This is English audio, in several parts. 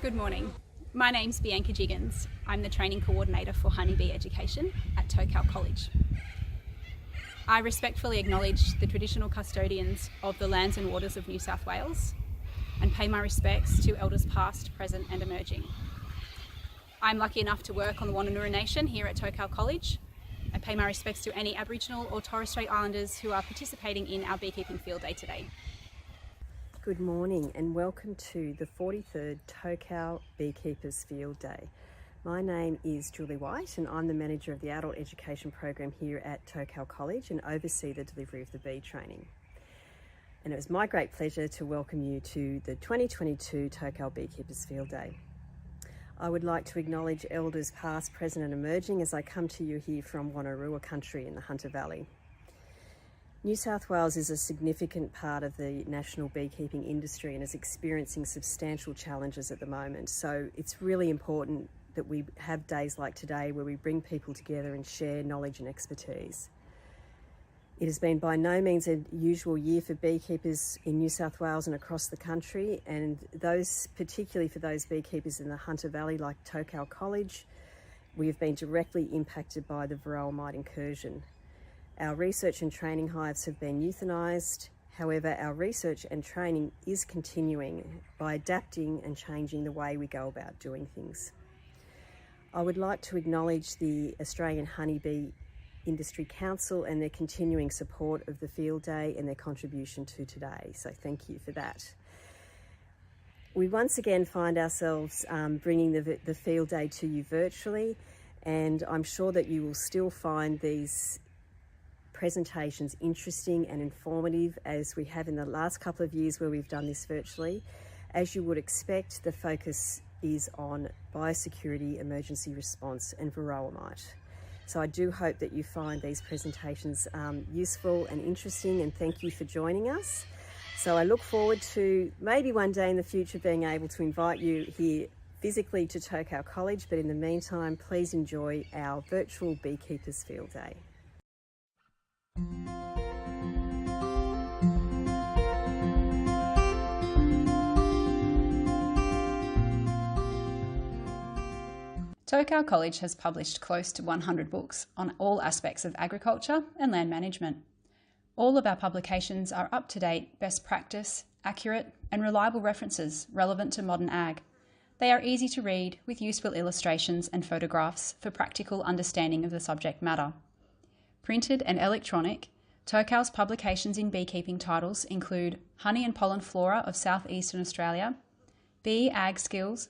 Good morning. My name's Bianca Jiggins. I'm the Training Coordinator for Honeybee Education at Tocal College. I respectfully acknowledge the traditional custodians of the lands and waters of New South Wales and pay my respects to elders past, present and emerging. I'm lucky enough to work on the Wonnanura Nation here at Tocal College. I pay my respects to any Aboriginal or Torres Strait Islanders who are participating in our beekeeping field day today. Good morning and welcome to the 43rd Tocal Beekeepers Field Day. My name is Julie White and I'm the Manager of the Adult Education Program here at Tocal College and oversee the delivery of the bee training. And it was my great pleasure to welcome you to the 2022 Tocal Beekeepers Field Day. I would like to acknowledge elders past, present and emerging as I come to you here from Wonnarua country in the Hunter Valley. New South Wales is a significant part of the national beekeeping industry and is experiencing substantial challenges at the moment. So it's really important that we have days like today where we bring people together and share knowledge and expertise. It has been by no means a usual year for beekeepers in New South Wales and across the country, and particularly for those beekeepers in the Hunter Valley like Tocal College, we have been directly impacted by the Varroa mite incursion. Our research and training hives have been euthanised. However, our research and training is continuing by adapting and changing the way we go about doing things. I would like to acknowledge the Australian Honeybee Industry Council and their continuing support of the field day and their contribution to today. So thank you for that. We once again find ourselves bringing the field day to you virtually, and I'm sure that you will still find these presentations interesting and informative as we have in the last couple of years where we've done this virtually. As you would expect, the focus is on biosecurity, emergency response and Varroa mite. So I do hope that you find these presentations useful and interesting, and thank you for joining us. So I look forward to maybe one day in the future being able to invite you here physically to Tocal College, but in the meantime, please enjoy our virtual Beekeepers Field Day. Tocal College has published close to 100 books on all aspects of agriculture and land management. All of our publications are up-to-date, best practice, accurate and reliable references relevant to modern ag. They are easy to read with useful illustrations and photographs for practical understanding of the subject matter. Printed and electronic, Tocal's publications in beekeeping titles include Honey and Pollen Flora of Southeastern Australia, Bee Ag Skills,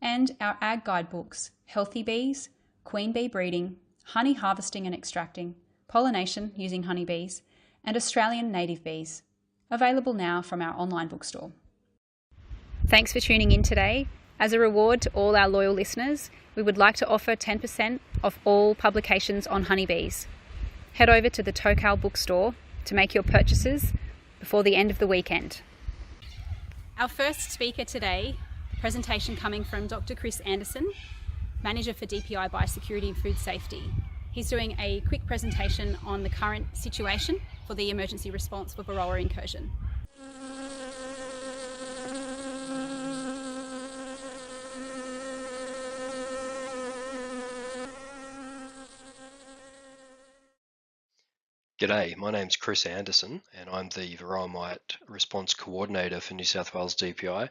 and our ag guidebooks, Healthy Bees, Queen Bee Breeding, Honey Harvesting and Extracting, Pollination using honeybees, and Australian Native Bees, available now from our online bookstore. Thanks for tuning in today. As a reward to all our loyal listeners, we would like to offer 10% off all publications on honeybees. Head over to the Tocal bookstore to make your purchases before the end of the weekend. Our first speaker today, presentation coming from Dr. Chris Anderson, Manager for DPI Biosecurity and Food Safety. He's doing a quick presentation on the current situation for the emergency response for Varroa incursion. G'day, my name's Chris Anderson and I'm the Varroa mite response coordinator for New South Wales DPI.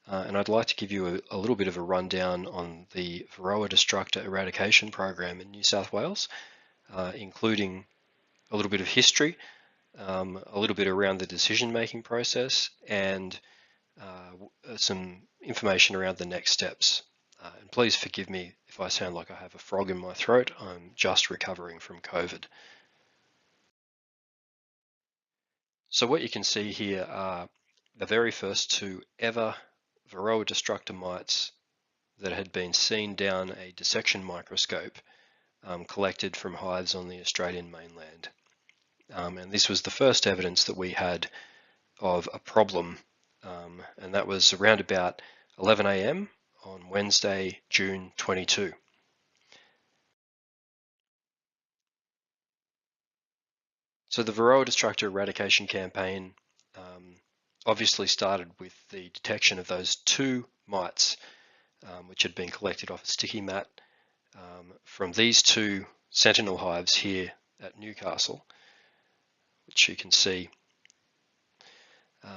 And I'd like to give you a little bit of a rundown on the Varroa destructor eradication program in New South Wales, including a little bit of history, a little bit around the decision-making process, and some information around the next steps. And please forgive me if I sound like I have a frog in my throat. I'm just recovering from COVID. So what you can see here are the very first two ever Varroa destructor mites that had been seen down a dissection microscope collected from hives on the Australian mainland. And this was the first evidence that we had of a problem, and that was around about 11 a.m. on Wednesday, June 22. So the Varroa destructor eradication campaign obviously started with the detection of those two mites which had been collected off a sticky mat from these two sentinel hives here at Newcastle, which you can see.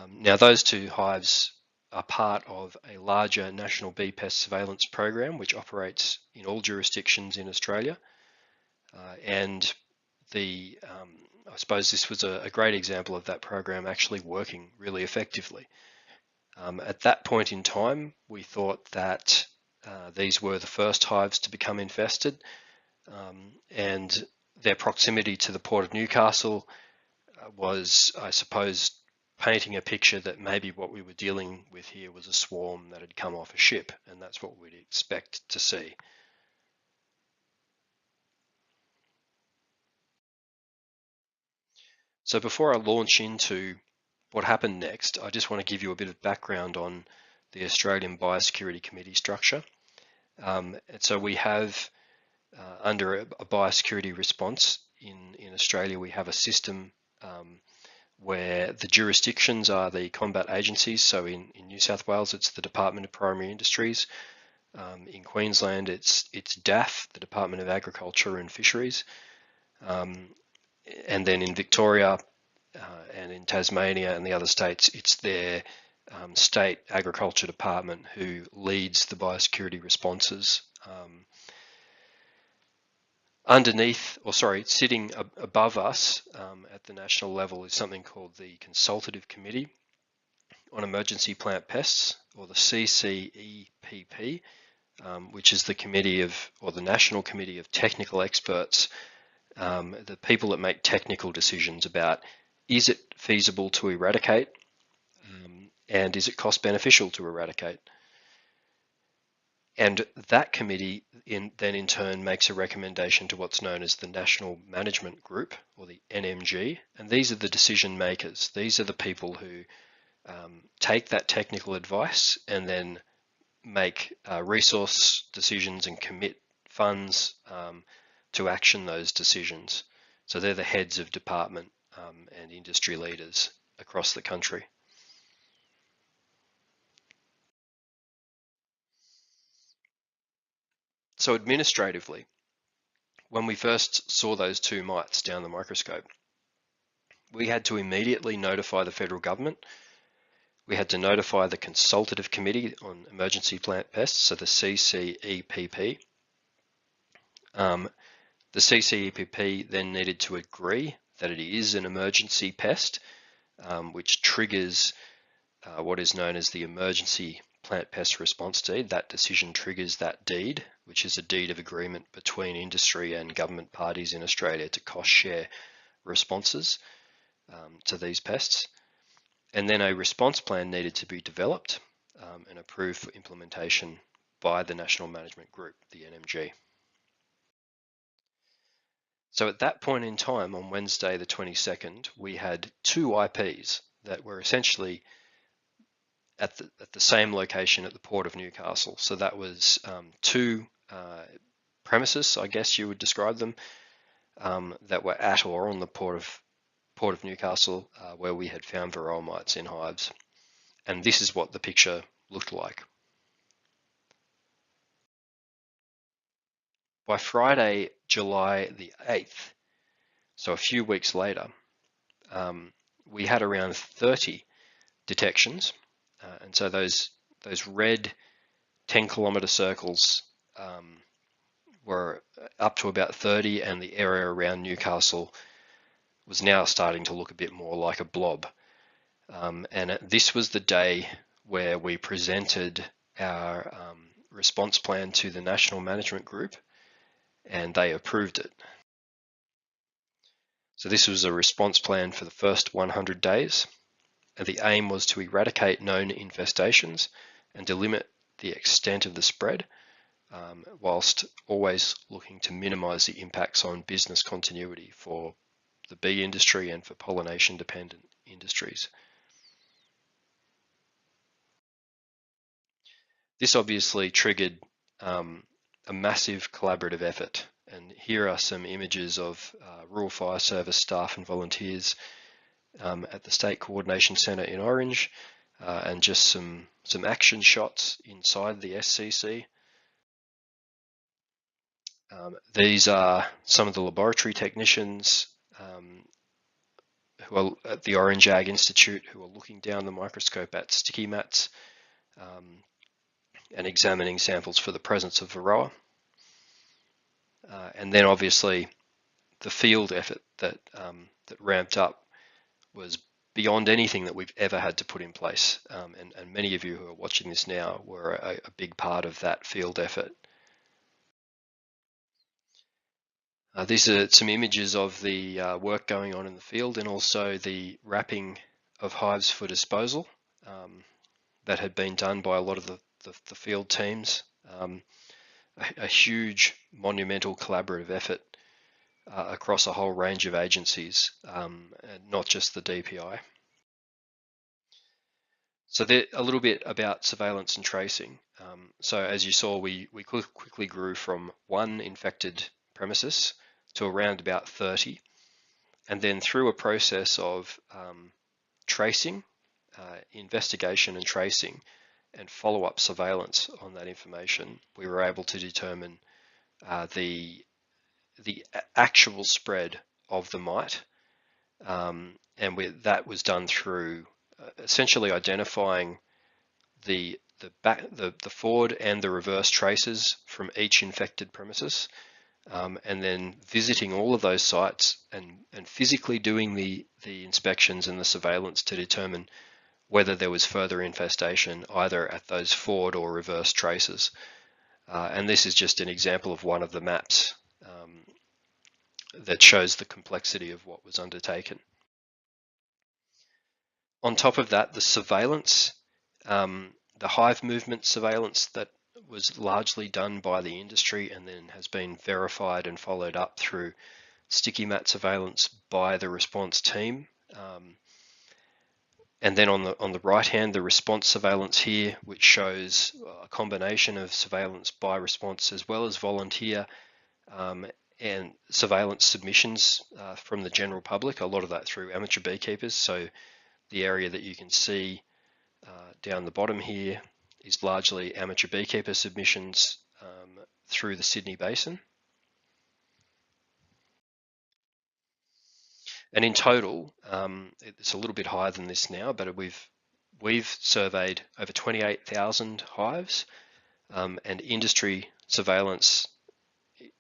Now those two hives are part of a larger national bee pest surveillance program which operates in all jurisdictions in Australia, and I suppose this was a great example of that program actually working really effectively. At that point in time, we thought that these were the first hives to become infested, and their proximity to the Port of Newcastle was, I suppose, painting a picture that maybe what we were dealing with here was a swarm that had come off a ship, and that's what we'd expect to see. So before I launch into what happened next, I just want to give you a bit of background on the Australian Biosecurity Committee structure. And so we have, under a biosecurity response in Australia, we have a system where the jurisdictions are the combat agencies. So in New South Wales, it's the Department of Primary Industries. In Queensland, it's DAF, the Department of Agriculture and Fisheries. And then in Victoria and in Tasmania and the other states, it's their state agriculture department who leads the biosecurity responses. Sitting above us at the national level is something called the Consultative Committee on Emergency Plant Pests, or the CCEPP, which is the committee of, or the National Committee of Technical Experts, the people that make technical decisions about, is it feasible to eradicate, and is it cost beneficial to eradicate? And that committee then in turn makes a recommendation to what's known as the National Management Group, or the NMG, and these are the decision makers. These are the people who take that technical advice and then make resource decisions and commit funds to action those decisions. So they're the heads of department and industry leaders across the country. So administratively, when we first saw those two mites down the microscope, we had to immediately notify the federal government. We had to notify the Consultative Committee on Emergency Plant Pests, so the CCEPP. The CCEPP then needed to agree that it is an emergency pest, which triggers what is known as the Emergency Plant Pest Response Deed. That decision triggers that deed, which is a deed of agreement between industry and government parties in Australia to cost share responses to these pests. And then a response plan needed to be developed and approved for implementation by the National Management Group, the NMG. So at that point in time, on Wednesday the 22nd, we had two IPs that were essentially at the same location at the Port of Newcastle. So that was two premises, I guess you would describe them, that were at or on the Port of Newcastle, where we had found Varroa mites in hives. And this is what the picture looked like. By Friday, July the 8th, so a few weeks later, we had around 30 detections. And so those red 10-kilometre circles were up to about 30, and the area around Newcastle was now starting to look a bit more like a blob. And this was the day where we presented our response plan to the National Management Group, and they approved it. So this was a response plan for the first 100 days. And the aim was to eradicate known infestations and to limit the extent of the spread, whilst always looking to minimise the impacts on business continuity for the bee industry and for pollination-dependent industries. This obviously triggered a massive collaborative effort, and here are some images of Rural Fire Service staff and volunteers at the State Coordination Centre in Orange, and just some action shots inside the SCC. These are some of the laboratory technicians who are at the Orange Ag Institute, who are looking down the microscope at sticky mats and examining samples for the presence of Varroa. And then obviously the field effort that ramped up was beyond anything that we've ever had to put in place. And many of you who are watching this now were a big part of that field effort. These are some images of the work going on in the field, and also the wrapping of hives for disposal that had been done by a lot of the field teams. A huge monumental collaborative effort across a whole range of agencies, and not just the DPI. So a little bit about surveillance and tracing. So as you saw, we quickly grew from 1 infected premises to around about 30. And then through a process of tracing, investigation and tracing, and follow-up surveillance on that information, we were able to determine the actual spread of the mite, and that was done through essentially identifying the forward and the reverse traces from each infected premises, and then visiting all of those sites and physically doing the inspections and the surveillance to determine whether there was further infestation either at those forward or reverse traces. And this is just an example of one of the maps that shows the complexity of what was undertaken. On top of that, the surveillance, the hive movement surveillance that was largely done by the industry and then has been verified and followed up through sticky mat surveillance by the response team. And then on the right hand, the response surveillance here, which shows a combination of surveillance by response as well as volunteer and surveillance submissions from the general public, a lot of that through amateur beekeepers. So the area that you can see down the bottom here is largely amateur beekeeper submissions through the Sydney Basin. And in total, it's a little bit higher than this now, but we've surveyed over 28,000 hives, and industry surveillance,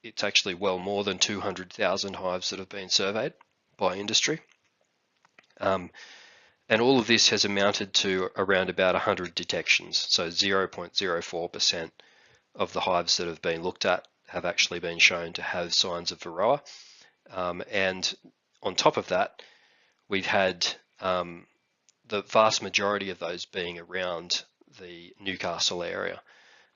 it's actually well more than 200,000 hives that have been surveyed by industry. And all of this has amounted to around about 100 detections. So 0.04% of the hives that have been looked at have actually been shown to have signs of Varroa. And on top of that, we've had the vast majority of those being around the Newcastle area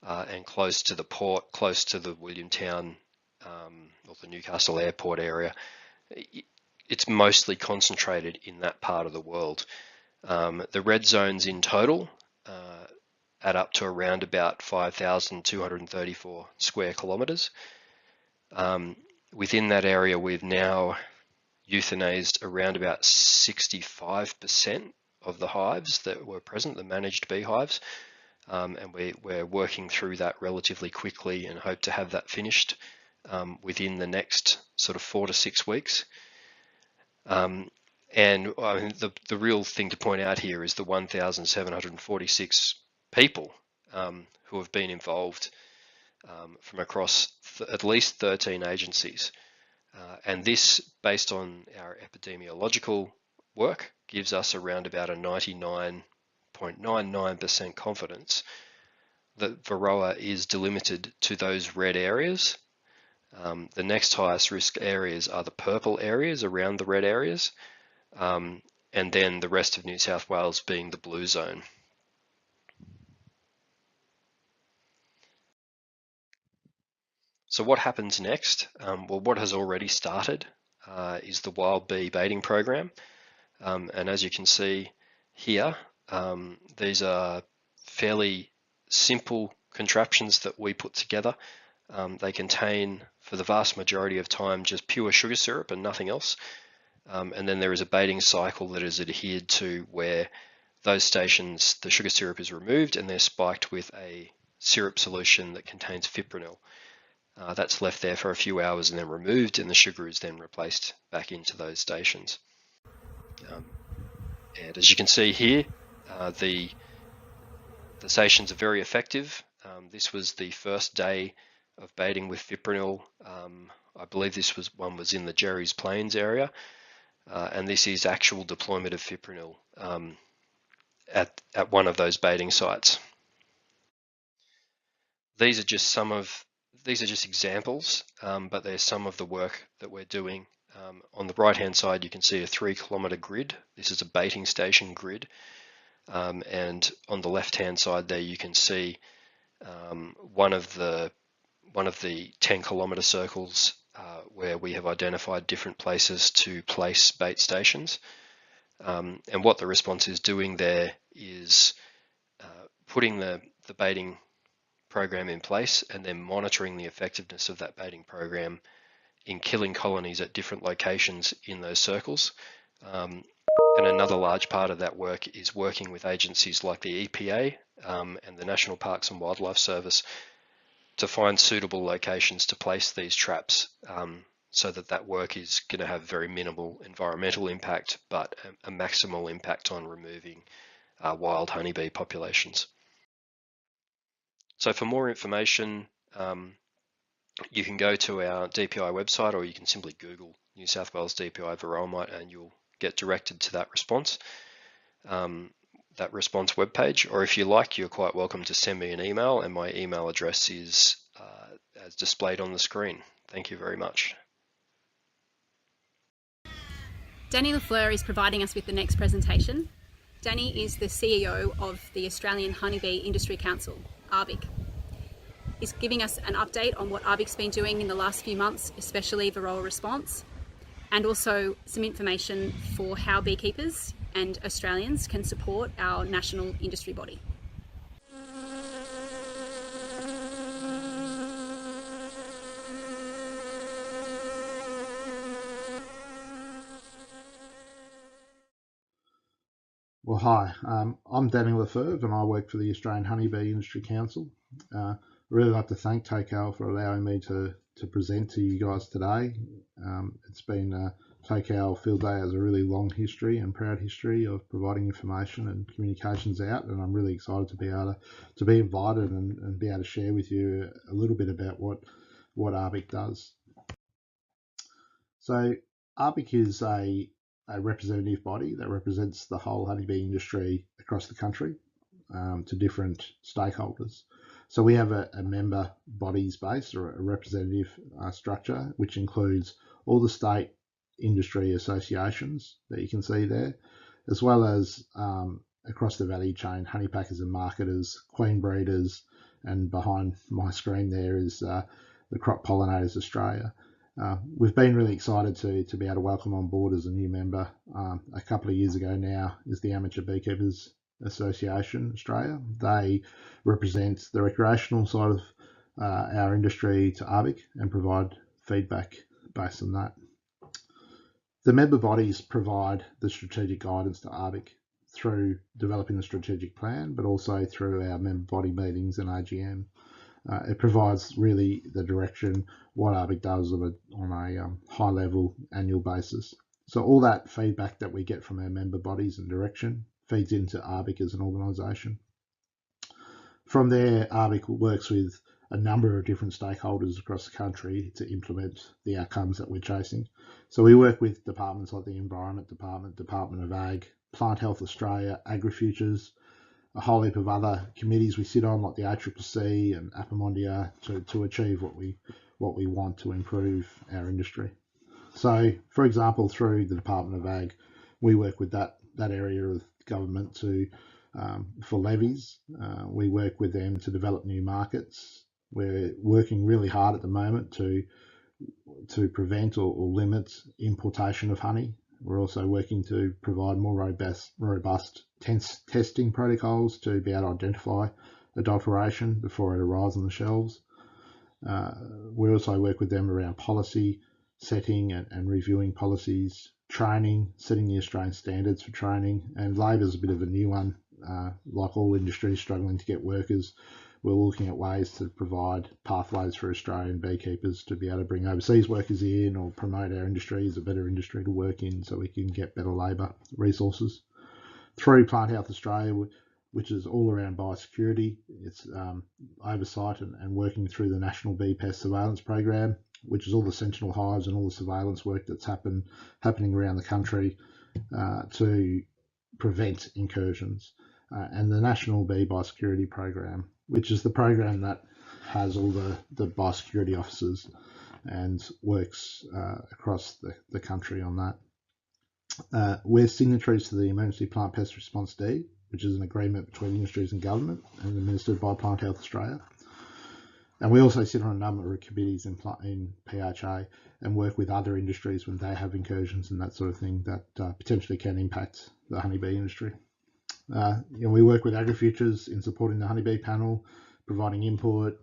and close to the port, close to the Williamtown or the Newcastle airport area. It's mostly concentrated in that part of the world. The red zones in total add up to around about 5,234 square kilometres. Within that area, we've now euthanized around about 65% of the hives that were present, the managed beehives, and we're working through that relatively quickly and hope to have that finished within the next sort of 4 to 6 weeks. And I mean, the real thing to point out here is the 1,746 people who have been involved from across at least 13 agencies. And this, based on our epidemiological work, gives us around about a 99.99% confidence that Varroa is delimited to those red areas. The next highest risk areas are the purple areas around the red areas, and then the rest of New South Wales being the blue zone. So what happens next? Well, what has already started is the wild bee baiting program. And as you can see here, these are fairly simple contraptions that we put together. They contain, for the vast majority of time, just pure sugar syrup and nothing else. And then there is a baiting cycle that is adhered to where those stations, the sugar syrup is removed and they're spiked with a syrup solution that contains fipronil. That's left there for a few hours and then removed, and the sugar is then replaced back into those stations. And as you can see here, the stations are very effective. This was the first day of baiting with fipronil. I believe this one was in the Jerry's Plains area, and this is actual deployment of fipronil at one of those baiting sites. These are just examples, but there's some of the work that we're doing. On the right-hand side, you can see a 3-kilometre grid. This is a baiting station grid. And on the left-hand side there, you can see one of the 10-kilometre circles where we have identified different places to place bait stations. And what the response is doing there is putting the baiting program in place and then monitoring the effectiveness of that baiting program in killing colonies at different locations in those circles. And another large part of that work is working with agencies like the EPA and the National Parks and Wildlife Service to find suitable locations to place these traps, so that work is going to have very minimal environmental impact, but a maximal impact on removing wild honeybee populations. So for more information, you can go to our DPI website, or you can simply Google New South Wales DPI Varroa mite and you'll get directed to that response webpage. Or if you like, you're quite welcome to send me an email, and my email address is as displayed on the screen. Thank you very much. Danny Lafleur is providing us with the next presentation. Danny is the CEO of the Australian Honeybee Industry Council, ARBIC. He's giving us an update on what ARBIC's been doing in the last few months, especially Varroa response, and also some information for how beekeepers and Australians can support our national industry body. Well, hi, I'm Danny Lafleur and I work for the Australian Honeybee Industry Council. I'd really like to thank Tocal for allowing me to present to you guys today. It's been Tocal Field Day has a really long history and proud history of providing information and communications out, and I'm really excited to be able to be invited and be able to share with you a little bit about what ARBIC does. So ARBIC is a representative body that represents the whole honeybee industry across the country to different stakeholders. So we have a member bodies base, or a representative structure, which includes all the state industry associations that you can see there, as well as across the value chain, honey packers and marketers, queen breeders, and behind my screen there is the Crop Pollinators Australia. We've been really excited to be able to welcome on board as a new member a couple of years ago now is the Amateur Beekeepers Association Australia. They represent the recreational side of our industry to ARBIC and provide feedback based on that. The member bodies provide the strategic guidance to ARBIC through developing the strategic plan, but also through our member body meetings and AGM. It provides really the direction what ARBIC does on a high level annual basis. So all that feedback that we get from our member bodies and direction feeds into ARBIC as an organisation. From there, ARBIC works with a number of different stakeholders across the country to implement the outcomes that we're chasing. So we work with departments like the Environment Department, Department of Ag, Plant Health Australia, AgriFutures, a whole heap of other committees we sit on like the ACCC and Appomondia to achieve what we want to improve our industry. So, for example, through the Department of Ag, we work with that area of government for levies. We work with them to develop new markets. We're working really hard at the moment to prevent or limit importation of honey. We're also working to provide more robust testing protocols to be able to identify adulteration before it arrives on the shelves. We also work with them around policy setting and reviewing policies, training, setting the Australian standards for training, and labour's a bit of a new one. Like all industries struggling to get workers, we're looking at ways to provide pathways for Australian beekeepers to be able to bring overseas workers in or promote our industry as a better industry to work in so we can get better labour resources. Through Plant Health Australia, which is all around biosecurity, it's oversight and working through the National Bee Pest Surveillance Program, which is all the sentinel hives and all the surveillance work that's happening around the country to prevent incursions. And the National Bee Biosecurity Program, which is the program that has all the biosecurity officers and works across the country on that. We're signatories to the Emergency Plant Pest Response Deed, which is an agreement between industries and government and administered by Plant Health Australia. And we also sit on a number of committees in PHA and work with other industries when they have incursions and that sort of thing that potentially can impact the honeybee industry. We work with AgriFutures in supporting the honeybee panel, providing input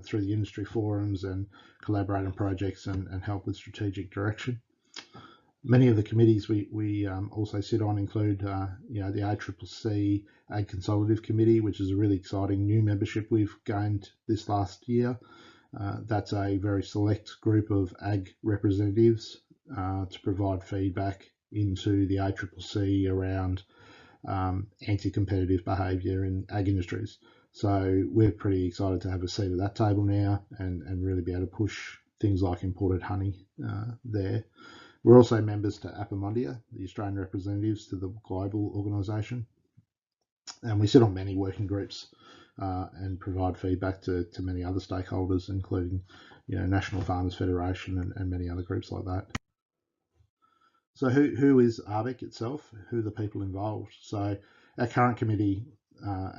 through the industry forums and collaborate on projects and help with strategic direction. Many of the committees we also sit on include, the ACCC Ag Consultative Committee, which is a really exciting new membership we've gained this last year. That's a very select group of ag representatives to provide feedback into the ACCC around anti-competitive behaviour in ag industries. So we're pretty excited to have a seat at that table now and really be able to push things like imported honey there. We're also members to Apimondia, the Australian representatives to the global organisation. And we sit on many working groups and provide feedback to many other stakeholders, including National Farmers Federation and many other groups like that. So who is ARBIC itself? Who are the people involved? So our current committee,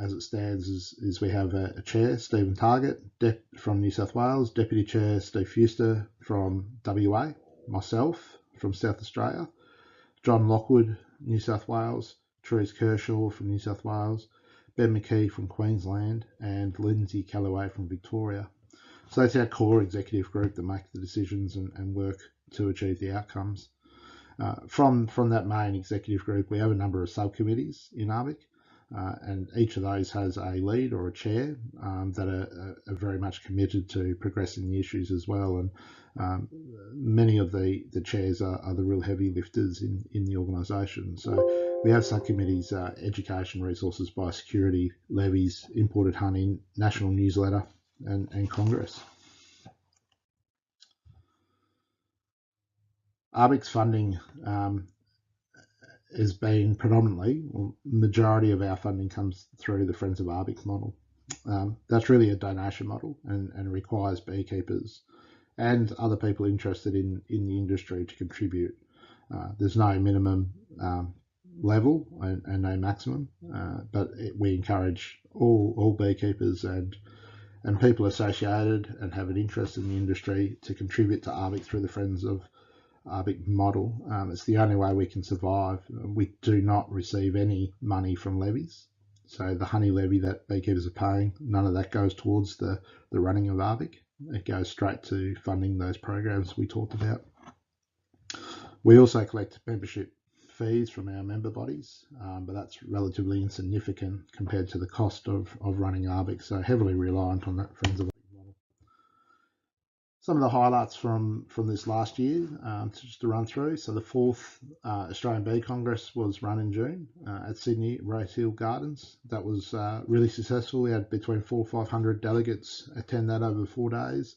as it stands, is we have a chair, Stephen Targett, from New South Wales, deputy chair, Steve Fuster from WA, myself from South Australia, John Lockwood, New South Wales, Therese Kershaw from New South Wales, Ben McKee from Queensland, and Lindsay Callaway from Victoria. So that's our core executive group that make the decisions and work to achieve the outcomes. From that main executive group, we have a number of subcommittees in ARBIC, and each of those has a lead or a chair that are very much committed to progressing the issues as well. And many of the chairs are the real heavy lifters in the organisation. So we have subcommittees: education, resources, biosecurity, levies, imported honey, national newsletter, and Congress. ARBIC's funding has been predominantly, majority of our funding comes through the Friends of ARBIC model. That's really a donation model and requires beekeepers and other people interested in the industry to contribute. There's no minimum level and no maximum, but we encourage all beekeepers and people associated and have an interest in the industry to contribute to ARBIC through the Friends of ARBIC model. It's the only way we can survive. We do not receive any money from levies. So the honey levy that beekeepers are paying, none of that goes towards the running of ARBIC. It goes straight to funding those programs we talked about. We also collect membership fees from our member bodies, but that's relatively insignificant compared to the cost of running ARBIC, so heavily reliant on that Friends of ARBIC model. Some of the highlights from this last year, just to run through. So the 4th Australian Bee Congress was run in June at Sydney Rose Hill Gardens. That was really successful. We had between 400 or 500 delegates attend that over 4 days.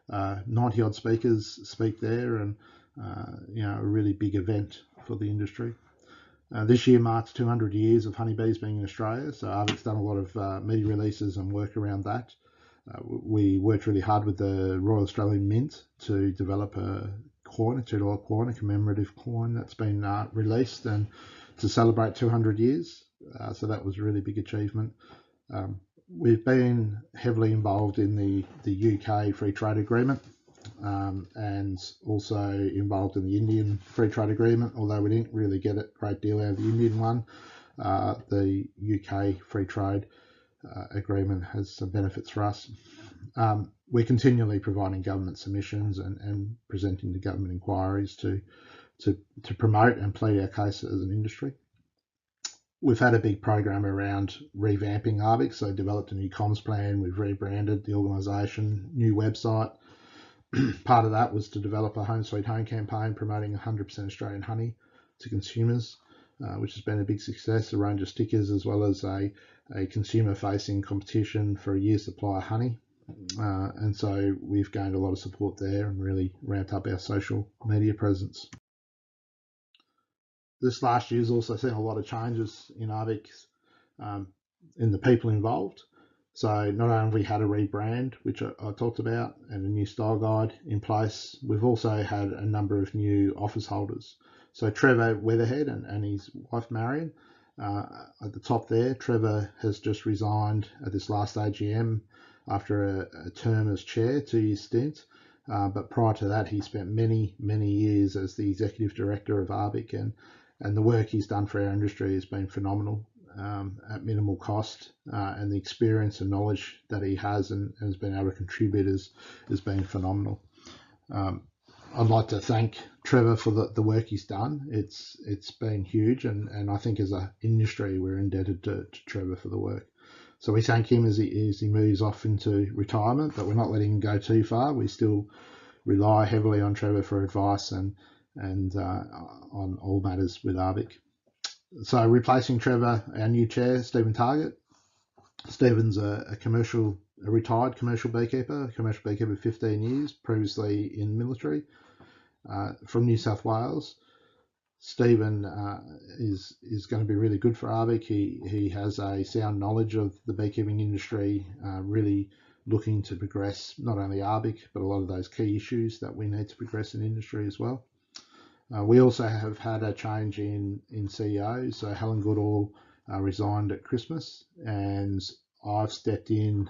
90 odd speakers speak there, and a really big event for the industry. This year marks 200 years of honeybees being in Australia, so ARBIC's done a lot of media releases and work around that. We worked really hard with the Royal Australian Mint to develop a coin, a $2 coin, a commemorative coin that's been released and to celebrate 200 years. So that was a really big achievement. We've been heavily involved in the UK Free Trade Agreement and also involved in the Indian Free Trade Agreement, although we didn't really get a great deal out of the Indian one. The UK Free Trade Agreement has some benefits for us. We're continually providing government submissions and presenting to government inquiries to promote and plead our case as an industry. We've had a big program around revamping ARBIC, so developed a new comms plan, we've rebranded the organisation, new website. Part of that was to develop a Home Sweet Home campaign promoting 100% Australian honey to consumers, which has been a big success, a range of stickers as well as a consumer-facing competition for a year's supply of honey. And so we've gained a lot of support there and really ramped up our social media presence. This last year has also seen a lot of changes in ARBIC in the people involved. So not only had a rebrand, which I talked about, and a new style guide in place, we've also had a number of new office holders. So Trevor Weatherhead and his wife Marion, at the top there, Trevor has just resigned at this last AGM after a term as chair, 2-year stint. But prior to that, he spent many years as the executive director of ARBIC, and the work he's done for our industry has been phenomenal at minimal cost, and the experience and knowledge that he has and has been able to contribute has been phenomenal. I'd like to thank Trevor for the work he's done. It's been huge, and I think as an industry we're indebted to Trevor for the work. So we thank him as he moves off into retirement, but we're not letting him go too far. We still rely heavily on Trevor for advice and on all matters with ARBIC. So replacing Trevor, our new chair, Stephen Target. Stephen's a retired commercial beekeeper 15 years, previously in military, from New South Wales. Stephen is going to be really good for ARBIC. He has a sound knowledge of the beekeeping industry, really looking to progress not only ARBIC, but a lot of those key issues that we need to progress in industry as well. We also have had a change in CEO. So Helen Goodall resigned at Christmas, and I've stepped into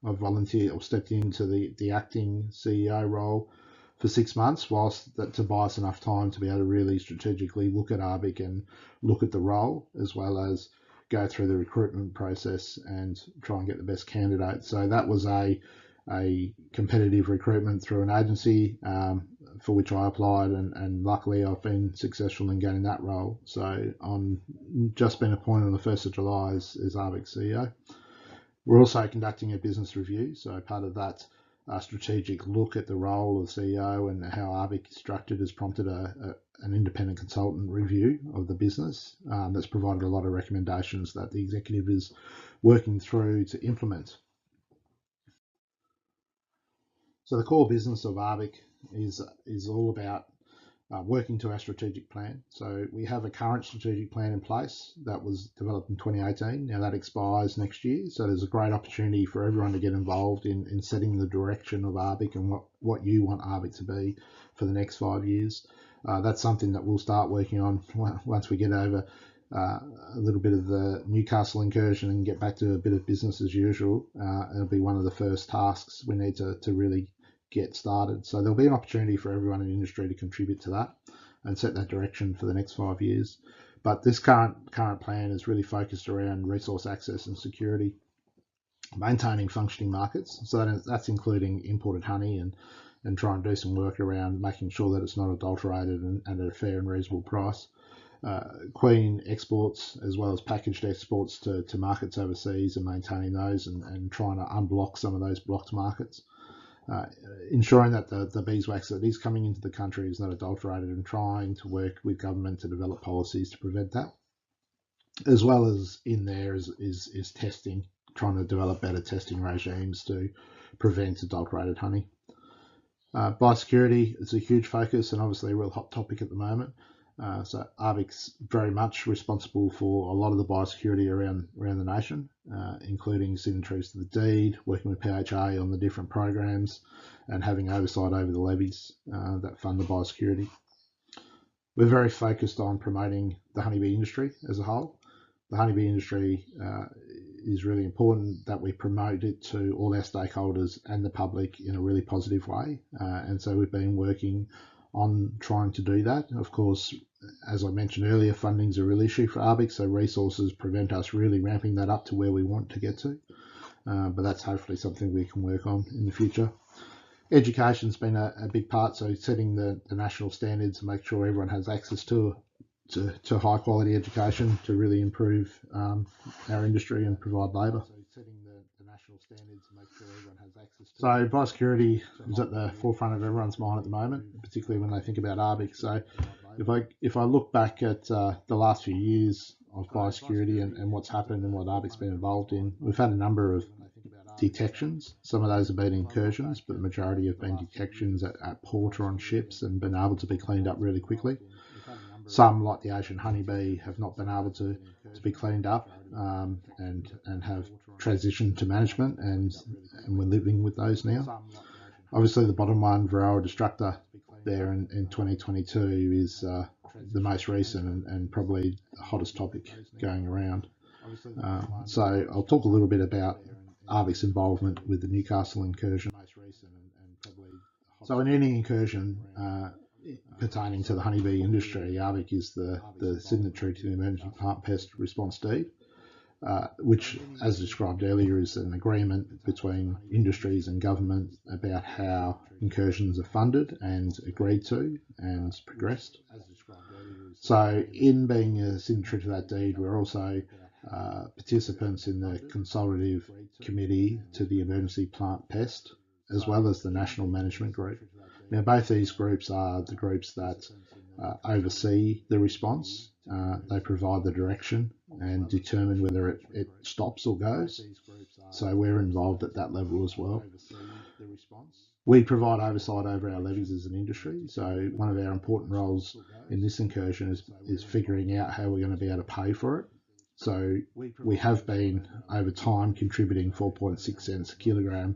the acting CEO role for 6 months, whilst that to buy us enough time to be able to really strategically look at ARBIC and look at the role, as well as go through the recruitment process and try and get the best candidate. So that was a competitive recruitment through an agency for which I applied, and luckily I've been successful in getting that role. So I'm just been appointed on the 1st of July as ARBIC CEO. We're also conducting a business review, so part of that strategic look at the role of CEO and how ARBIC is structured has prompted an independent consultant review of the business that's provided a lot of recommendations that the executive is working through to implement. So the core business of ARBIC is all about working to our strategic plan. So we have a current strategic plan in place that was developed in 2018. Now that expires next year. So there's a great opportunity for everyone to get involved in setting the direction of ARBIC and what you want ARBIC to be for the next 5 years. That's something that we'll start working on once we get over a little bit of the Newcastle incursion and get back to a bit of business as usual. It'll be one of the first tasks we need to really get started. So there'll be an opportunity for everyone in the industry to contribute to that and set that direction for the next 5 years. But this current plan is really focused around resource access and security, maintaining functioning markets. So that's including imported honey and try and do some work around making sure that it's not adulterated and at a fair and reasonable price. Queen exports as well as packaged exports to markets overseas and maintaining those and trying to unblock some of those blocked markets. Ensuring that the beeswax that is coming into the country is not adulterated, and trying to work with government to develop policies to prevent that. As well as in there is testing, trying to develop better testing regimes to prevent adulterated honey. Biosecurity is a huge focus and obviously a real hot topic at the moment. So ARBIC's very much responsible for a lot of the biosecurity around the nation, including signatories to the deed, working with PHA on the different programs, and having oversight over the levies that fund the biosecurity. We're very focused on promoting the honeybee industry as a whole. The honeybee industry is really important that we promote it to all our stakeholders and the public in a really positive way. And so we've been working on trying to do that. Of course, as I mentioned earlier, funding's a real issue for ARBIC, so resources prevent us really ramping that up to where we want to get to. But that's hopefully something we can work on in the future. Education's been a big part, so setting the national standards and make sure everyone has access to high quality education to really improve our industry and provide labour. So biosecurity is at the forefront of everyone's mind at the moment, particularly when they think about ARBIC. So if I look back at the last few years of biosecurity and what's happened and what ARBIC's been involved in, we've had a number of detections. Some of those have been incursions, but the majority have been detections at port or on ships and been able to be cleaned up really quickly. Some, like the Asian honeybee, have not been able to be cleaned up and have transitioned to management, and we're living with those now. Obviously, the bottom one, Varroa destructor, there in 2022 is the most recent and probably the hottest topic going around. So I'll talk a little bit about ARVIC's involvement with the Newcastle incursion. So in any incursion pertaining to the honeybee industry, ARVIC is the signatory to the Emergency Plant Pest Response Deed, which, as described earlier, is an agreement between industries and government about how incursions are funded and agreed to and progressed. So in being a signatory to that deed, we're also participants in the consultative committee to the Emergency Plant Pest, as well as the National Management Group. Now, both these groups are the groups that oversee the response. They provide the direction and determine whether it stops or goes. So we're involved at that level as well. We provide oversight over our levies as an industry. So one of our important roles in this incursion is figuring out how we're going to be able to pay for it. So we have been, over time, contributing 4.6 cents a kilogram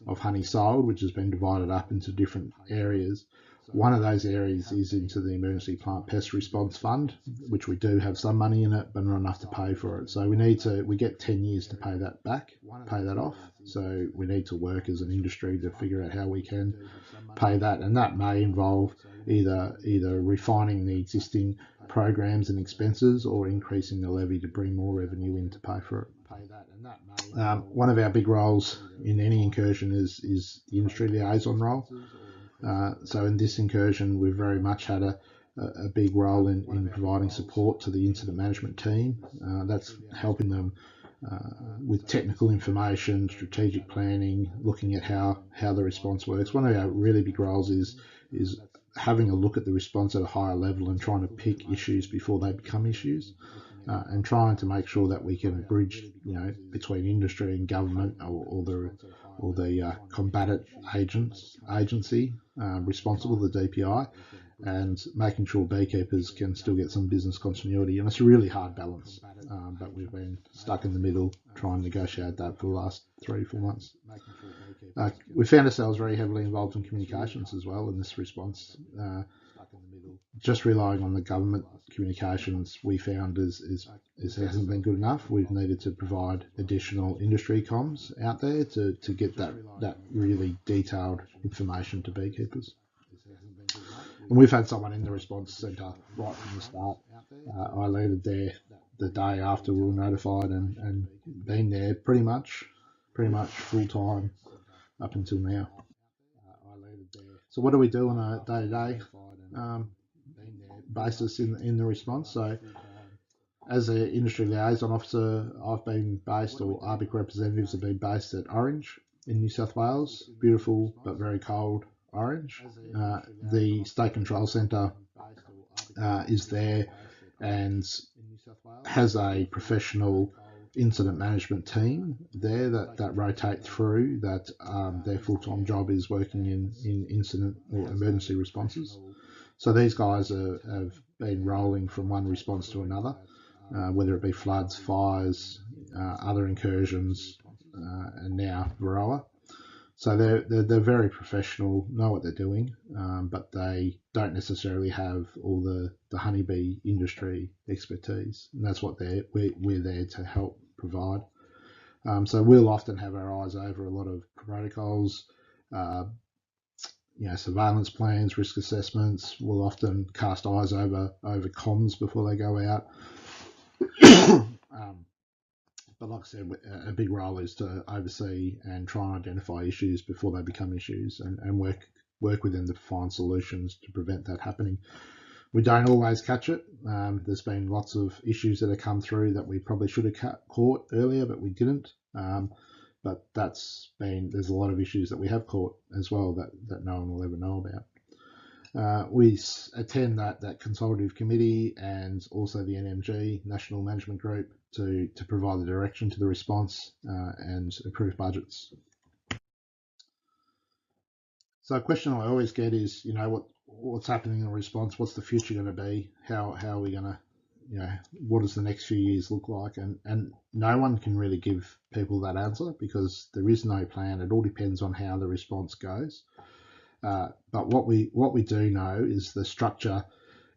of honey sold, which has been divided up into different areas. One of those areas is into the Emergency Plant Pest Response Fund, which we do have some money in it, but not enough to pay for it. So we get 10 years to pay that back, pay that off. So we need to work as an industry to figure out how we can pay that. And that may involve either refining the existing programs and expenses or increasing the levy to bring more revenue in to pay for it. One of our big roles in any incursion is the industry liaison role. So in this incursion, we've very much had a big role in providing support to the incident management team. That's helping them with technical information, strategic planning, looking at how the response works. One of our really big roles is having a look at the response at a higher level and trying to pick issues before they become issues. And trying to make sure that we can bridge, between industry and government or the combatant agency responsible, the DPI, and making sure beekeepers can still get some business continuity. And it's a really hard balance, but we've been stuck in the middle trying to negotiate that for the last 3-4 months. We found ourselves very heavily involved in communications as well in this response. Just relying on the government communications, we found hasn't been good enough. We've needed to provide additional industry comms out there to get that really detailed information to beekeepers. And we've had someone in the response centre right from the start. I landed there the day after we were notified and been there pretty much full time up until now. So what do we do on a day-to-day basis in the response? So as an industry liaison officer, I've been based, or ARVIC representatives have been based at Orange in New South Wales. Beautiful but very cold Orange. The State Control Centre is there and has a professional incident management team there that rotate through, that their full-time job is working in incident or emergency responses. So these guys have been rolling from one response to another, whether it be floods, fires, other incursions, and now Varroa. So they're very professional, know what they're doing, but they don't necessarily have all the honeybee industry expertise, and that's what we're there to help provide. So we'll often have our eyes over a lot of protocols, surveillance plans, risk assessments. We'll often cast eyes over comms before they go out. But like I said, a big role is to oversee and try and identify issues before they become issues, and work with them to find solutions to prevent that happening. We don't always catch it. There's been lots of issues that have come through that we probably should have caught earlier, but we didn't. But there's a lot of issues that we have caught as well that no one will ever know about. We attend that consultative committee and also the NMG, National Management Group, to provide the direction to the response and approve budgets. So a question I always get is, what's happening in the response? What's the future going to be? How are we going to, what does the next few years look like? And no one can really give people that answer because there is no plan. It all depends on how the response goes. But what we do know is the structure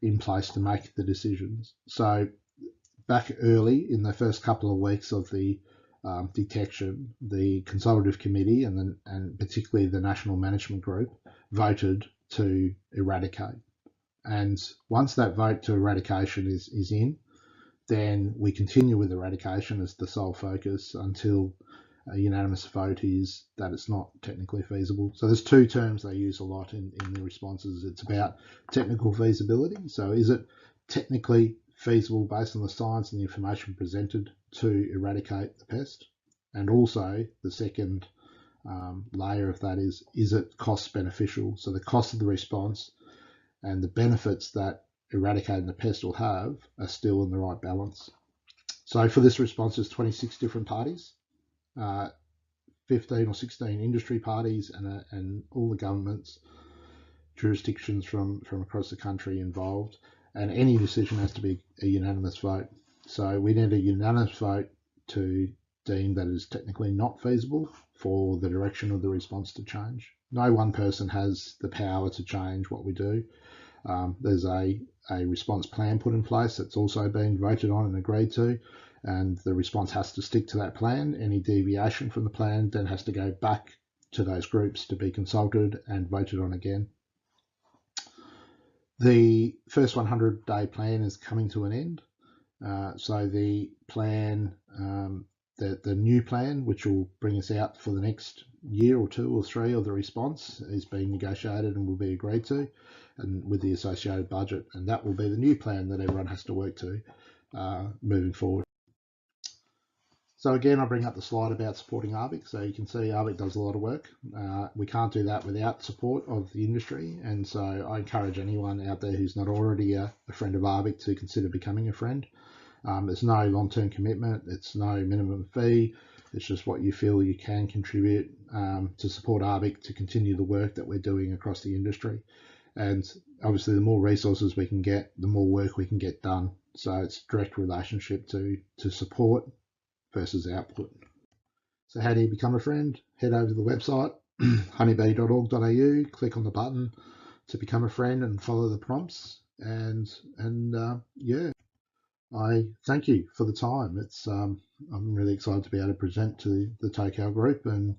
in place to make the decisions. So back early in the first couple of weeks of the detection, the consultative committee and particularly the national management group voted to eradicate. And once that vote to eradication is in, then we continue with eradication as the sole focus until a unanimous vote is that it's not technically feasible. So there's two terms they use a lot in the responses. It's about technical feasibility. So is it technically feasible based on the science and the information presented to eradicate the pest? And also the second layer of that is it cost beneficial? So the cost of the response and the benefits that eradicating the pest will have are still in the right balance. So for this response, there's 26 different parties, 15 or 16 industry parties, and all the governments, jurisdictions from across the country involved. And any decision has to be a unanimous vote. So we need a unanimous vote to deem that it is technically not feasible for the direction of the response to change. No one person has the power to change what we do. There's a response plan put in place that's also been voted on and agreed to, and the response has to stick to that plan. Any deviation from the plan then has to go back to those groups to be consulted and voted on again. The first 100-day plan is coming to an end. So the plan, the new plan, which will bring us out for the next year or two or three of the response, is being negotiated and will be agreed to, and with the associated budget. And that will be the new plan that everyone has to work to moving forward. So again, I bring up the slide about supporting ARBIC. So you can see ARBIC does a lot of work. We can't do that without support of the industry. And so I encourage anyone out there who's not already a friend of ARBIC to consider becoming a friend. There's no long-term commitment. It's no minimum fee. It's just what you feel you can contribute to support ARBIC to continue the work that we're doing across the industry. And obviously, the more resources we can get, the more work we can get done. So it's a direct relationship to support versus output. So how do you become a friend? Head over to the website, honeybee.org.au, click on the button to become a friend and follow the prompts. And yeah, I thank you for the time. It's I'm really excited to be able to present to the Tocal group, and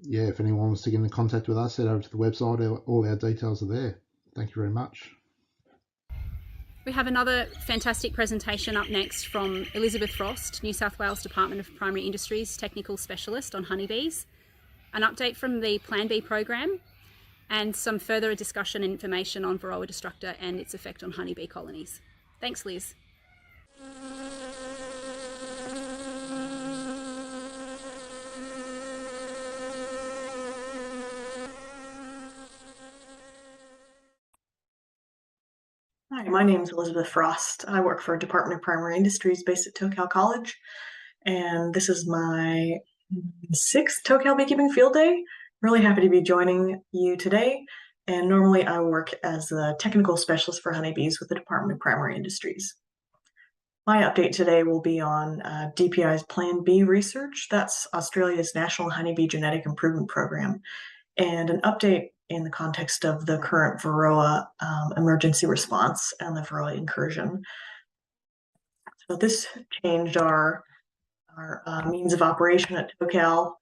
yeah, if anyone wants to get in contact with us, head over to the website. All our details are there. Thank you very much. We have another fantastic presentation up next from Elizabeth Frost, New South Wales Department of Primary Industries Technical Specialist on honeybees, an update from the Plan B program, and some further discussion and information on Varroa destructor and its effect on honeybee colonies. Thanks, Liz. Hi, my name is Elizabeth Frost. I work for Department of Primary Industries based at Tocal College, and this is my 6th Tocal Beekeeping Field Day. Really happy to be joining you today, and normally I work as a technical specialist for honeybees with the Department of Primary Industries. My update today will be on DPI's Plan B research. That's Australia's National Honeybee Genetic Improvement Program, and an update in the context of the current Varroa emergency response and the Varroa incursion. So this changed our means of operation at Tocal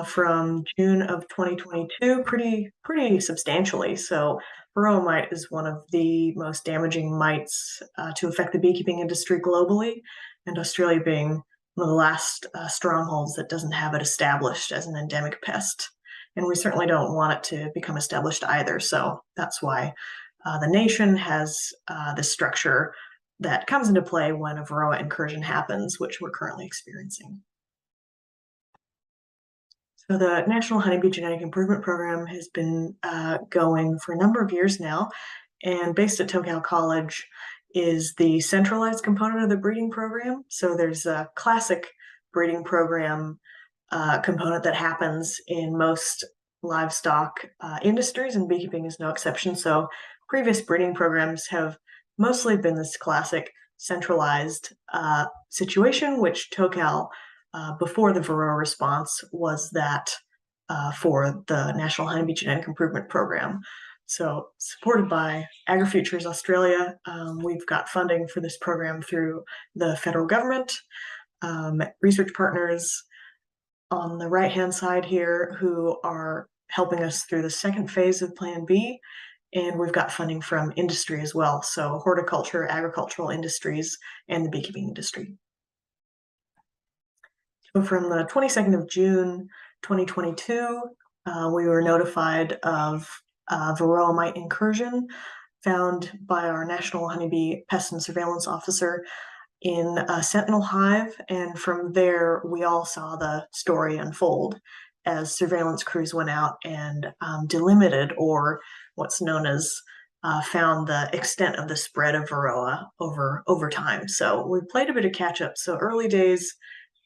from June of 2022 pretty substantially. So Varroa mite is one of the most damaging mites to affect the beekeeping industry globally, and Australia being one of the last strongholds that doesn't have it established as an endemic pest. And we certainly don't want it to become established either. So that's why the nation has this structure that comes into play when a Varroa incursion happens, which we're currently experiencing. So the National Honeybee Genetic Improvement Program has been going for a number of years now, and based at Tocal College is the centralized component of the breeding program. So there's a classic breeding program component that happens in most livestock industries, and beekeeping is no exception. So previous breeding programs have mostly been this classic centralized situation, which Tocal, before the Varroa response, was that for the National Honeybee Genetic Improvement Program. So supported by AgriFutures Australia, we've got funding for this program through the federal government. research partners on the right-hand side here who are helping us through the second phase of Plan B. And we've got funding from industry as well, so horticulture, agricultural industries, and the beekeeping industry. So from the 22nd of June, 2022, we were notified of Varroa mite incursion found by our National Honeybee Pest and Surveillance Officer in a sentinel hive, and from there we all saw the story unfold as surveillance crews went out and delimited, or what's known as found the extent of the spread of Varroa over time. So we played a bit of catch up. So early days,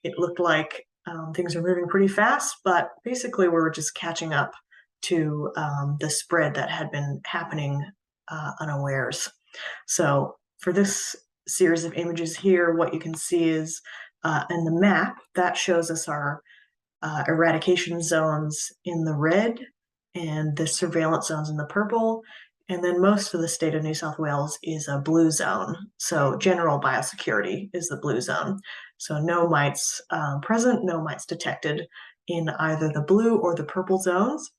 it looked like things were moving pretty fast, but basically we were just catching up to the spread that had been happening unawares. So for this series of images here, what you can see is in the map that shows us our eradication zones in the red and the surveillance zones in the purple. And then most of the state of New South Wales is a blue zone. So general biosecurity is the blue zone. So no mites present, no mites detected in either the blue or the purple zones.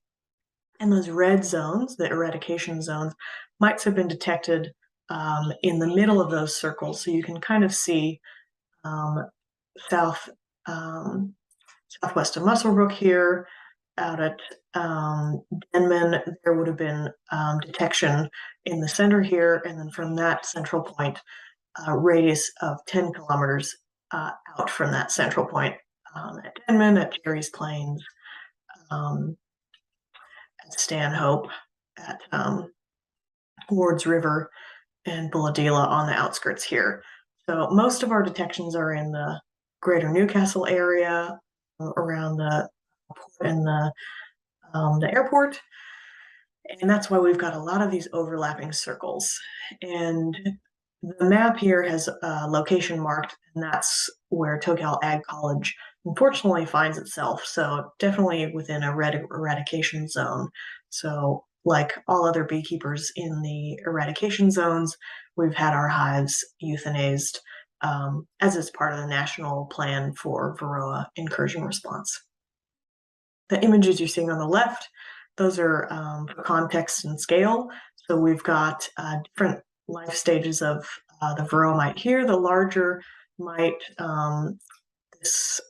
And those red zones, the eradication zones, mites have been detected in the middle of those circles. So you can kind of see southwest of Muswellbrook here, out at Denman, there would have been detection in the center here, and then from that central point, radius of 10 kilometers out from that central point at Denman, at Jerry's Plains, at Stanhope, at Wards River, and Bulladila on the outskirts here. So most of our detections are in the greater Newcastle area, around the port and the airport. And that's why we've got a lot of these overlapping circles. And the map here has a location marked, and that's where Tocal Ag College unfortunately finds itself. So definitely within a red eradication zone. So like all other beekeepers in the eradication zones, we've had our hives euthanized as it's part of the national plan for Varroa incursion response. The images you're seeing on the left, those are for context and scale. So we've got different life stages of the Varroa mite here. The larger mite, this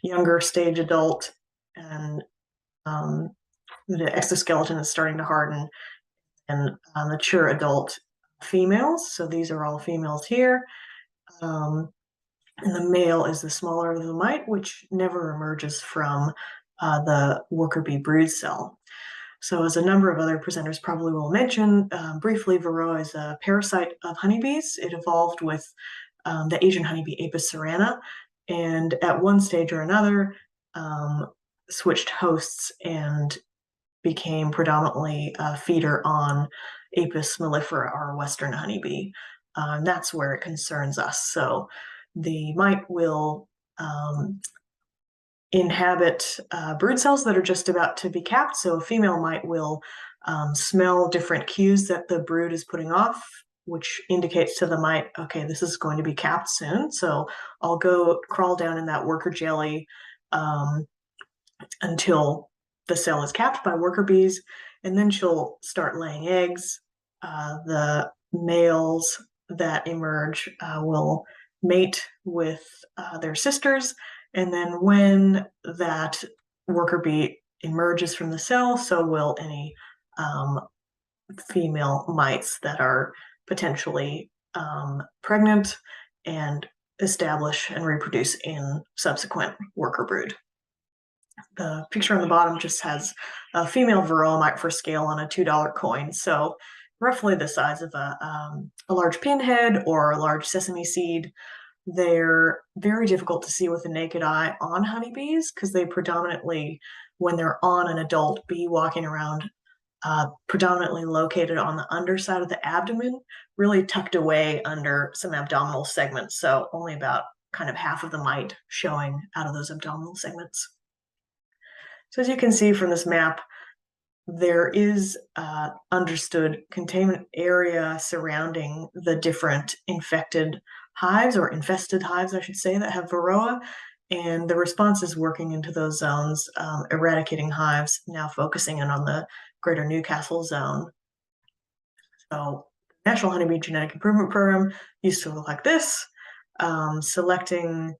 younger stage adult, and the exoskeleton is starting to harden, and mature adult females. So these are all females here. And the male is the smaller of the mite, which never emerges from the worker bee brood cell. So as a number of other presenters probably will mention, briefly, Varroa is a parasite of honeybees. It evolved with the Asian honeybee Apis cerana, and at one stage or another, switched hosts and became predominantly a feeder on Apis mellifera, our western honeybee. And that's where it concerns us. So the mite will inhabit brood cells that are just about to be capped. So a female mite will smell different cues that the brood is putting off, which indicates to the mite, okay, this is going to be capped soon. So I'll go crawl down in that worker jelly until the cell is capped by worker bees, and then she'll start laying eggs. The males that emerge will mate with their sisters, and then when that worker bee emerges from the cell, so will any female mites that are potentially pregnant and establish and reproduce in subsequent worker brood. The picture on the bottom just has a female Varroa mite for scale on a $2 coin, so roughly the size of a large pinhead or a large sesame seed. They're very difficult to see with the naked eye on honeybees because they predominantly, when they're on an adult bee walking around, predominantly located on the underside of the abdomen, really tucked away under some abdominal segments. So only about kind of half of the mite showing out of those abdominal segments. So as you can see from this map, there is understood containment area surrounding the different infected hives, or infested hives, I should say, that have Varroa. And the response is working into those zones, eradicating hives, now focusing in on the greater Newcastle zone. So the National Honeybee Genetic Improvement Program used to look like this, selecting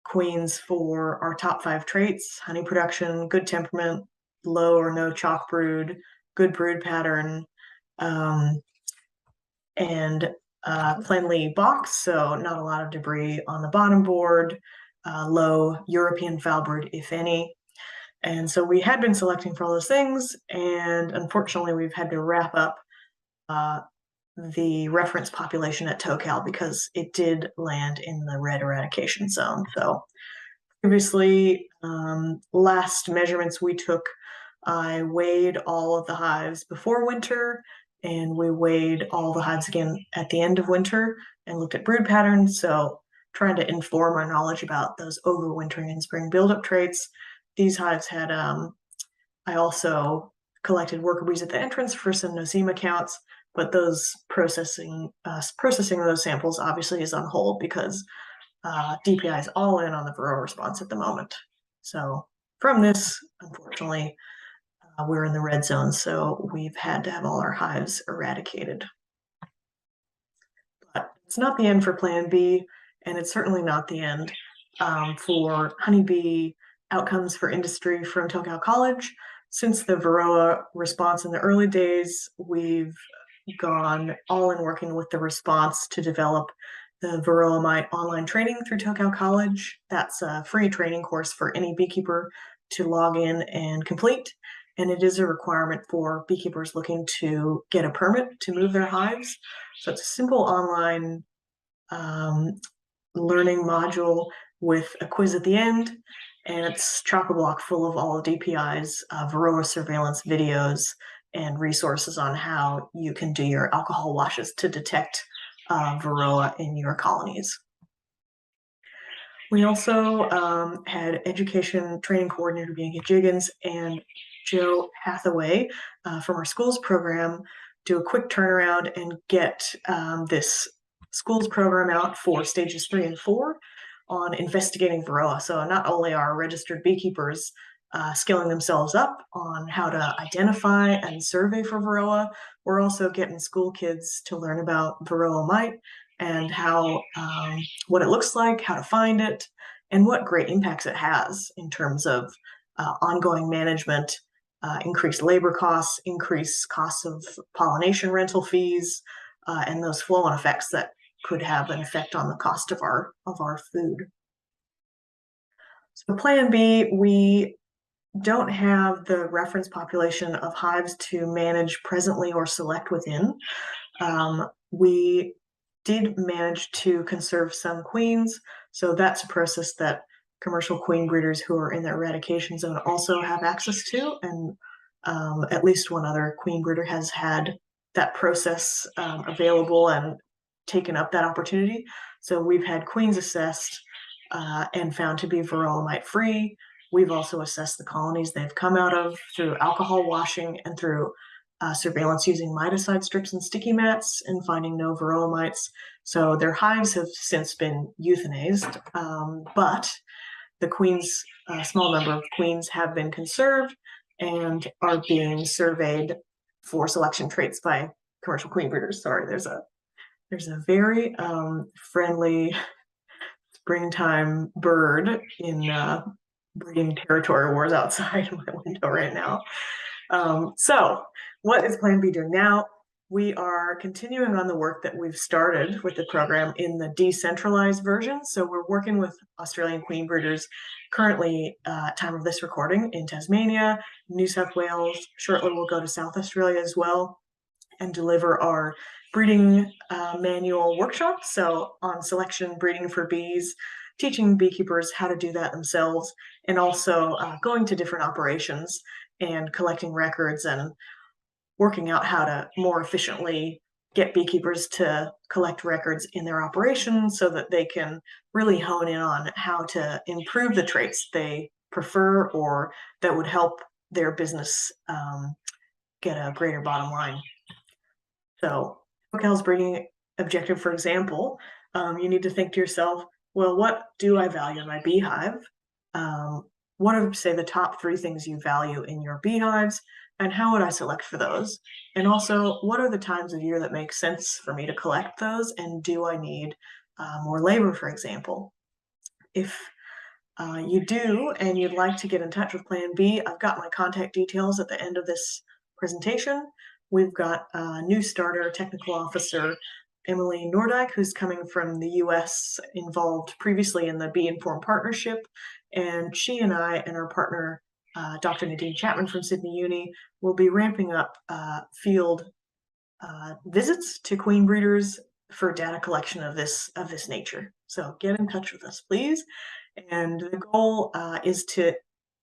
queens for our top 5 traits: honey production, good temperament, low or no chalk brood, good brood pattern, and cleanly box, so not a lot of debris on the bottom board, low European foul brood, if any. And so we had been selecting for all those things, and unfortunately we've had to wrap up the reference population at Tocal because it did land in the red eradication zone. So previously, last measurements we took, I weighed all of the hives before winter, and we weighed all the hives again at the end of winter and looked at brood patterns. So trying to inform our knowledge about those overwintering and spring buildup traits. These hives had, I also collected worker bees at the entrance for some nosema counts, but those processing those samples obviously is on hold because DPI is all in on the Varroa response at the moment. So from this, unfortunately, we're in the red zone, so we've had to have all our hives eradicated. But it's not the end for Plan B, and it's certainly not the end for honeybee outcomes for industry from Tocal College. Since the Varroa response in the early days, we've gone all in working with the response to develop the Varroa mite online training through Tocal College. That's a free training course for any beekeeper to log in and complete. And it is a requirement for beekeepers looking to get a permit to move their hives. So it's a simple online learning module with a quiz at the end, and it's chock-a-block full of all DPI's Varroa surveillance videos and resources on how you can do your alcohol washes to detect Varroa in your colonies. We also had education training coordinator Bianca Jiggins and Joe Hathaway from our schools program do a quick turnaround and get this schools program out for stages 3 and 4 on investigating Varroa. So not only are registered beekeepers skilling themselves up on how to identify and survey for Varroa, we're also getting school kids to learn about Varroa mite and how what it looks like, how to find it, and what great impacts it has in terms of ongoing management, increased labor costs, increased costs of pollination rental fees, and those flow-on effects that could have an effect on the cost of our food. So Plan B, we don't have the reference population of hives to manage presently or select within. We did manage to conserve some queens, so that's a process that commercial queen breeders who are in the eradication zone also have access to, and at least one other queen breeder has had that process available and taken up that opportunity. So we've had queens assessed and found to be Varroa mite free. We've also assessed the colonies they've come out of through alcohol washing and through surveillance using miticide strips and sticky mats and finding no Varroa mites. So their hives have since been euthanized, but the queens, a small number of queens have been conserved and are being surveyed for selection traits by commercial queen breeders. Sorry, there's a very friendly springtime bird in breeding territory wars outside my window right now. So what is Plan B doing now? We are continuing on the work that we've started with the program in the decentralized version. So we're working with Australian queen breeders currently time of this recording in Tasmania, New South Wales. Shortly we'll go to South Australia as well and deliver our breeding manual workshop. So on selection, breeding for bees, teaching beekeepers how to do that themselves, and also going to different operations and collecting records and working out how to more efficiently get beekeepers to collect records in their operations so that they can really hone in on how to improve the traits they prefer or that would help their business get a greater bottom line. So Tocal's breeding objective, for example, You need to think to yourself, well, what do I value in my beehive? What are, say, the top 3 things you value in your beehives, and how would I select for those? And also, what are the times of year that make sense for me to collect those, and do I need more labor, for example? If you do and you'd like to get in touch with Plan B, I've got my contact details at the end of this presentation. We've got a new starter technical officer, Emily Nordyke, who's coming from the US, involved previously in the Bee Informed Partnership. And she and I and our partner, Dr. Nadine Chapman from Sydney Uni, will be ramping up field visits to queen breeders for data collection of this nature. So get in touch with us, please. And the goal is to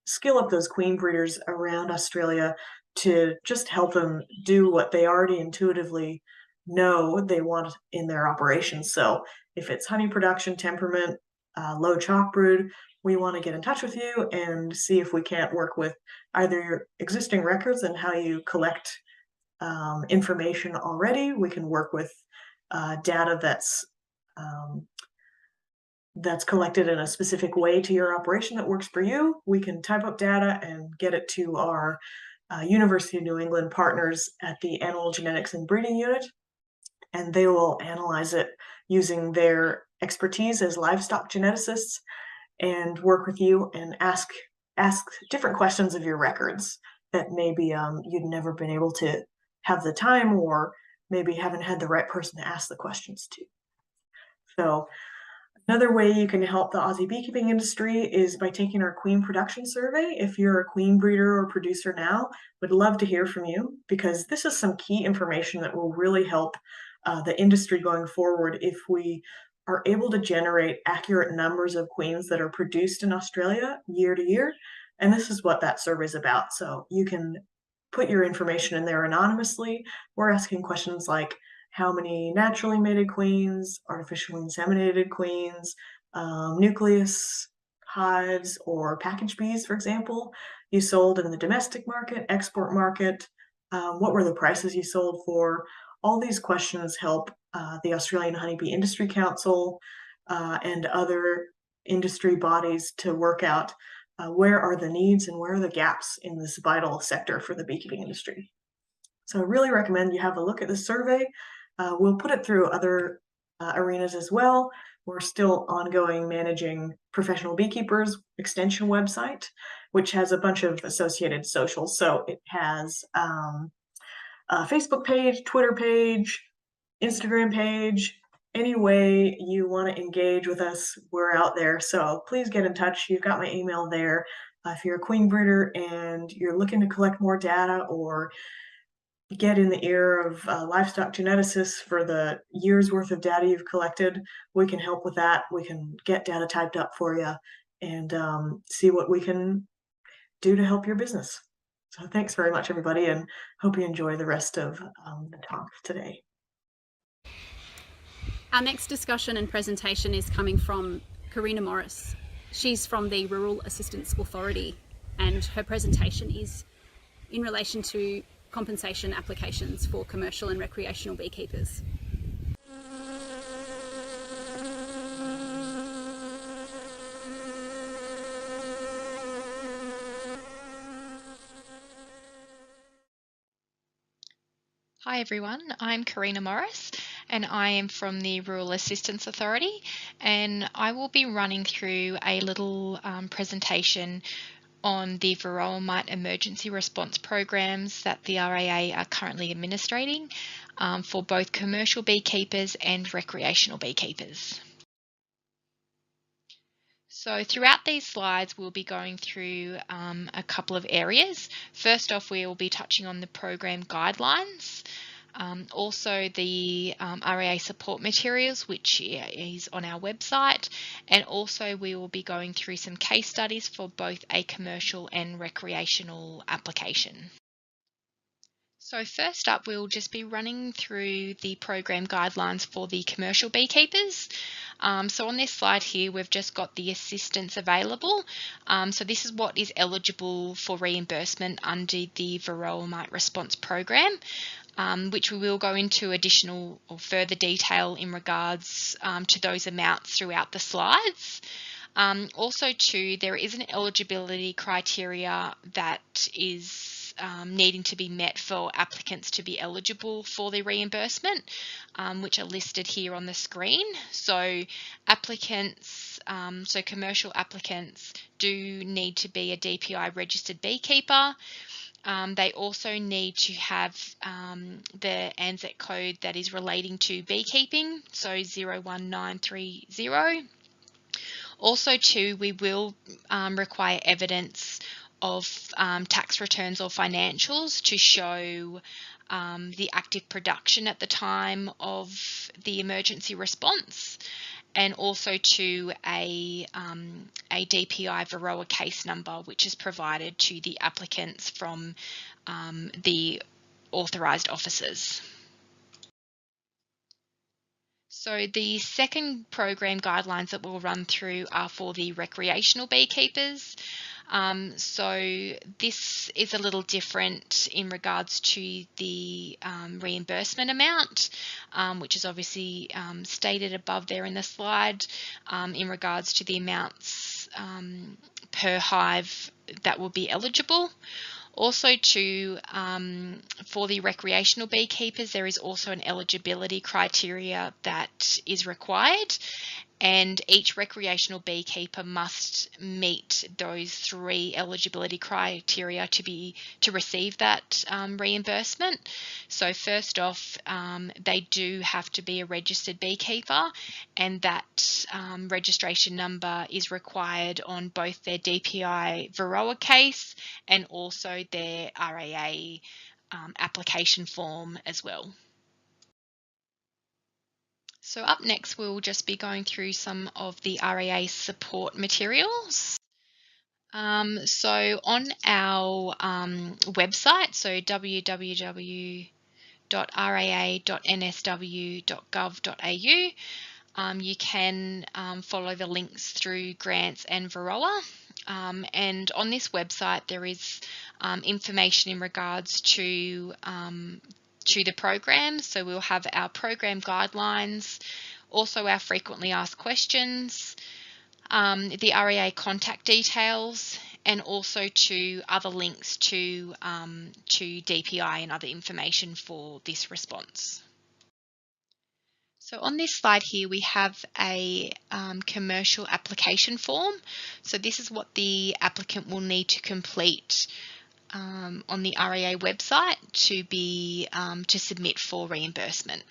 skill up those queen breeders around Australia to just help them do what they already intuitively know they want in their operations. So if it's honey production, temperament, low chalk brood, we want to get in touch with you and see if we can't work with either your existing records and how you collect information already. We can work with data that's collected in a specific way to your operation that works for you. We can type up data and get it to our University of New England partners at the Animal Genetics and Breeding Unit, and they will analyze it using their expertise as livestock geneticists and work with you and ask different questions of your records that maybe you'd never been able to have the time, or maybe haven't had the right person to ask the questions to. So another way you can help the Aussie beekeeping industry is by taking our queen production survey. If you're a queen breeder or producer now, would love to hear from you, because this is some key information that will really help the industry going forward if we are able to generate accurate numbers of queens that are produced in Australia year to year. And this is what that survey is about. So you can put your information in there anonymously. We're asking questions like how many naturally mated queens, artificially inseminated queens, nucleus hives, or package bees, for example, you sold in the domestic market, export market, what were the prices you sold for? All these questions help the Australian Honeybee Industry Council and other industry bodies to work out where are the needs and where are the gaps in this vital sector for the beekeeping industry. So I really recommend you have a look at the survey. We'll put it through other arenas as well. We're still ongoing managing Professional Beekeepers extension website, which has a bunch of associated socials. So it has a Facebook page, Twitter page, Instagram page. Any way you want to engage with us, we're out there. So please get in touch. You've got my email there. If you're a queen breeder and you're looking to collect more data or get in the ear of livestock geneticists for the year's worth of data you've collected, we can help with that. We can get data typed up for you and see what we can do to help your business. So thanks very much, everybody, and hope you enjoy the rest of the talk today. Our next discussion and presentation is coming from Karina Morris. She's from the Rural Assistance Authority, and her presentation is in relation to compensation applications for commercial and recreational beekeepers. Hi everyone, I'm Karina Morris and I am from the Rural Assistance Authority, and I will be running through a little presentation on the Varroa mite emergency response programs that the RAA are currently administrating for both commercial beekeepers and recreational beekeepers. So throughout these slides, we'll be going through a couple of areas. First off, we will be touching on the program guidelines, also the RAA support materials, which is on our website, and also we will be going through some case studies for both a commercial and recreational application. So first up, we'll just be running through the program guidelines for the commercial beekeepers. So on this slide here, we've just got the assistance available. So this is what is eligible for reimbursement under the Varroa mite response program. which we will go into additional or further detail in regards to those amounts throughout the slides. Also too, there is an eligibility criteria that is needing to be met for applicants to be eligible for the reimbursement, which are listed here on the screen. So applicants, so commercial applicants do need to be a DPI registered beekeeper. They also need to have the ANZAC code that is relating to beekeeping, so 01930. Also too, we will require evidence of tax returns or financials to show the active production at the time of the emergency response, and also to a DPI Varroa case number, which is provided to the applicants from the authorised officers. So the second program guidelines that we'll run through are for the recreational beekeepers. So this is a little different in regards to the reimbursement amount, which is obviously stated above there in the slide in regards to the amounts per hive that will be eligible. Also too, for the recreational beekeepers, there is also an eligibility criteria that is required, and each recreational beekeeper must meet those 3 eligibility criteria to receive that reimbursement. So first off, they do have to be a registered beekeeper, and that registration number is required on both their DPI Varroa case and also their RAA application form as well. So up next, we'll just be going through some of the RAA support materials. So on our website, so www.raa.nsw.gov.au, you can follow the links through grants and Varroa. And on this website, there is information in regards to the program. So we'll have our program guidelines, also our frequently asked questions, the RAA contact details, and also to other links to DPI and other information for this response. So on this slide here, we have a commercial application form. So this is what the applicant will need to complete on the RAA website to submit for reimbursement.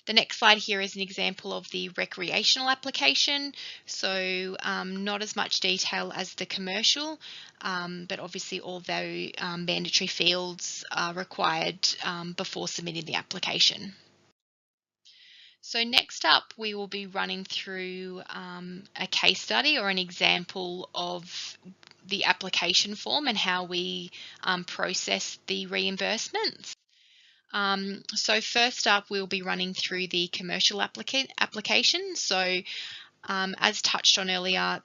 The next slide here is an example of the recreational application. So not as much detail as the commercial, but obviously although mandatory fields are required before submitting the application. So next up, we will be running through a case study or an example of the application form and how we process the reimbursements. So first up, we'll be running through the commercial application. So as touched on earlier,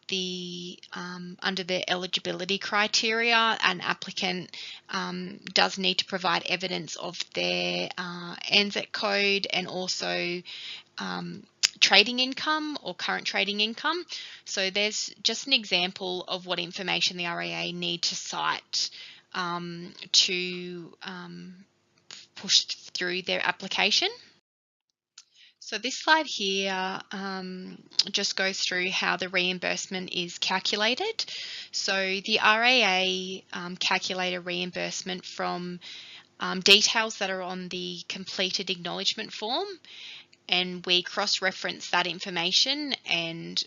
under the eligibility criteria, an applicant does need to provide evidence of their ANZAC code and also trading income or current trading income. So there's just an example of what information the RAA need to cite to push through their application. So this slide here just goes through how the reimbursement is calculated. So the RAA calculate a reimbursement from details that are on the completed acknowledgement form, and we cross-reference that information, and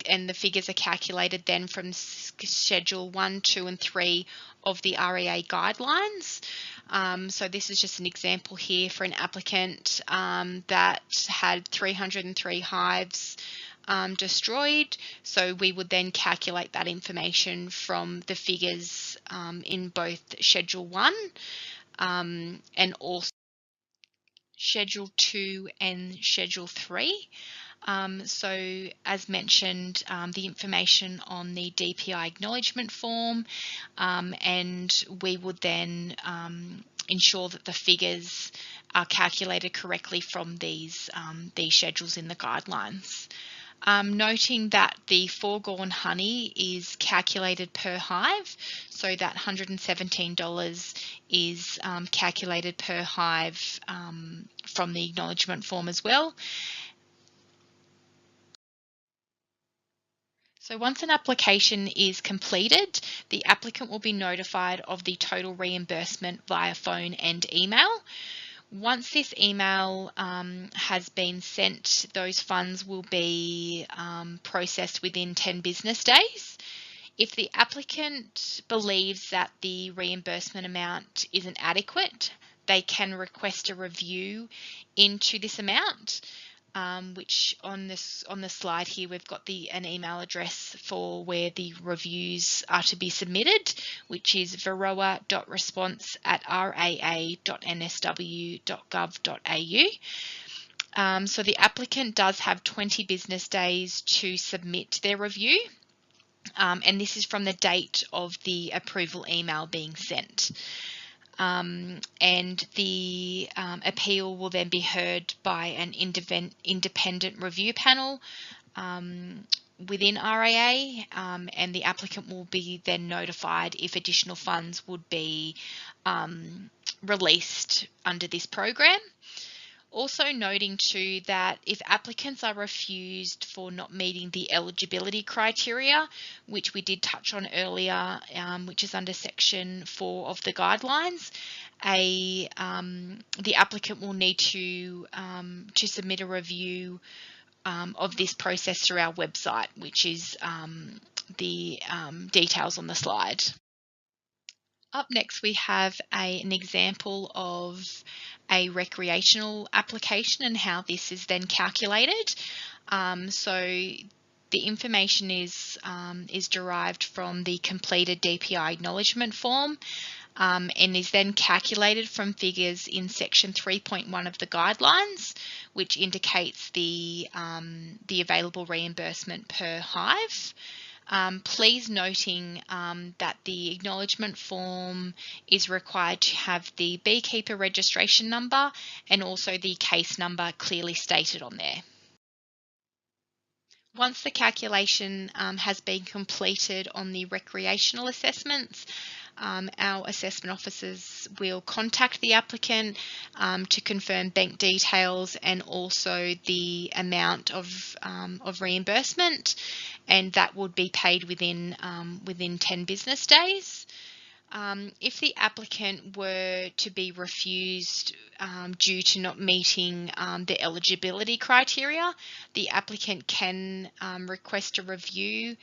the figures are calculated then from Schedule 1, 2 and 3 of the RAA guidelines. So this is just an example here for an applicant that had 303 hives destroyed. So we would then calculate that information from the figures in both Schedule 1 and also Schedule 2 and Schedule 3. So as mentioned, the information on the DPI acknowledgement form, and we would then ensure that the figures are calculated correctly from these schedules in the guidelines. Noting that the foregone honey is calculated per hive, so that $117 is calculated per hive from the acknowledgement form as well. So once an application is completed, the applicant will be notified of the total reimbursement via phone and email. Once this email has been sent, those funds will be processed within 10 business days. If the applicant believes that the reimbursement amount isn't adequate, they can request a review into this amount, which on the slide here we've got an email address for where the reviews are to be submitted, which is varroa.response@raa.nsw.gov.au. So the applicant does have 20 business days to submit their review, and this is from the date of the approval email being sent. And the appeal will then be heard by an independent review panel within RAA, and the applicant will be then notified if additional funds would be released under this program. Also noting too that if applicants are refused for not meeting the eligibility criteria, which we did touch on earlier, which is under section 4 of the guidelines, the applicant will need to submit a review of this process through our website, which is the details on the slide. Up next, we have an example of a recreational application and how this is then calculated. So the information is derived from the completed DPI acknowledgement form, and is then calculated from figures in section 3.1 of the guidelines, which indicates the available reimbursement per hive. Please noting that the acknowledgement form is required to have the beekeeper registration number and also the case number clearly stated on there. Once the calculation has been completed on the recreational assessments, our assessment officers will contact the applicant to confirm bank details and also the amount of reimbursement, and that would be paid within 10 business days. If the applicant were to be refused due to not meeting the eligibility criteria, the applicant can request a review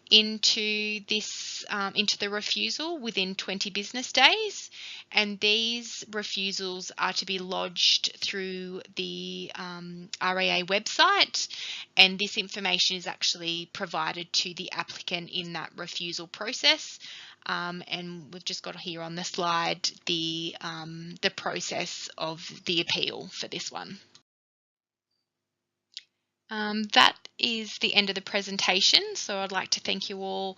into the refusal within 20 business days, and these refusals are to be lodged through the RAA website, and this information is actually provided to the applicant in that refusal process. And we've just got here on the slide the process of the appeal for this one. That is the end of the presentation, so I'd like to thank you all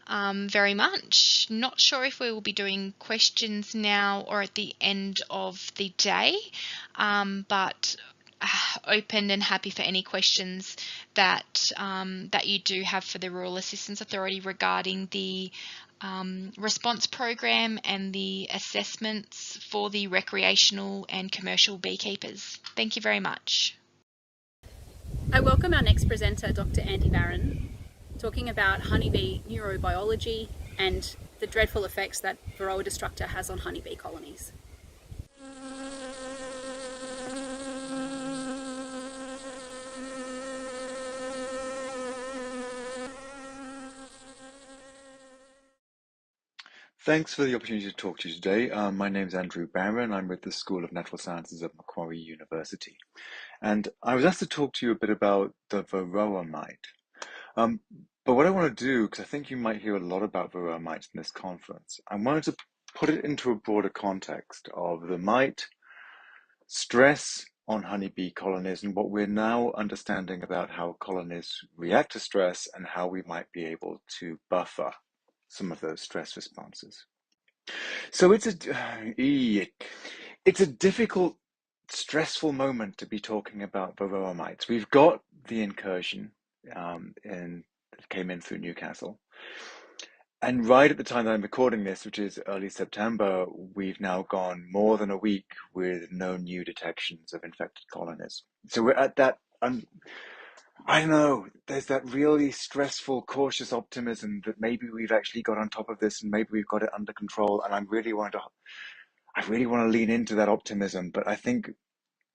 very much. Not sure if we will be doing questions now or at the end of the day, but open and happy for any questions that you do have for the Rural Assistance Authority regarding the response program and the assessments for the recreational and commercial beekeepers. Thank you very much. I welcome our next presenter, Dr. Andy Barron, talking about honeybee neurobiology and the dreadful effects that Varroa destructor has on honeybee colonies. Thanks for the opportunity to talk to you today. My name is Andrew Barron. I'm with the School of Natural Sciences at Macquarie University. And I was asked to talk to you a bit about the Varroa mite. But what I want to do, because I think you might hear a lot about Varroa mites in this conference, I wanted to put it into a broader context of the mite, stress on honeybee colonies and what we're now understanding about how colonies react to stress and how we might be able to buffer some of those stress responses. So it's a difficult, stressful moment to be talking about Varroa mites. We've got the incursion that came in through Newcastle. And right at the time that I'm recording this, which is early September, we've now gone more than a week with no new detections of infected colonies. So we're at that, I don't know, there's that really stressful, cautious optimism that maybe we've actually got on top of this and maybe we've got it under control. And I really want to lean into that optimism, but I think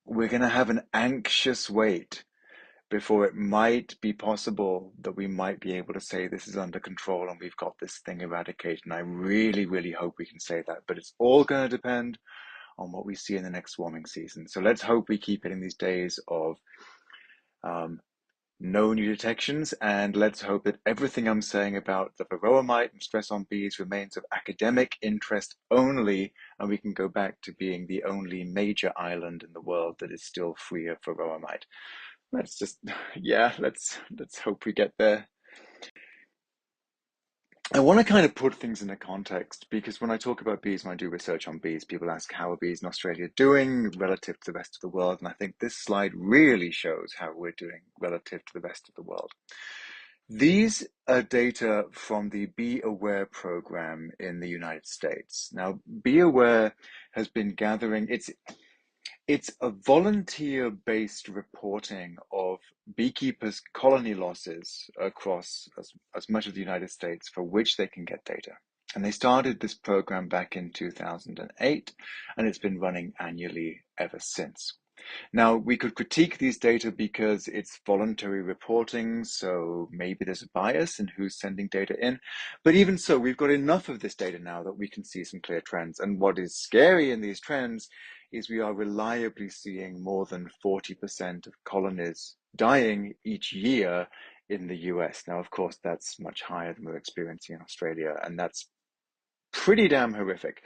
we're going to have an anxious wait before it might be possible that we might be able to say this is under control and we've got this thing eradicated. And I really, really hope we can say that. But it's all going to depend on what we see in the next swarming season. So let's hope we keep hitting these days of no new detections. And let's hope that everything I'm saying about the Varroa mite and stress on bees remains of academic interest only. And we can go back to being the only major island in the world that is still free of Varroa mite. Let's hope we get there. I want to kind of put things in a context because when I talk about bees, when I do research on bees, people ask how are bees in Australia doing relative to the rest of the world, and I think this slide really shows how we're doing relative to the rest of the world. These are data from the Be Aware program in the United States. Now, Be Aware has been gathering, it's a volunteer-based reporting of beekeepers' colony losses across as much of the United States for which they can get data. And they started this program back in 2008, and it's been running annually ever since. Now, we could critique these data because it's voluntary reporting, so maybe there's a bias in who's sending data in. But even so, we've got enough of this data now that we can see some clear trends. And what is scary in these trends is we are reliably seeing more than 40% of colonies dying each year in the US. Now, of course, that's much higher than we're experiencing in Australia, and that's pretty damn horrific.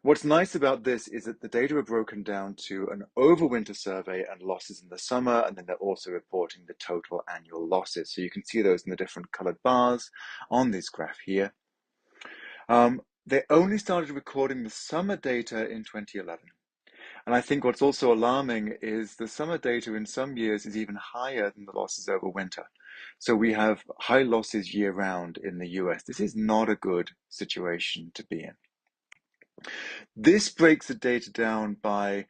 What's nice about this is that the data are broken down to an overwinter survey and losses in the summer, and then they're also reporting the total annual losses. So you can see those in the different colored bars on this graph here. They only started recording the summer data in 2011. And I think what's also alarming is the summer data in some years is even higher than the losses over winter. So we have high losses year round in the US. This is not a good situation to be in. This breaks the data down by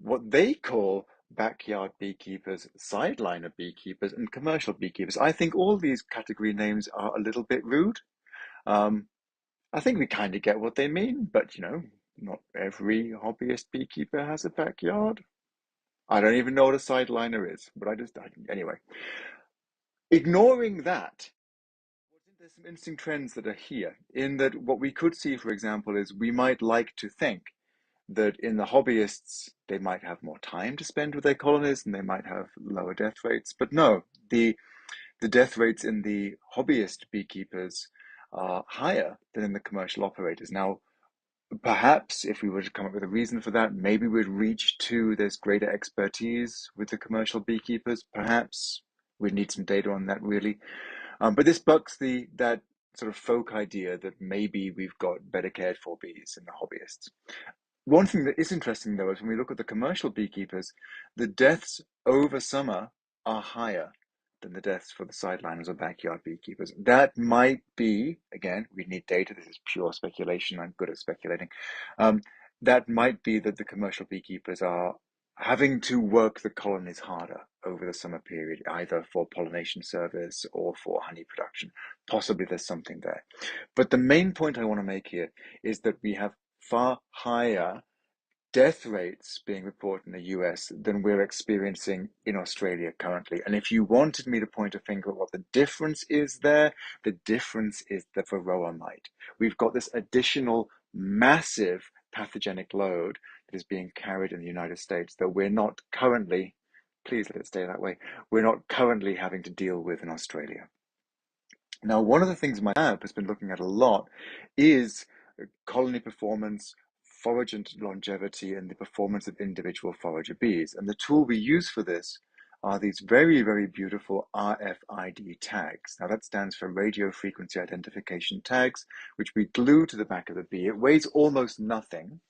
what they call backyard beekeepers, sideliner beekeepers, and commercial beekeepers. I think all these category names are a little bit rude. I think we kind of get what they mean, but not every hobbyist beekeeper has a backyard. I don't even know what a sideliner is, but anyway. Ignoring that, there's some interesting trends that are here in that what we could see, for example, is we might like to think that in the hobbyists, they might have more time to spend with their colonies and they might have lower death rates. But no, the death rates in the hobbyist beekeepers are higher than in the commercial operators. Now, perhaps if we were to come up with a reason for that, maybe we'd reach to there's greater expertise with the commercial beekeepers. Perhaps we'd need some data on that really. But this bucks that sort of folk idea that maybe we've got better cared for bees in the hobbyists. One thing that is interesting though is when we look at the commercial beekeepers, the deaths over summer are higher than the deaths for the sideliners or backyard beekeepers. That might be, again, we need data, this is pure speculation, I'm good at speculating. That might be that the commercial beekeepers are having to work the colonies harder over the summer period, either for pollination service or for honey production. Possibly there's something there. But the main point I want to make here is that we have far higher death rates being reported in the US than we're experiencing in Australia currently. And if you wanted me to point a finger at what the difference is there, the difference is the Varroa mite. We've got this additional massive pathogenic load that is being carried in the United States that we're not currently, please let it stay that way, we're not currently having to deal with in Australia. Now, one of the things my lab has been looking at a lot is colony performance foragent longevity and the performance of individual forager bees. And the tool we use for this are these very, very beautiful RFID tags. Now that stands for radio frequency identification tags, which we glue to the back of the bee. It weighs almost nothing.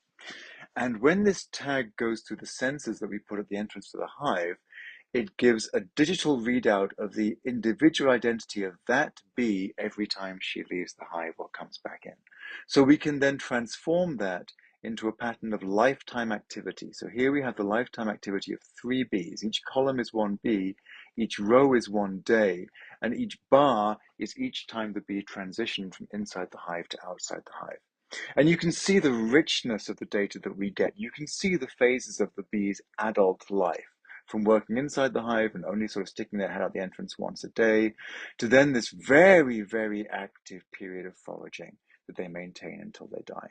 And when this tag goes through the sensors that we put at the entrance to the hive, it gives a digital readout of the individual identity of that bee every time she leaves the hive or comes back in. So we can then transform that into a pattern of lifetime activity. So here we have the lifetime activity of 3 bees. Each column is 1 bee, each row is 1 day, and each bar is each time the bee transitioned from inside the hive to outside the hive. And you can see the richness of the data that we get. You can see the phases of the bee's adult life, from working inside the hive and only sort of sticking their head out the entrance once a day, to then this very, very active period of foraging that they maintain until they die.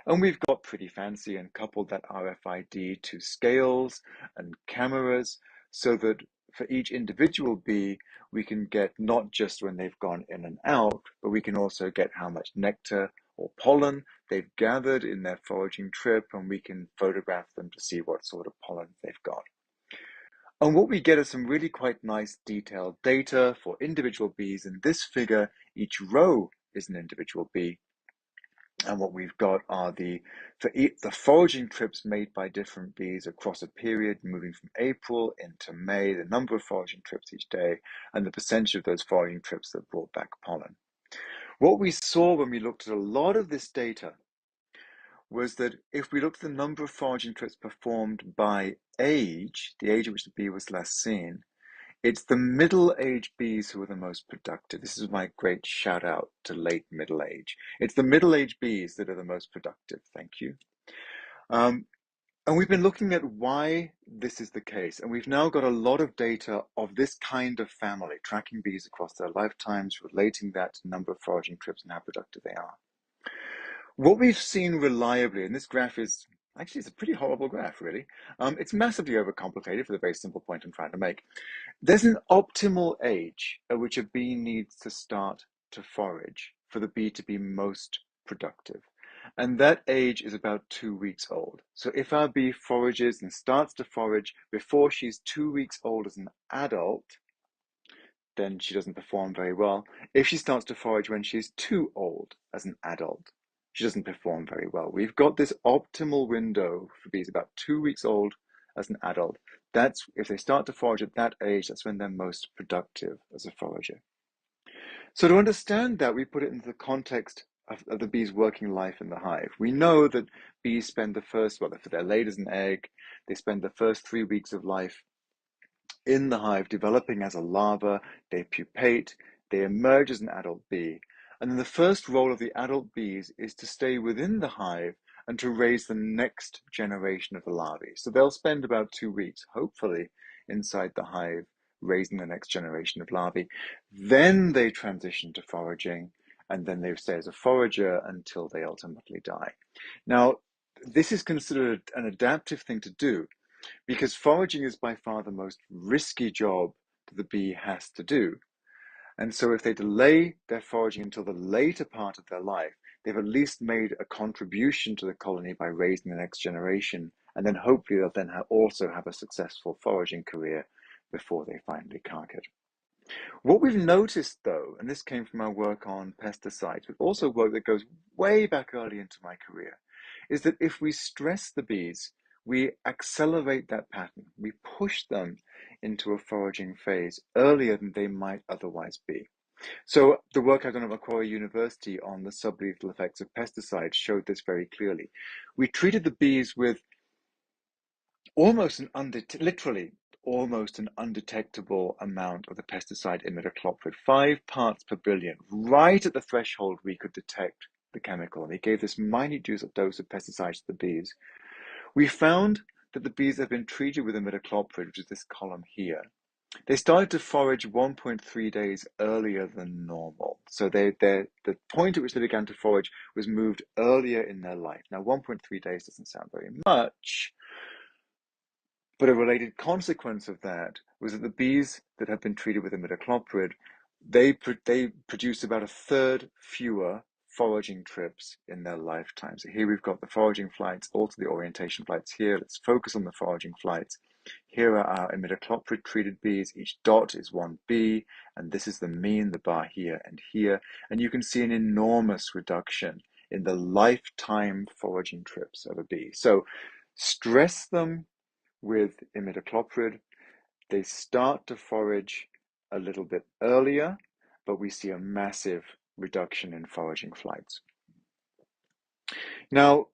And we've got pretty fancy and coupled that RFID to scales and cameras so that for each individual bee, we can get not just when they've gone in and out, but we can also get how much nectar or pollen they've gathered in their foraging trip, and we can photograph them to see what sort of pollen they've got. And what we get is some really quite nice detailed data for individual bees. In this figure, each row is an individual bee. And what we've got are the foraging trips made by different bees across a period, moving from April into May, the number of foraging trips each day, and the percentage of those foraging trips that brought back pollen. What we saw when we looked at a lot of this data was that if we looked at the number of foraging trips performed by age, the age at which the bee was last seen, it's the middle-aged bees who are the most productive. This is my great shout out to late middle age. It's the middle-aged bees that are the most productive. Thank you. And we've been looking at why this is the case. And we've now got a lot of data of this kind of family, tracking bees across their lifetimes, relating that to the number of foraging trips and how productive they are. What we've seen reliably, and this graph is, actually it's a pretty horrible graph, really. It's massively overcomplicated for the very simple point I'm trying to make. There's an optimal age at which a bee needs to start to forage for the bee to be most productive. And that age is about 2 weeks old. So if our bee forages and starts to forage before she's 2 weeks old as an adult, then she doesn't perform very well. If she starts to forage when she's too old as an adult, she doesn't perform very well. We've got this optimal window for bees about 2 weeks old as an adult. That's if they start to forage at that age, that's when they're most productive as a forager. So to understand that, we put it into the context of the bee's working life in the hive. We know that bees spend the first, well, if they're laid as an egg, they spend the first 3 weeks of life in the hive developing as a larva, they pupate, they emerge as an adult bee. And then the first role of the adult bees is to stay within the hive and to raise the next generation of the larvae. So they'll spend about 2 weeks, hopefully, inside the hive, raising the next generation of larvae. Then they transition to foraging, and then they stay as a forager until they ultimately die. Now, this is considered an adaptive thing to do, because foraging is by far the most risky job that the bee has to do. And so if they delay their foraging until the later part of their life, they've at least made a contribution to the colony by raising the next generation. And then hopefully they'll then also have a successful foraging career before they finally cark it. What we've noticed though, and this came from our work on pesticides, but also work that goes way back early into my career, is that if we stress the bees, we accelerate that pattern. We push them into a foraging phase earlier than they might otherwise be. So the work I've done at Macquarie University on the sublethal effects of pesticides showed this very clearly. We treated the bees with literally almost an undetectable amount of the pesticide imidacloprid, 5 parts per billion, right at the threshold we could detect the chemical. And they gave this minute dose of pesticides to the bees. We found that the bees that have been treated with imidacloprid, which is this column here, they started to forage 1.3 days earlier than normal. So the point at which they began to forage was moved earlier in their life. Now, 1.3 days doesn't sound very much, but a related consequence of that was that the bees that have been treated with imidacloprid, they produce about 1/3 fewer foraging trips in their lifetime. So here we've got the foraging flights, also the orientation flights here. Let's focus on the foraging flights. Here are our imidacloprid treated bees. Each dot is one bee, and this is the mean, the bar here and here. And you can see an enormous reduction in the lifetime foraging trips of a bee. So stress them with imidacloprid. They start to forage a little bit earlier, but we see a massive reduction in foraging flights. Now,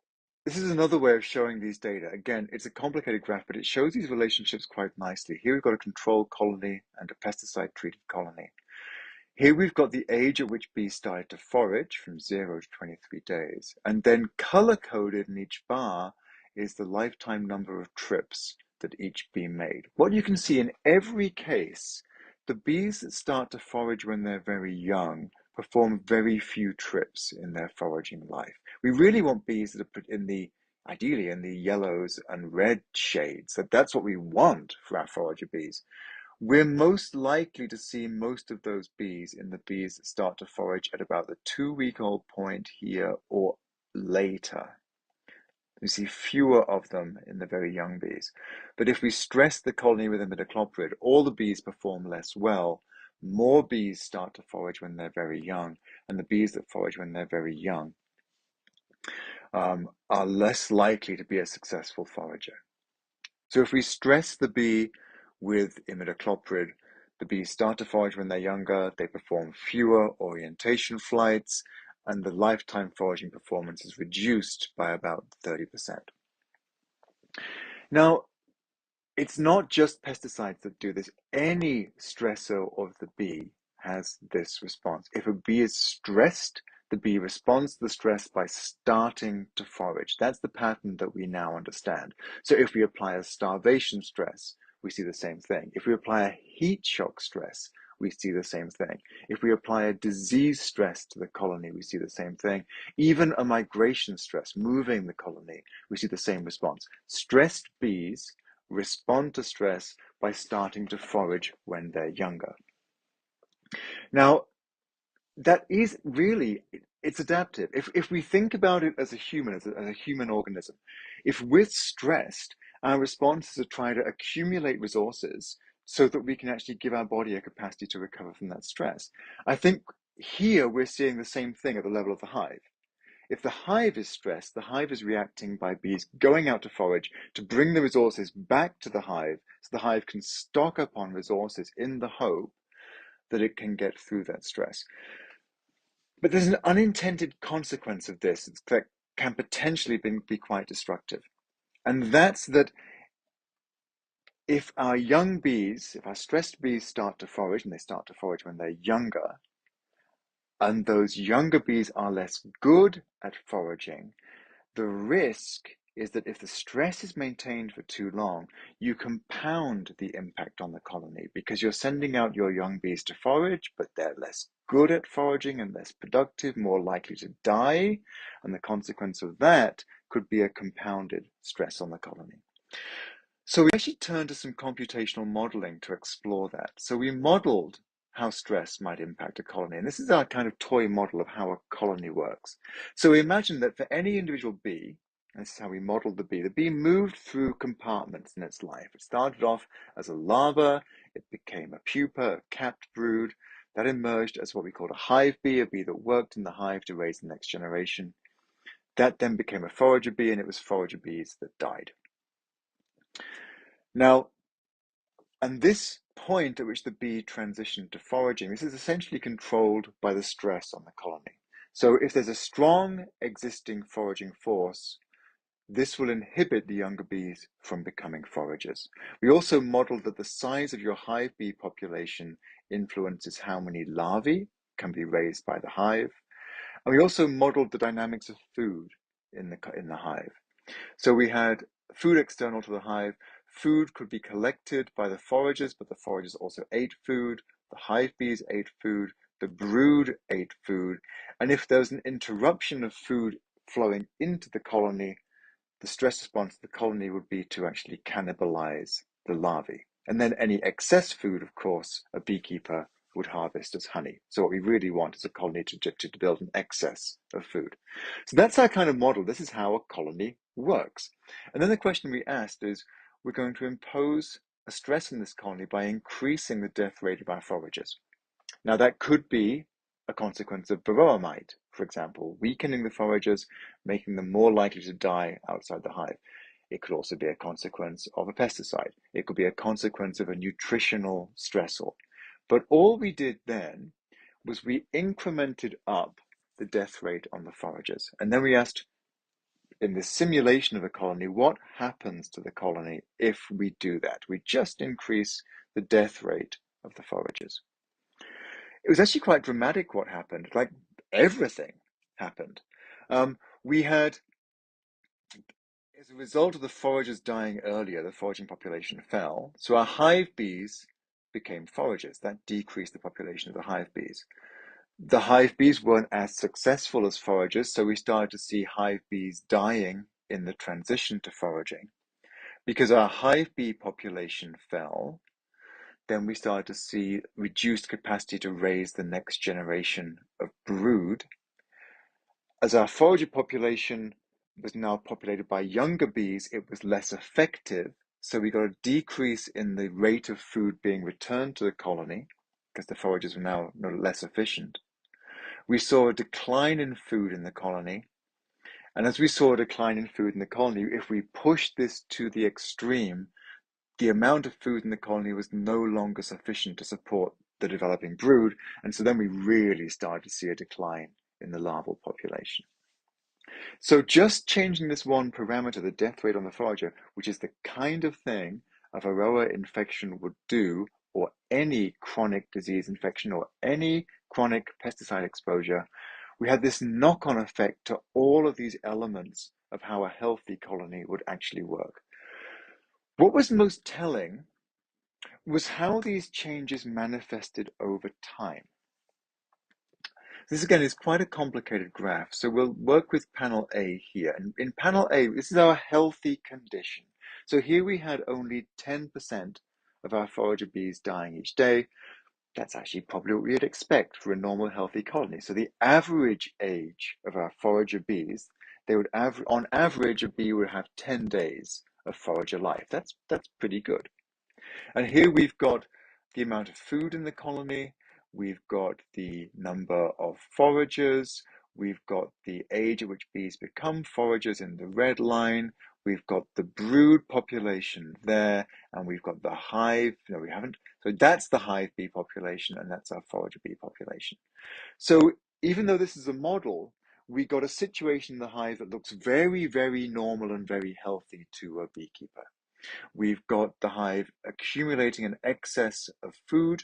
this is another way of showing these data. Again, it's a complicated graph, but it shows these relationships quite nicely. Here we've got a control colony and a pesticide-treated colony. Here we've got the age at which bees started to forage from 0 to 23 days. And then color-coded in each bar is the lifetime number of trips that each bee made. What you can see in every case, the bees that start to forage when they're very young perform very few trips in their foraging life. We really want bees that are ideally in the yellows and red shades. That's what we want for our forager bees. We're most likely to see most of those bees in the bees that start to forage at about the 2-week-old point here or later. You see fewer of them in the very young bees. But if we stress the colony with imidacloprid, all the bees perform less well. More bees start to forage when they're very young, and the bees that forage when they're very young are less likely to be a successful forager. So if we stress the bee with imidacloprid, the bees start to forage when they're younger, they perform fewer orientation flights, and the lifetime foraging performance is reduced by about 30%. Now, it's not just pesticides that do this. Any stressor of the bee has this response. If a bee is stressed, the bee responds to the stress by starting to forage. That's the pattern that we now understand. So if we apply a starvation stress, we see the same thing. If we apply a heat shock stress, we see the same thing. If we apply a disease stress to the colony, we see the same thing. Even a migration stress, moving the colony, we see the same response. Stressed bees respond to stress by starting to forage when they're younger. Now, that is really, it's adaptive. If we think about it as a human, as a human organism, if we're stressed, our response is to try to accumulate resources so that we can actually give our body a capacity to recover from that stress. I think here we're seeing the same thing at the level of the hive. If the hive is stressed, the hive is reacting by bees going out to forage to bring the resources back to the hive so the hive can stock up on resources in the hope that it can get through that stress. But there's an unintended consequence of this that can potentially be quite destructive. And that's that if our young bees, if our stressed bees start to forage, and they start to forage when they're younger, and those younger bees are less good at foraging, the risk is that if the stress is maintained for too long, you compound the impact on the colony because you're sending out your young bees to forage, but they're less good at foraging and less productive, more likely to die. And the consequence of that could be a compounded stress on the colony. So we actually turned to some computational modeling to explore that. So we modeled how stress might impact a colony. And this is our kind of toy model of how a colony works. So we imagine that for any individual bee, this is how we modeled the bee moved through compartments in its life. It started off as a larva, it became a pupa, a capped brood, that emerged as what we called a hive bee, a bee that worked in the hive to raise the next generation. That then became a forager bee, and it was forager bees that died. Now, and this point at which the bee transitioned to foraging, this is essentially controlled by the stress on the colony. So if there's a strong existing foraging force, this will inhibit the younger bees from becoming foragers. We also modeled that the size of your hive bee population influences how many larvae can be raised by the hive. And we also modeled the dynamics of food in the hive. So we had food external to the hive. Food could be collected by the foragers, but the foragers also ate food. The hive bees ate food. The brood ate food. And if there was an interruption of food flowing into the colony, the stress response of the colony would be to actually cannibalize the larvae. And then any excess food, of course, a beekeeper would harvest as honey. So what we really want is a colony to build an excess of food. So that's our kind of model. This is how a colony works. And then the question we asked is, we're going to impose a stress in this colony by increasing the death rate of our foragers. Now that could be a consequence of Varroa mite, for example, weakening the foragers, making them more likely to die outside the hive. It could also be a consequence of a pesticide. It could be a consequence of a nutritional stressor. But all we did then was we incremented up the death rate on the foragers. And then we asked, in this simulation of a colony, what happens to the colony if we do that? We just increase the death rate of the foragers. It was actually quite dramatic what happened. Like, everything happened. We had, as a result of the foragers dying earlier, the foraging population fell. So our hive bees became foragers. That decreased the population of the hive bees. The hive bees weren't as successful as foragers, so we started to see hive bees dying in the transition to foraging. Because our hive bee population fell, then we started to see reduced capacity to raise the next generation of brood. As our forager population was now populated by younger bees, it was less effective. So we got a decrease in the rate of food being returned to the colony because the foragers were now less efficient. We saw a decline in food in the colony. And as we saw a decline in food in the colony, if we pushed this to the extreme, the amount of food in the colony was no longer sufficient to support the developing brood. And so then we really started to see a decline in the larval population. So just changing this one parameter, the death rate on the forager, which is the kind of thing a Varroa infection would do, or any chronic disease infection, or any chronic pesticide exposure, we had this knock-on effect to all of these elements of how a healthy colony would actually work. What was most telling was how these changes manifested over time. This again is quite a complicated graph, so we'll work with panel A here. And in panel A, this is our healthy condition. So here we had only 10% of our forager bees dying each day. That's actually probably what we'd expect for a normal healthy colony. So the average age of our forager bees, they would on average, a bee would have 10 days of forager life. That's pretty good. And here we've got the amount of food in the colony, we've got the number of foragers, we've got the age at which bees become foragers in the red line, we've got the brood population there, and we've got the hive. No, we haven't. So that's the hive bee population, and that's our forager bee population. So even though this is a model, we got a situation in the hive that looks very, very normal and very healthy to a beekeeper. We've got the hive accumulating an excess of food.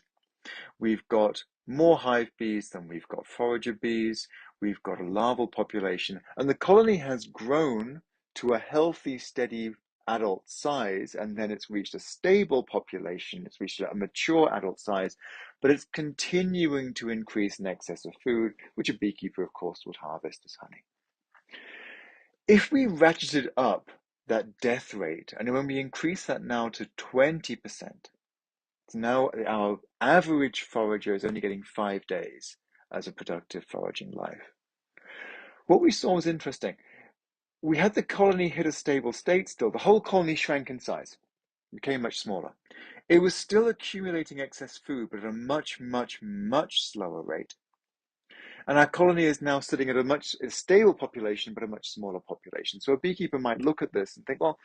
We've got more hive bees than we've got forager bees. We've got a larval population, and the colony has grown to a healthy, steady adult size, and then it's reached a stable population. It's reached a mature adult size, but it's continuing to increase in excess of food, which a beekeeper, of course, would harvest as honey. If we ratcheted up that death rate, and when we increase that now to 20%, so now our average forager is only getting 5 days as a productive foraging life. What we saw was interesting. We had the colony hit a stable state still. The whole colony shrank in size, became much smaller. It was still accumulating excess food, but at a much, much, much slower rate. And our colony is now sitting at a stable population, but a much smaller population. So a beekeeper might look at this and think, well,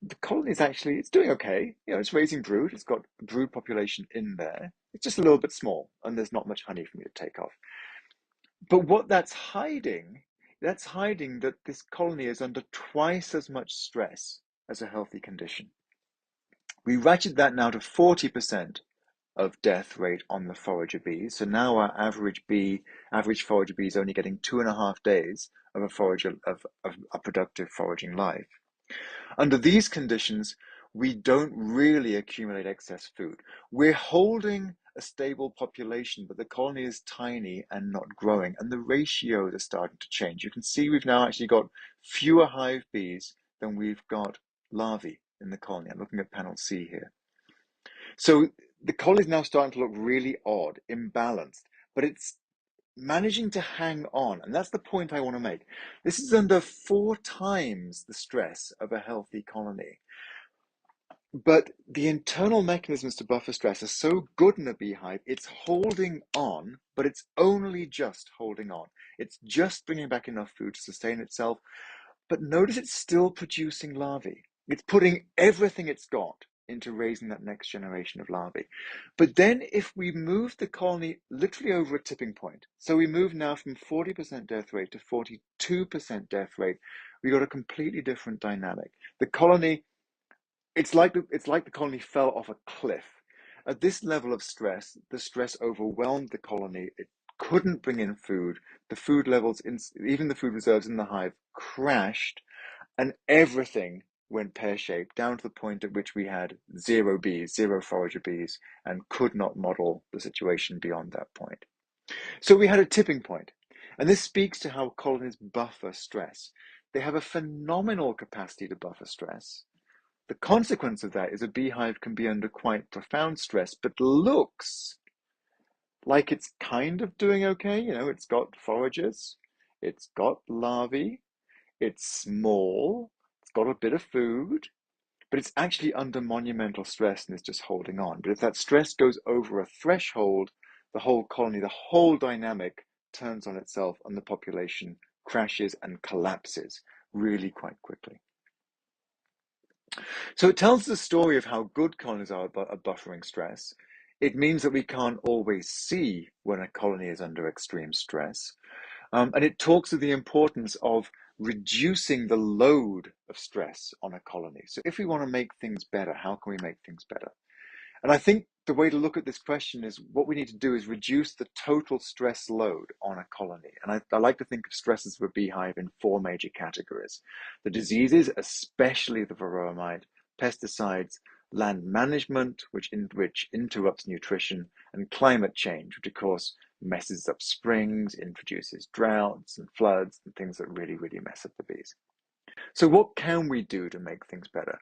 the colony is actually, it's doing okay. It's raising brood. It's got a brood population in there. It's just a little bit small, and there's not much honey for me to take off. But what that's hiding that this colony is under twice as much stress as a healthy condition. We ratchet that now to 40% of death rate on the forager bees. So now our average forager bee is only getting 2.5 days of a productive foraging life. Under these conditions, we don't really accumulate excess food. We're holding a stable population, but the colony is tiny and not growing, and the ratios are starting to change. You can see we've now actually got fewer hive bees than we've got larvae in the colony. I'm looking at panel C here. So the colony is now starting to look really odd, imbalanced, but it's managing to hang on. And that's the point I want to make. This is under 4 times the stress of a healthy colony. But the internal mechanisms to buffer stress are so good in a beehive, it's holding on, but it's only just holding on. It's just bringing back enough food to sustain itself. But notice it's still producing larvae. It's putting everything it's got into raising that next generation of larvae. But then if we move the colony literally over a tipping point, so we move now from 40% death rate to 42% death rate, we got a completely different dynamic. The colony, it's like the colony fell off a cliff. At this level of stress, the stress overwhelmed the colony. It couldn't bring in food. The food levels, even the food reserves in the hive, crashed, and everything went pear-shaped down to the point at which we had 0 bees, 0 forager bees, and could not model the situation beyond that point. So we had a tipping point, and this speaks to how colonies buffer stress. They have a phenomenal capacity to buffer stress. The consequence of that is a beehive can be under quite profound stress, but looks like it's kind of doing okay. You know, it's got foragers, it's got larvae, it's small, it's got a bit of food, but it's actually under monumental stress and it's just holding on. But if that stress goes over a threshold, the whole colony, the whole dynamic turns on itself and the population crashes and collapses really quite quickly. So it tells the story of how good colonies are at buffering stress. It means that we can't always see when a colony is under extreme stress. And it talks of the importance of reducing the load of stress on a colony. So if we want to make things better, how can we make things better? And I think the way to look at this question is what we need to do is reduce the total stress load on a colony. And I like to think of stresses of a beehive in 4 major categories. The diseases, especially the Varroa mite, pesticides, land management, which interrupts nutrition, and climate change, which of course messes up springs, introduces droughts and floods and things that really, really mess up the bees. So what can we do to make things better?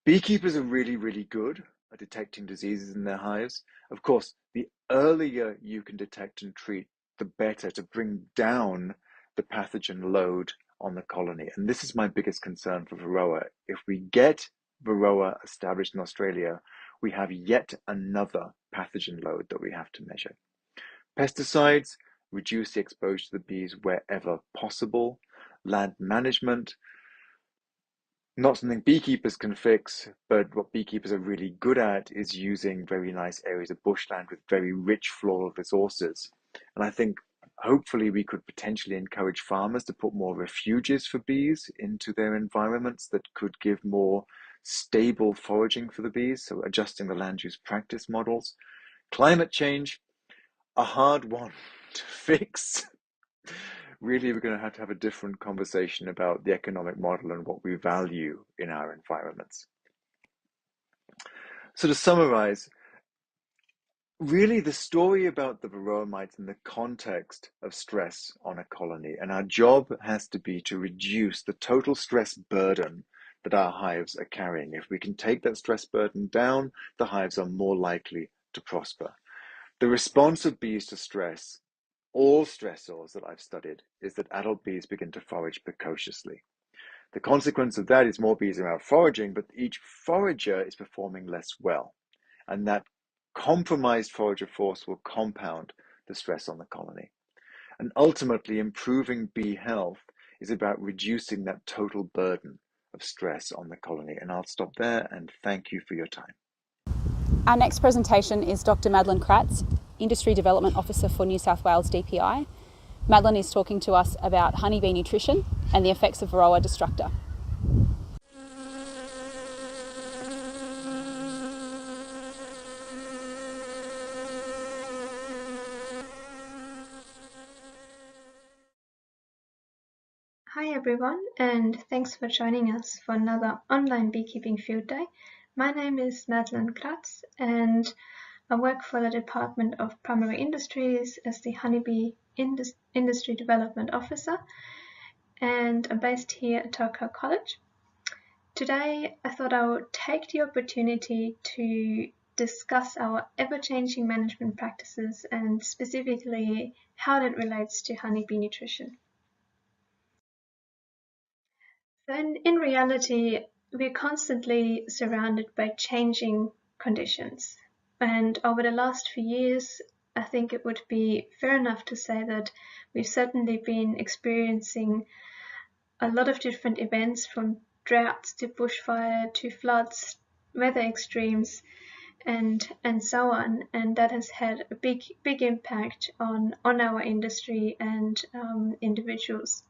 Beekeepers are really, really good at detecting diseases in their hives. Of course, the earlier you can detect and treat, the better to bring down the pathogen load on the colony. And this is my biggest concern for Varroa. If we get Varroa established in Australia, we have yet another pathogen load that we have to measure. Pesticides, reduce the exposure to the bees wherever possible. Land management, not something beekeepers can fix, but what beekeepers are really good at is using very nice areas of bushland with very rich floral resources. And I think hopefully we could potentially encourage farmers to put more refuges for bees into their environments that could give more stable foraging for the bees, so adjusting the land use practice models. Climate change, a hard one to fix. Really, we're going to have a different conversation about the economic model and what we value in our environments. So to summarize, really the story about the Varroa mites in the context of stress on a colony, and our job has to be to reduce the total stress burden that our hives are carrying. If we can take that stress burden down, the hives are more likely to prosper. The response of bees to stress, all stressors that I've studied, is that adult bees begin to forage precociously. The consequence of that is more bees are out foraging, but each forager is performing less well. And that compromised forager force will compound the stress on the colony. And ultimately, improving bee health is about reducing that total burden of stress on the colony. And I'll stop there and thank you for your time. Our next presentation is Dr. Madeline Kratz, Industry Development Officer for New South Wales DPI. Madeline is talking to us about honeybee nutrition and the effects of Varroa destructor. Hi everyone, and thanks for joining us for another online beekeeping field day. My name is Madeline Kratz and I work for the Department of Primary Industries as the Honeybee Industry Development Officer, and I'm based here at Tocal College. Today I thought I would take the opportunity to discuss our ever-changing management practices and specifically how that relates to honeybee nutrition. So in reality, we're constantly surrounded by changing conditions. And over the last few years, I think it would be fair enough to say that we've certainly been experiencing a lot of different events, from droughts to bushfire to floods, weather extremes, and so on. And that has had a big impact on our industry and individuals.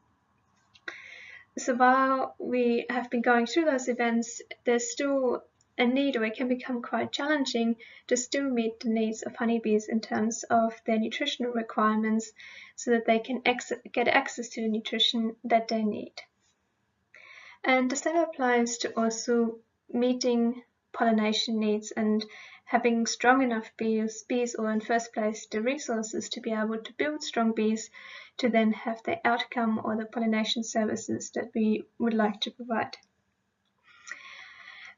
So while we have been going through those events, there's still a need, or it can become quite challenging to still meet the needs of honeybees in terms of their nutritional requirements so that they can get access to the nutrition that they need. And the same applies to also meeting pollination needs and having strong enough bees, or in first place the resources to be able to build strong bees to then have the outcome or the pollination services that we would like to provide.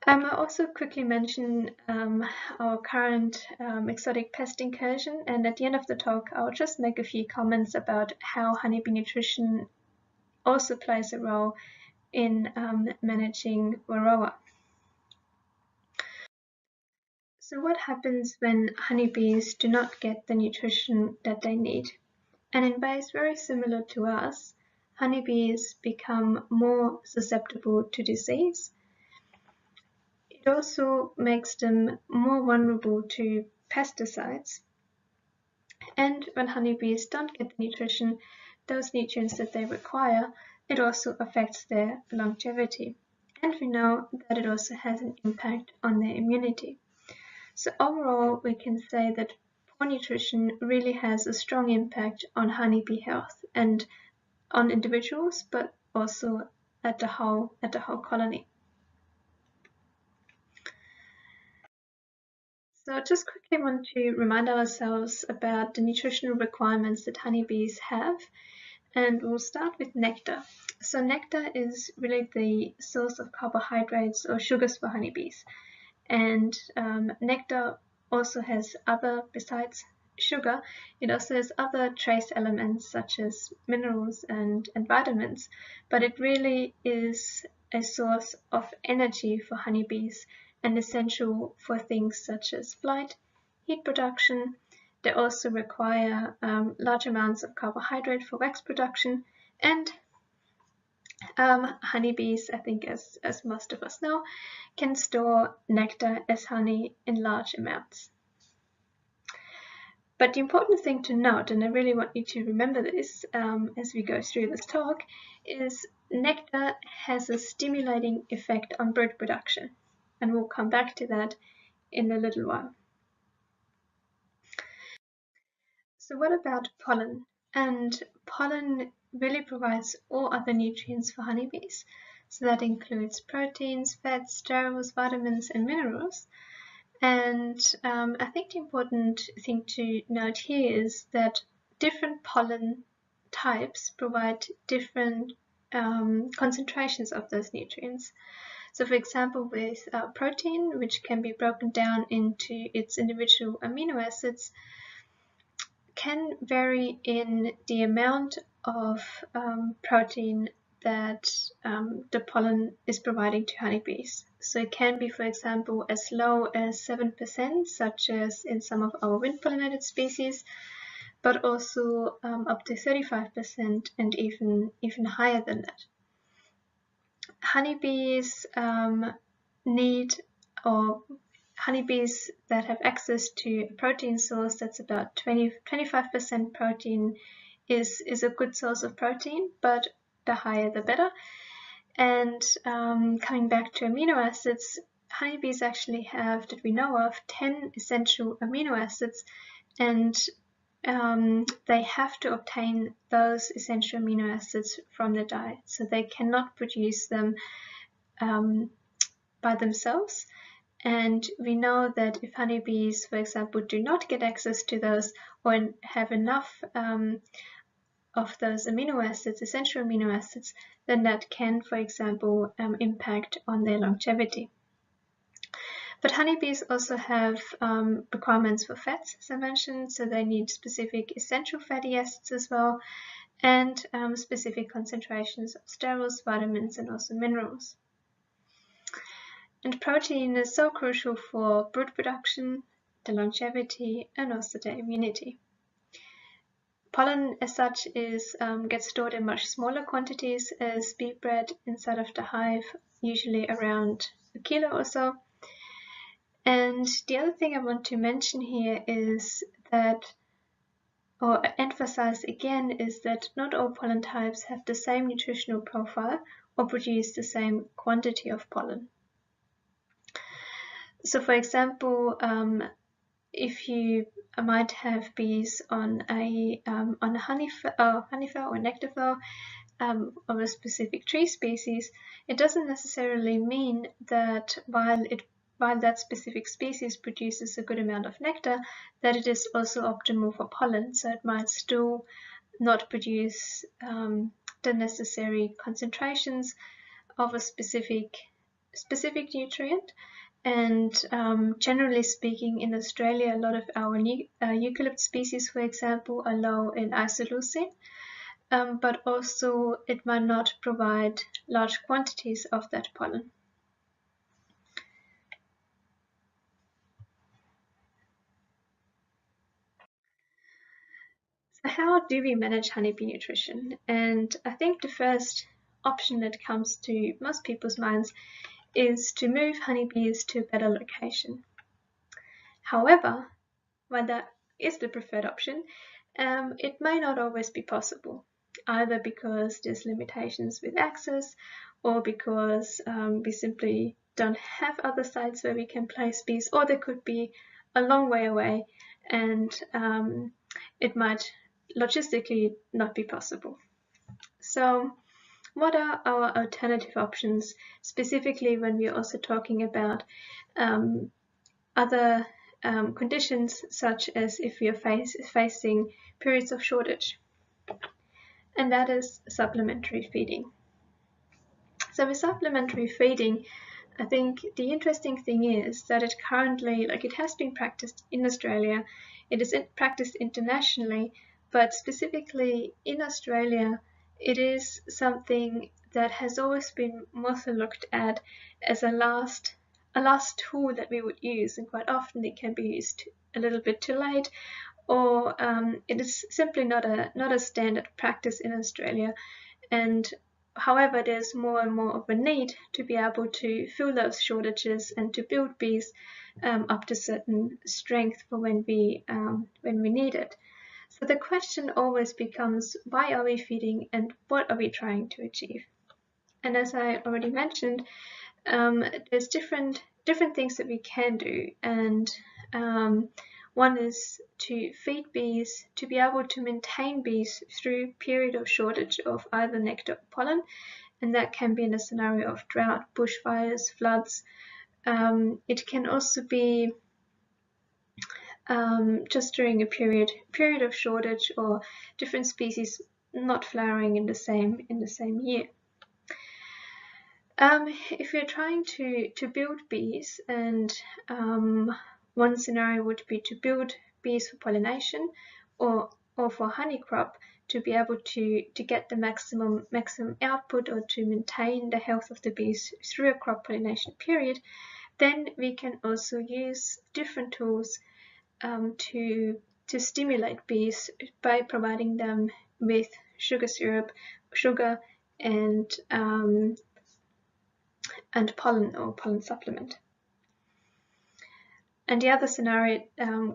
I'll also quickly mention our current exotic pest incursion, and at the end of the talk I'll just make a few comments about how honeybee nutrition also plays a role in managing Varroa. So what happens when honeybees do not get the nutrition that they need? And in ways very similar to us, honeybees become more susceptible to disease. It also makes them more vulnerable to pesticides. And when honeybees don't get the nutrition, those nutrients that they require, it also affects their longevity. And we know that it also has an impact on their immunity. So overall, we can say that poor nutrition really has a strong impact on honeybee health and on individuals, but also at the whole colony. So I just quickly want to remind ourselves about the nutritional requirements that honeybees have, and we'll start with nectar. So nectar is really the source of carbohydrates or sugars for honeybees. And nectar also has other, besides sugar, it also has other trace elements such as minerals and vitamins, but it really is a source of energy for honeybees and essential for things such as flight, heat production. They also require large amounts of carbohydrate for wax production, and honeybees, I think as most of us know, can store nectar as honey in large amounts. But the important thing to note, and I really want you to remember this as we go through this talk, is nectar has a stimulating effect on brood production, and we'll come back to that in a little while. So what about pollen? And pollen really provides all other nutrients for honeybees. So that includes proteins, fats, sterols, vitamins, and minerals. And I think the important thing to note here is that different pollen types provide different concentrations of those nutrients. So for example, with protein, which can be broken down into its individual amino acids, can vary in the amount of protein that the pollen is providing to honeybees. So it can be, for example, as low as 7%, such as in some of our wind-pollinated species, but also up to 35% and even higher than that. Honeybees honeybees that have access to a protein source that's about 25% protein is a good source of protein, but the higher the better. And coming back to amino acids, honeybees actually have, that we know of, 10 essential amino acids, and they have to obtain those essential amino acids from the diet. So they cannot produce them by themselves. And we know that if honeybees, for example, do not get access to those or have enough of those amino acids, essential amino acids, then that can, for example, impact on their longevity. But honeybees also have requirements for fats, as I mentioned, so they need specific essential fatty acids as well, and specific concentrations of sterols, vitamins, and also minerals. And protein is so crucial for brood production, the longevity, and also the immunity. Pollen, as such, gets stored in much smaller quantities as bee bread inside of the hive, usually around a kilo or so. And the other thing I want to mention here is that, or emphasize again, is that not all pollen types have the same nutritional profile or produce the same quantity of pollen. So, for example, if you might have bees on a honeyflower or nectarflower of a specific tree species, it doesn't necessarily mean that while that specific species produces a good amount of nectar, that it is also optimal for pollen. So it might still not produce the necessary concentrations of a specific nutrient. And generally speaking, in Australia, a lot of our eucalypt species, for example, are low in isoleucine, but also it might not provide large quantities of that pollen. So how do we manage honeybee nutrition? And I think the first option that comes to most people's minds is to move honeybees to a better location. However, while that is the preferred option, it may not always be possible, either because there's limitations with access or because we simply don't have other sites where we can place bees, or they could be a long way away and it might logistically not be possible. So what are our alternative options, specifically when we're also talking about other conditions, such as if we are facing periods of shortage? And that is supplementary feeding. So with supplementary feeding, I think the interesting thing is that it currently, it has been practiced in Australia, it is practiced internationally, but specifically in Australia, it is something that has always been mostly looked at as a last tool that we would use, and quite often it can be used a little bit too late, or it is simply not a standard practice in Australia. And however, there's more and more of a need to be able to fill those shortages and to build bees up to certain strength for when we need it. So the question always becomes, why are we feeding and what are we trying to achieve? And as I already mentioned, there's different things that we can do, and one is to feed bees to be able to maintain bees through a period of shortage of either nectar or pollen, and that can be in a scenario of drought, bushfires, floods. It can also be just during a period of shortage or different species not flowering in the same year. If you're trying to build bees, and one scenario would be to build bees for pollination or for honey crop, to be able to get the maximum output, or to maintain the health of the bees through a crop pollination period, then we can also use different tools to stimulate bees by providing them with sugar syrup, and pollen or pollen supplement. And the other scenario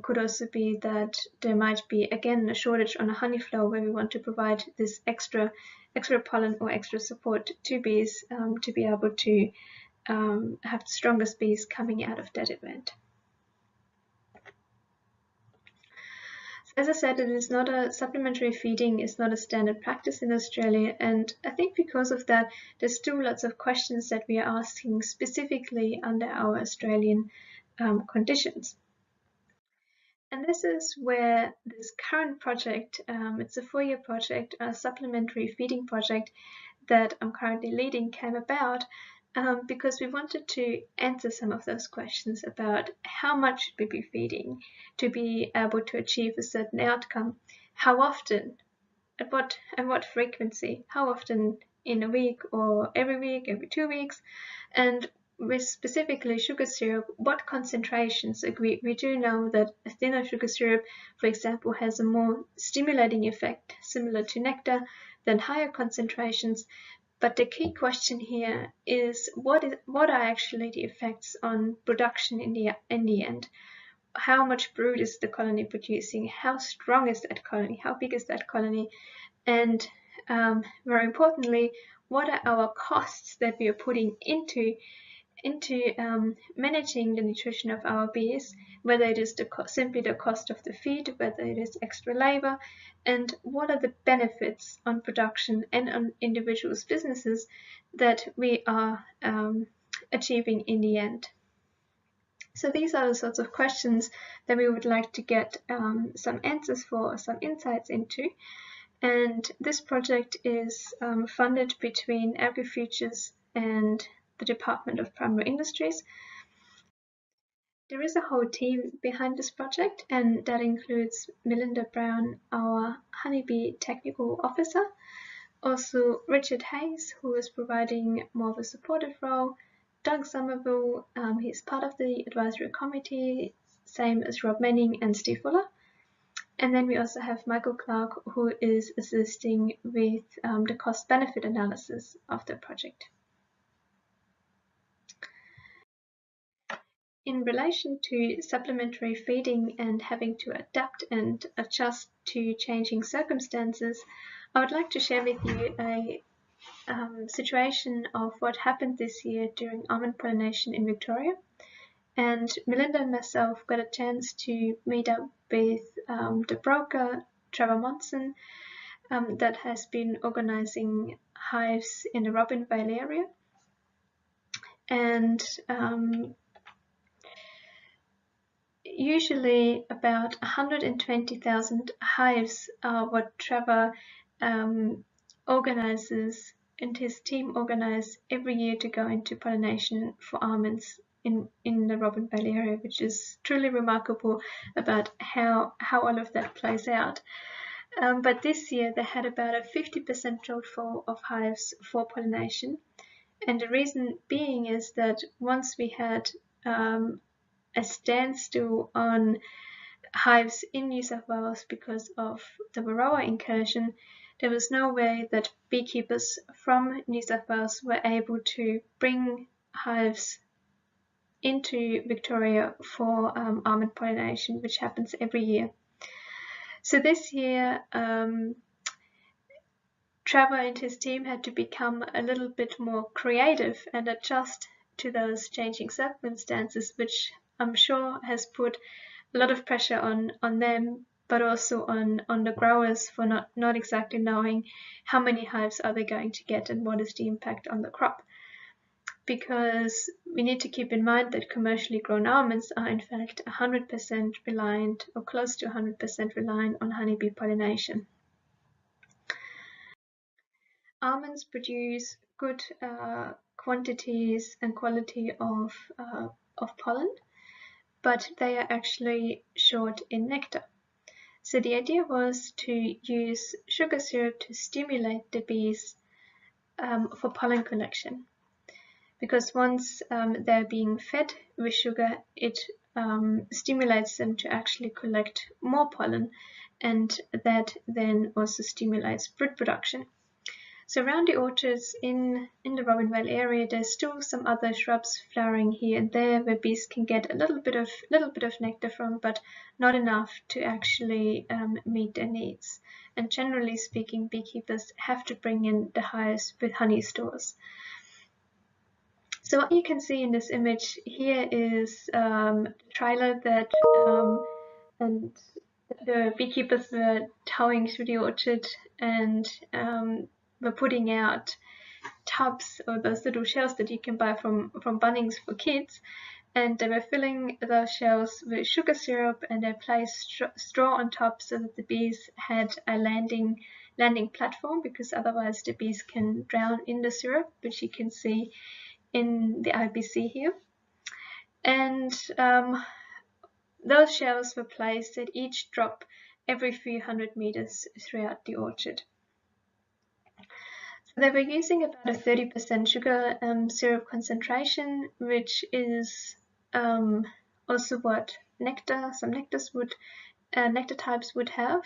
could also be that there might be, again, a shortage on a honey flow, where we want to provide this extra pollen or extra support to bees to be able to have the strongest bees coming out of that event. As I said, supplementary feeding is not a standard practice in Australia, and I think because of that, there's still lots of questions that we are asking specifically under our Australian conditions. And this is where this current project, it's a 4-year project, a supplementary feeding project that I'm currently leading, came about, because we wanted to answer some of those questions about how much should we be feeding to be able to achieve a certain outcome, how often, at what frequency, how often in a week or every week, every 2 weeks, and with specifically sugar syrup, what concentrations. Like we do know that a thinner sugar syrup, for example, has a more stimulating effect, similar to nectar, than higher concentrations. But the key question here is what are actually the effects on production in the end? How much brood is the colony producing? How strong is that colony? How big is that colony? And very importantly, what are our costs that we are putting into managing the nutrition of our bees, whether it is simply the cost of the feed, whether it is extra labor, and what are the benefits on production and on individuals' businesses that we are achieving in the end. So these are the sorts of questions that we would like to get some answers for, some insights into. And this project is funded between AgriFutures and the Department of Primary Industries. There is a whole team behind this project, and that includes Melinda Brown, our honeybee technical officer, also Richard Hayes, who is providing more of a supportive role, Doug Somerville, he's part of the advisory committee, same as Rob Manning and Steve Fuller. And then we also have Michael Clark, who is assisting with the cost-benefit analysis of the project. In relation to supplementary feeding and having to adapt and adjust to changing circumstances, I would like to share with you a situation of what happened this year during almond pollination in Victoria. And Melinda and myself got a chance to meet up with the broker, Trevor Monson, that has been organizing hives in the Robin Vale area. And usually about 120,000 hives are what Trevor organizes and his team organize every year to go into pollination for almonds in the Robin Vale area, which is truly remarkable about how all of that plays out. But this year they had about a 50% shortfall of hives for pollination. And the reason being is that once we had a standstill on hives in New South Wales because of the Varroa incursion, there was no way that beekeepers from New South Wales were able to bring hives into Victoria for almond pollination, which happens every year. So this year, Trevor and his team had to become a little bit more creative and adjust to those changing circumstances, which I'm sure has put a lot of pressure on them, but also on the growers for not exactly knowing how many hives are they going to get and what is the impact on the crop. Because we need to keep in mind that commercially grown almonds are in fact 100% reliant or close to 100% reliant on honeybee pollination. Almonds produce good quantities and quality of pollen, but they are actually short in nectar. So the idea was to use sugar syrup to stimulate the bees for pollen collection. Because once they're being fed with sugar, it stimulates them to actually collect more pollen, and that then also stimulates brood production. So around the orchards in the Robin Vale area, there's still some other shrubs flowering here and there where bees can get a little bit of nectar from, but not enough to actually meet their needs. And generally speaking, beekeepers have to bring in the hives with honey stores. So what you can see in this image here is a trailer that and the beekeepers were towing through the orchard and were putting out tubs or those little shells that you can buy from Bunnings for kids, and they were filling those shells with sugar syrup, and they placed straw on top so that the bees had a landing platform, because otherwise the bees can drown in the syrup, which you can see in the IBC here. And those shells were placed at each drop every few hundred meters throughout the orchard. So they were using about a 30% sugar syrup concentration, which is also what some nectar types would have.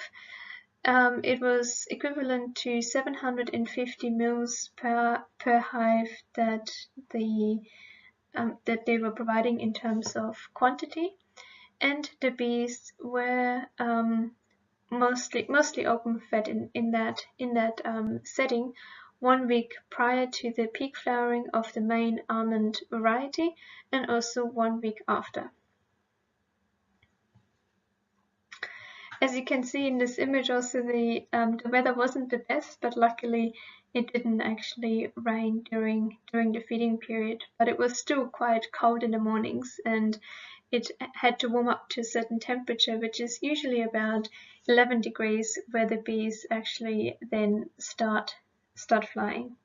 It was equivalent to 750 mils per hive that they were providing in terms of quantity, and the bees were mostly open fed in that setting 1 week prior to the peak flowering of the main almond variety, and also 1 week after. As you can see in this image, also the weather wasn't the best, but luckily it didn't actually rain during the feeding period. But it was still quite cold in the mornings, and it had to warm up to a certain temperature, which is usually about 11 degrees, where the bees actually then start flying.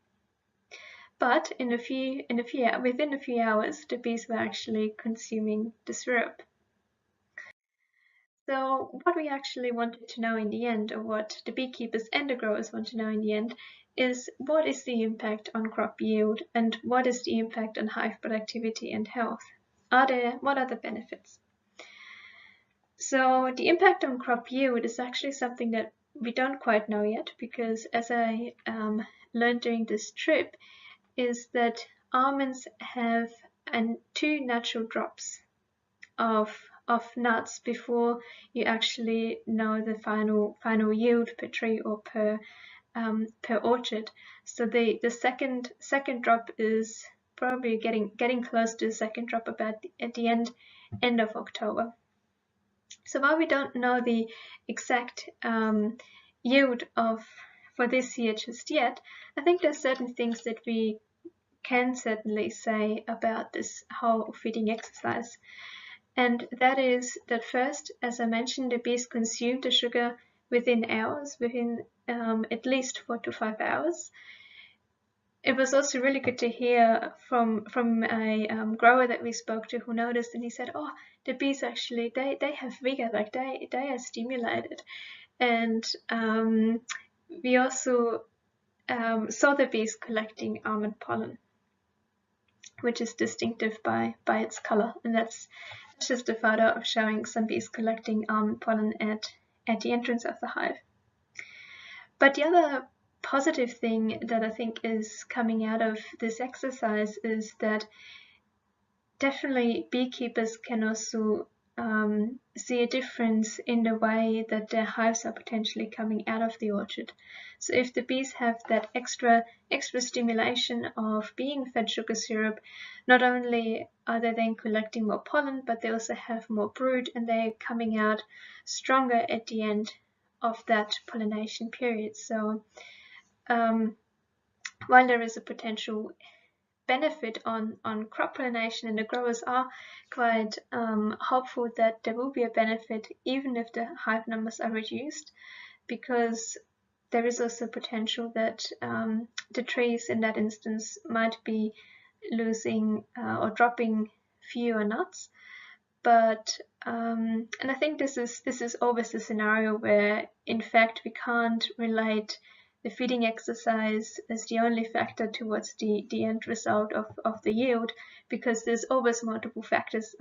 But within a few hours, the bees were actually consuming the syrup. So what we actually wanted to know in the end, or what the beekeepers and the growers want to know in the end, is what is the impact on crop yield, and what is the impact on hive productivity and health? What are the benefits? So the impact on crop yield is actually something that we don't quite know yet, because as I learned during this trip, is that almonds have 2 natural drops of nuts before you actually know the final yield per tree or per orchard. So the second drop is probably getting close to the second drop about at the end of October. So while we don't know the exact yield for this year just yet, I think there's certain things that we can certainly say about this whole feeding exercise. And that is that first, as I mentioned, the bees consume the sugar within hours, within at least 4 to 5 hours. It was also really good to hear from a grower that we spoke to, who noticed, and he said, "Oh, the bees actually they have vigor, like they are stimulated." And we also saw the bees collecting almond pollen, which is distinctive by its color, and that's just a photo of showing some bees collecting almond pollen at the entrance of the hive. But the other positive thing that I think is coming out of this exercise is that definitely beekeepers can also see a difference in the way that their hives are potentially coming out of the orchard. So if the bees have that extra stimulation of being fed sugar syrup, not only are they then collecting more pollen, but they also have more brood, and they're coming out stronger at the end of that pollination period. So while there is a potential benefit on crop pollination, and the growers are quite hopeful that there will be a benefit even if the hive numbers are reduced, because there is also potential that the trees in that instance might be losing or dropping fewer nuts. But and I think this is always a scenario where in fact we can't relate the feeding exercise as the only factor towards the end result of the yield, because there's always multiple factors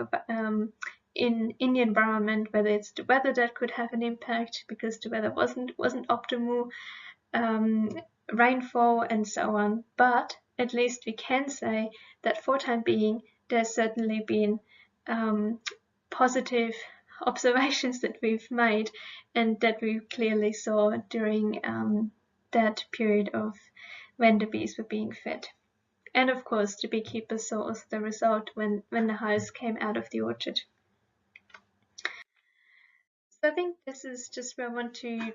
in the environment, whether it's the weather that could have an impact because the weather wasn't optimal, rainfall, and so on. But at least we can say that for time being there's certainly been positive observations that we've made, and that we clearly saw during that period of when the bees were being fed. And of course the beekeepers saw also the result when the hives came out of the orchard. So I think this is just where I want to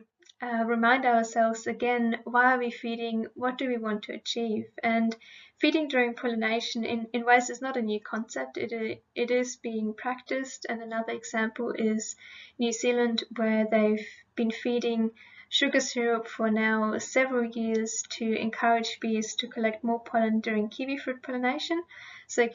remind ourselves again, why are we feeding, what do we want to achieve? And feeding during pollination in ways is not a new concept, it is being practiced. And another example is New Zealand, where they've been feeding sugar syrup for now several years to encourage bees to collect more pollen during kiwi fruit pollination. So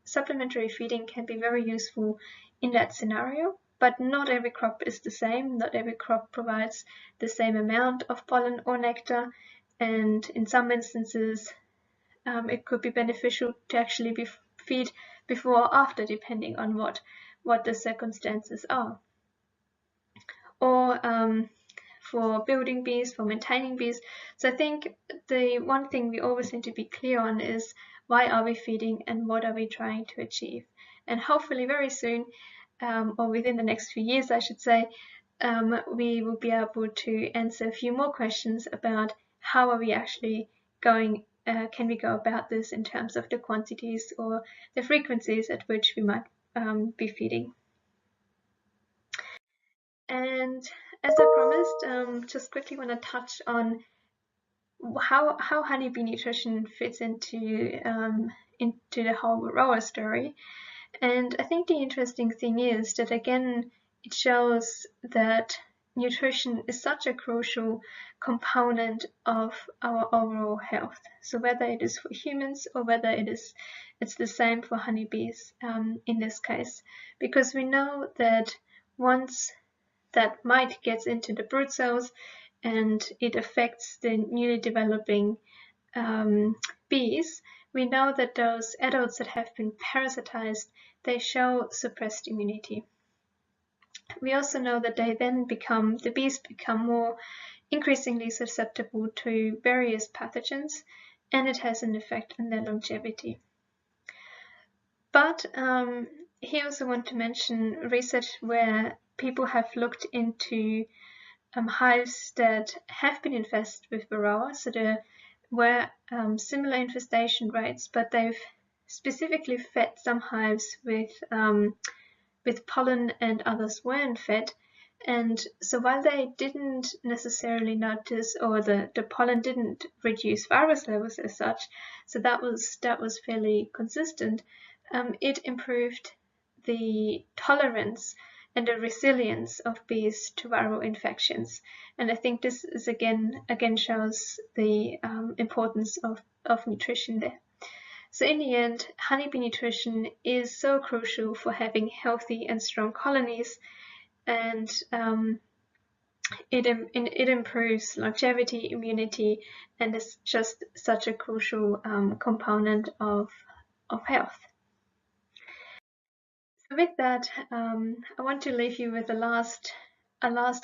supplementary feeding can be very useful in that scenario, but not every crop is the same. Not every crop provides the same amount of pollen or nectar, and in some instances it could be beneficial to actually feed before or after, depending on what the circumstances are. Or for building bees, for maintaining bees. So I think the one thing we always need to be clear on is why are we feeding and what are we trying to achieve? And hopefully very soon, or within the next few years I should say, we will be able to answer a few more questions about how are we actually going, can we go about this in terms of the quantities or the frequencies at which we might be feeding. And as I promised, just quickly want to touch on how honeybee nutrition fits into the whole Varroa story. And I think the interesting thing is that again it shows that nutrition is such a crucial component of our overall health. So whether it is for humans or whether it's the same for honeybees in this case, because we know that once that mite gets into the brood cells and it affects the newly developing bees, we know that those adults that have been parasitized, they show suppressed immunity. We also know that the bees become more increasingly susceptible to various pathogens, and it has an effect on their longevity. But here I also want to mention research where people have looked into hives that have been infested with Varroa. So there were similar infestation rates, but they've specifically fed some hives with pollen and others weren't fed. And so while they didn't necessarily notice, or the pollen didn't reduce virus levels as such, so that was fairly consistent, it improved the tolerance and the resilience of bees to viral infections. And I think this is again shows the importance of nutrition there. So in the end, honeybee nutrition is so crucial for having healthy and strong colonies, and it improves longevity, immunity, and is just such a crucial component of health. So with that, I want to leave you with a last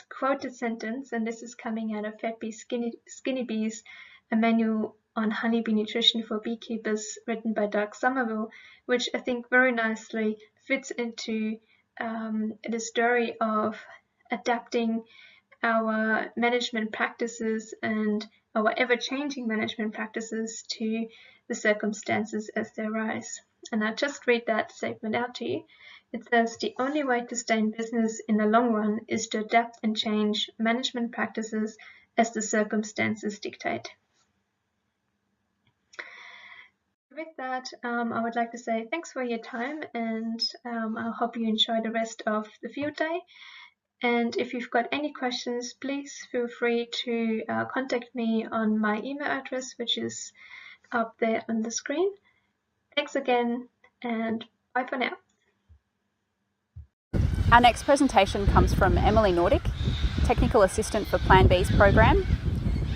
quoted sentence, and this is coming out of Fat Bees, Skinny Bees, a manual on honeybee nutrition for beekeepers, written by Doug Somerville, which I think very nicely fits into the story of adapting our management practices and our ever-changing management practices to the circumstances as they arise. And I'll just read that statement out to you. It says, the only way to stay in business in the long run is to adapt and change management practices as the circumstances dictate. With that, I would like to say thanks for your time, and I hope you enjoy the rest of the field day. And if you've got any questions, please feel free to contact me on my email address, which is up there on the screen. Thanks again, and bye for now. Our next presentation comes from Emily Nordic, Technical Assistant for Plan B's program.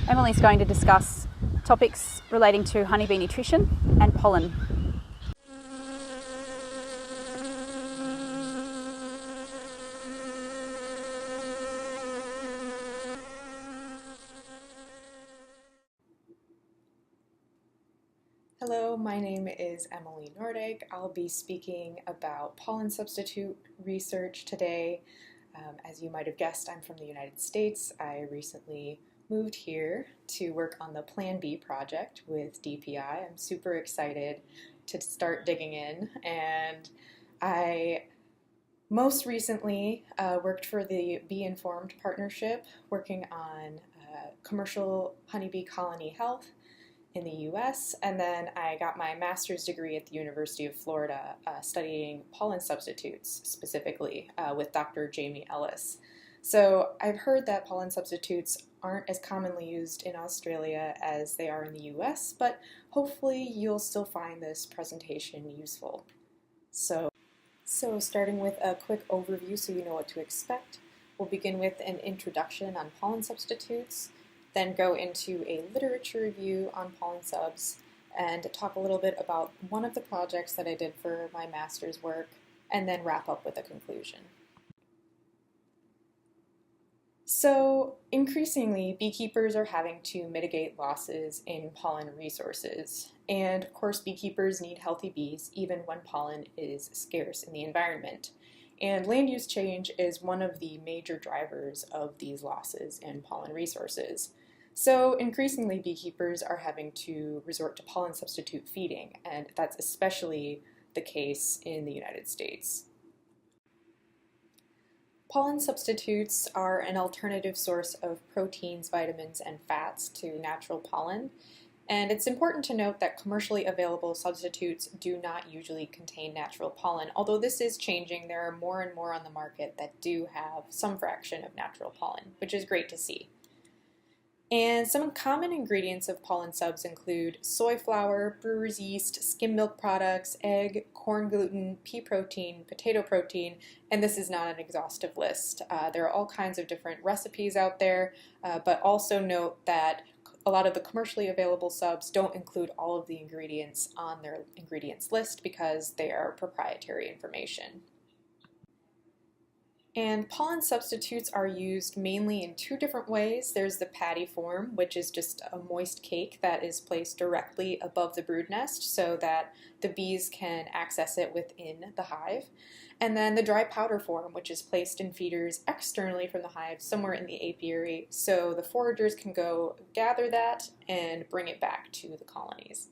Emily's going to discuss topics relating to honeybee nutrition and pollen. Hello, my name is Emily Nordic. I'll be speaking about pollen substitute research today. As you might have guessed, I'm from the United States. I recently moved here to work on the Plan B project with DPI. I'm super excited to start digging in, and I most recently worked for the Bee Informed Partnership, working on commercial honeybee colony health in the US, and then I got my master's degree at the University of Florida studying pollen substitutes, specifically with Dr. Jamie Ellis. So I've heard that pollen substitutes aren't as commonly used in Australia as they are in the US, but hopefully you'll still find this presentation useful. So starting with a quick overview so you know what to expect, we'll begin with an introduction on pollen substitutes, then go into a literature review on pollen subs, and talk a little bit about one of the projects that I did for my master's work, and then wrap up with a conclusion. So increasingly, beekeepers are having to mitigate losses in pollen resources. And of course, beekeepers need healthy bees even when pollen is scarce in the environment. And land use change is one of the major drivers of these losses in pollen resources. So increasingly, beekeepers are having to resort to pollen substitute feeding, and that's especially the case in the United States. Pollen substitutes are an alternative source of proteins, vitamins, and fats to natural pollen. And it's important to note that commercially available substitutes do not usually contain natural pollen. Although this is changing, there are more and more on the market that do have some fraction of natural pollen, which is great to see. And some common ingredients of pollen subs include soy flour, brewer's yeast, skim milk products, egg, corn gluten, pea protein, potato protein, and this is not an exhaustive list. There are all kinds of different recipes out there, but also note that a lot of the commercially available subs don't include all of the ingredients on their ingredients list because they are proprietary information. And pollen substitutes are used mainly in two different ways. There's the patty form, which is just a moist cake that is placed directly above the brood nest so that the bees can access it within the hive. And then the dry powder form, which is placed in feeders externally from the hive, somewhere in the apiary, so the foragers can go gather that and bring it back to the colonies.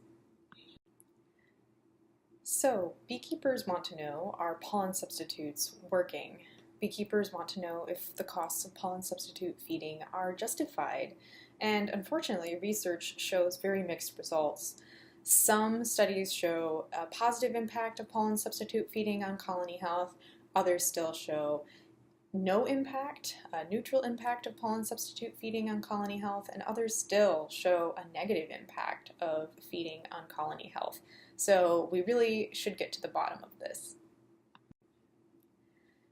So, beekeepers want to know, are pollen substitutes working? Beekeepers want to know if the costs of pollen substitute feeding are justified, and unfortunately, research shows very mixed results. Some studies show a positive impact of pollen substitute feeding on colony health, others still show no impact, a neutral impact of pollen substitute feeding on colony health, and others still show a negative impact of feeding on colony health. So we really should get to the bottom of this.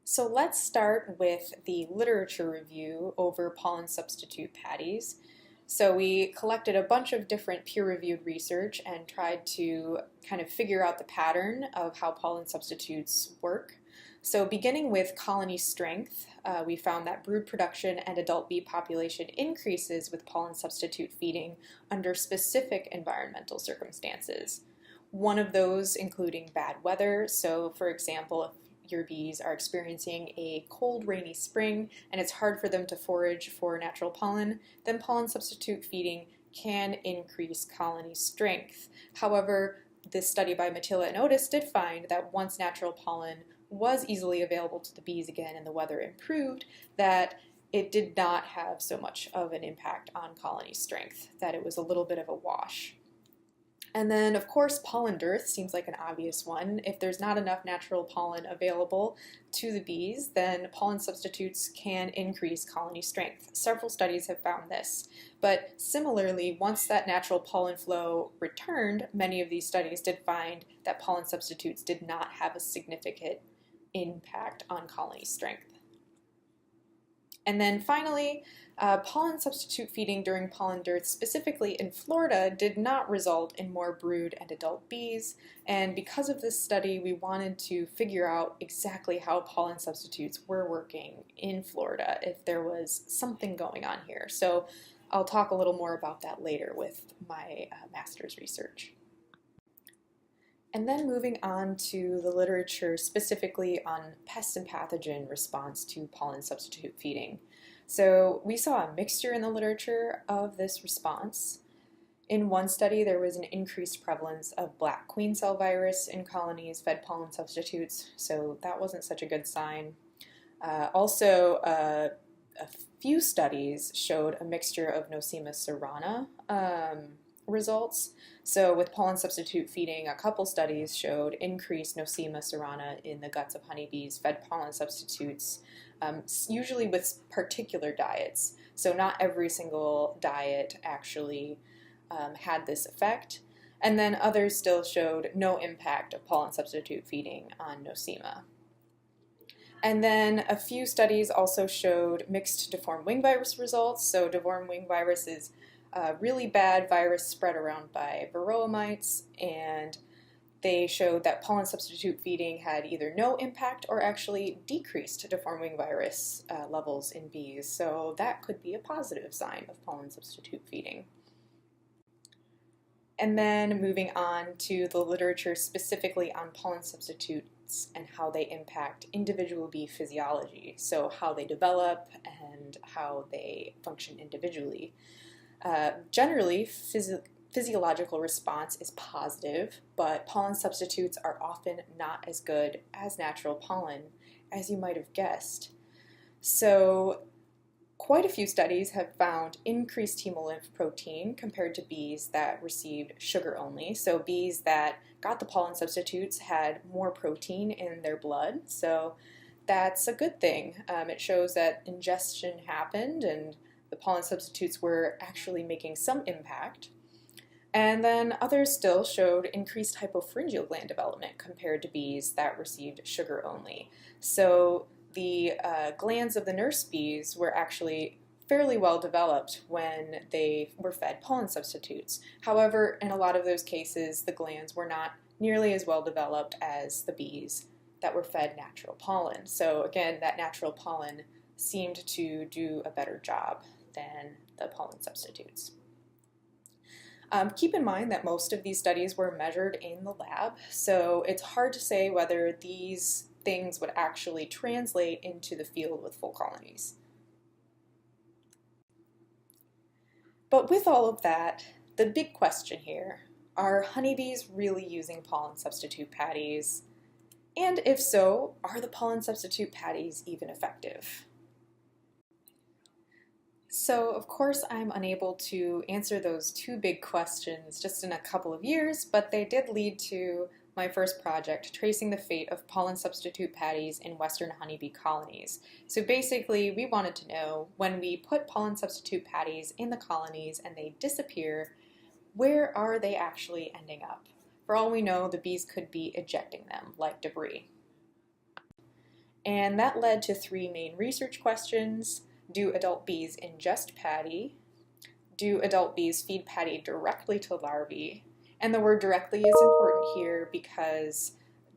So let's start with the literature review over pollen substitute patties. So we collected a bunch of different peer-reviewed research and tried to kind of figure out the pattern of how pollen substitutes work. So beginning with colony strength, we found that brood production and adult bee population increases with pollen substitute feeding under specific environmental circumstances. One of those including bad weather. So for example, if your bees are experiencing a cold, rainy spring and it's hard for them to forage for natural pollen, then pollen substitute feeding can increase colony strength. However, this study by Mattila and Otis did find that once natural pollen was easily available to the bees again and the weather improved, that it did not have so much of an impact on colony strength, that it was a little bit of a wash. And then, of course, pollen dearth seems like an obvious one. If there's not enough natural pollen available to the bees, then pollen substitutes can increase colony strength. Several studies have found this. But similarly, once that natural pollen flow returned, many of these studies did find that pollen substitutes did not have a significant impact on colony strength. And then finally, pollen substitute feeding during pollen dearth, specifically in Florida, did not result in more brood and adult bees. And because of this study, we wanted to figure out exactly how pollen substitutes were working in Florida, if there was something going on here. So I'll talk a little more about that later with my master's research. And then moving on to the literature specifically on pest and pathogen response to pollen substitute feeding. So we saw a mixture in the literature of this response. In one study, there was an increased prevalence of black queen cell virus in colonies fed pollen substitutes, so that wasn't such a good sign. Also, a few studies showed a mixture of Nosema cerana results. So with pollen substitute feeding, a couple studies showed increased Nosema cerana in the guts of honeybees fed pollen substitutes, usually with particular diets. So not every single diet actually had this effect. And then others still showed no impact of pollen substitute feeding on nosema. And then a few studies also showed mixed deformed wing virus results. So deformed wing virus is a really bad virus spread around by Varroa mites, and they showed that pollen substitute feeding had either no impact or actually decreased deformed wing virus levels in bees. So that could be a positive sign of pollen substitute feeding. And then moving on to the literature specifically on pollen substitutes and how they impact individual bee physiology, so how they develop and how they function individually. Generally, physiological response is positive, but pollen substitutes are often not as good as natural pollen, as you might have guessed. So quite a few studies have found increased hemolymph protein compared to bees that received sugar only. So bees that got the pollen substitutes had more protein in their blood, so that's a good thing. It shows that ingestion happened and the pollen substitutes were actually making some impact. And then others still showed increased hypopharyngeal gland development compared to bees that received sugar only. So the glands of the nurse bees were actually fairly well developed when they were fed pollen substitutes. However, in a lot of those cases, the glands were not nearly as well developed as the bees that were fed natural pollen. So again, that natural pollen seemed to do a better job than the pollen substitutes. Keep in mind that most of these studies were measured in the lab, so it's hard to say whether these things would actually translate into the field with full colonies. But with all of that, the big question here, are honeybees really using pollen substitute patties? And if so, are the pollen substitute patties even effective? So, of course, I'm unable to answer those two big questions just in a couple of years, but they did lead to my first project, tracing the fate of pollen substitute patties in Western honeybee colonies. So basically, we wanted to know, when we put pollen substitute patties in the colonies and they disappear, where are they actually ending up? For all we know, the bees could be ejecting them like debris. And that led to three main research questions. Do adult bees ingest patty? Do adult bees feed patty directly to larvae? And the word directly is important here because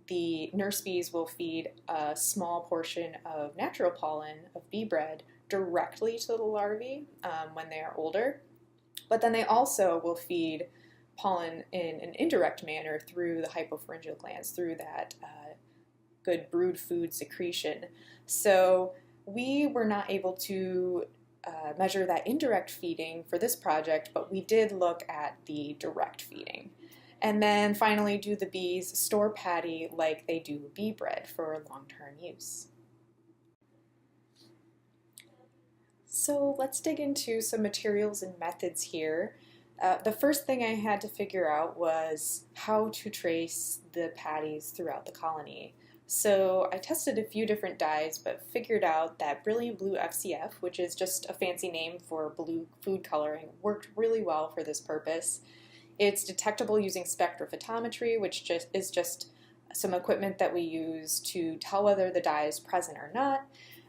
the nurse bees will feed a small portion of natural pollen of bee bread directly to the larvae when they are older. But then they also will feed pollen in an indirect manner through the hypopharyngeal glands, through that good brood food secretion. So we were not able to measure that indirect feeding for this project, but we did look at the direct feeding. And then finally, do the bees store patty like they do bee bread for long-term use? So let's dig into some materials and methods here. The first thing I had to figure out was how to trace the patties throughout the colony. So I tested a few different dyes, but figured out that Brilliant Blue FCF, which is just a fancy name for blue food coloring, worked really well for this purpose. It's detectable using spectrophotometry, which is just some equipment that we use to tell whether the dye is present or not.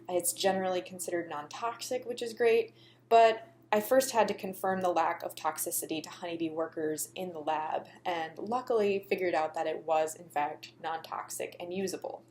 It's generally considered non-toxic, which is great, but I first had to confirm the lack of toxicity to honeybee workers in the lab, and luckily figured out that it was in fact non-toxic and usable.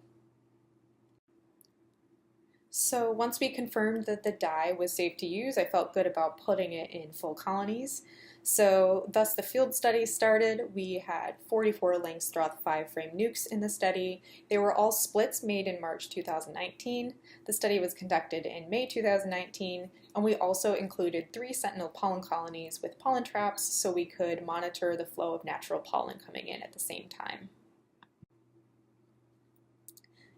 So once we confirmed that the dye was safe to use, I felt good about putting it in full colonies. So thus the field study started. We had 44 Langstroth 5-frame nukes in the study. They were all splits made in March 2019. The study was conducted in May 2019, and we also included 3 sentinel pollen colonies with pollen traps so we could monitor the flow of natural pollen coming in at the same time.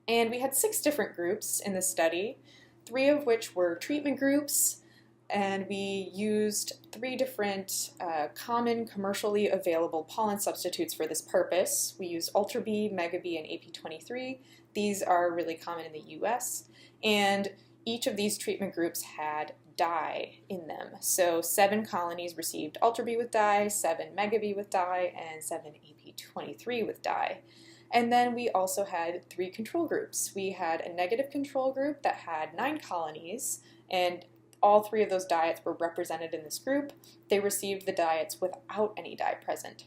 And we had 6 different groups in the study, 3 of which were treatment groups, and we used 3 different common commercially available pollen substitutes for this purpose. We used Ultra B, Mega B, and AP23. These are really common in the US, and each of these treatment groups had dye in them. So 7 colonies received Ultra B with dye, 7 Mega B with dye, and 7 AP23 with dye. And then we also had 3 control groups. We had a negative control group that had 9 colonies, and all 3 of those diets were represented in this group. They received the diets without any dye present.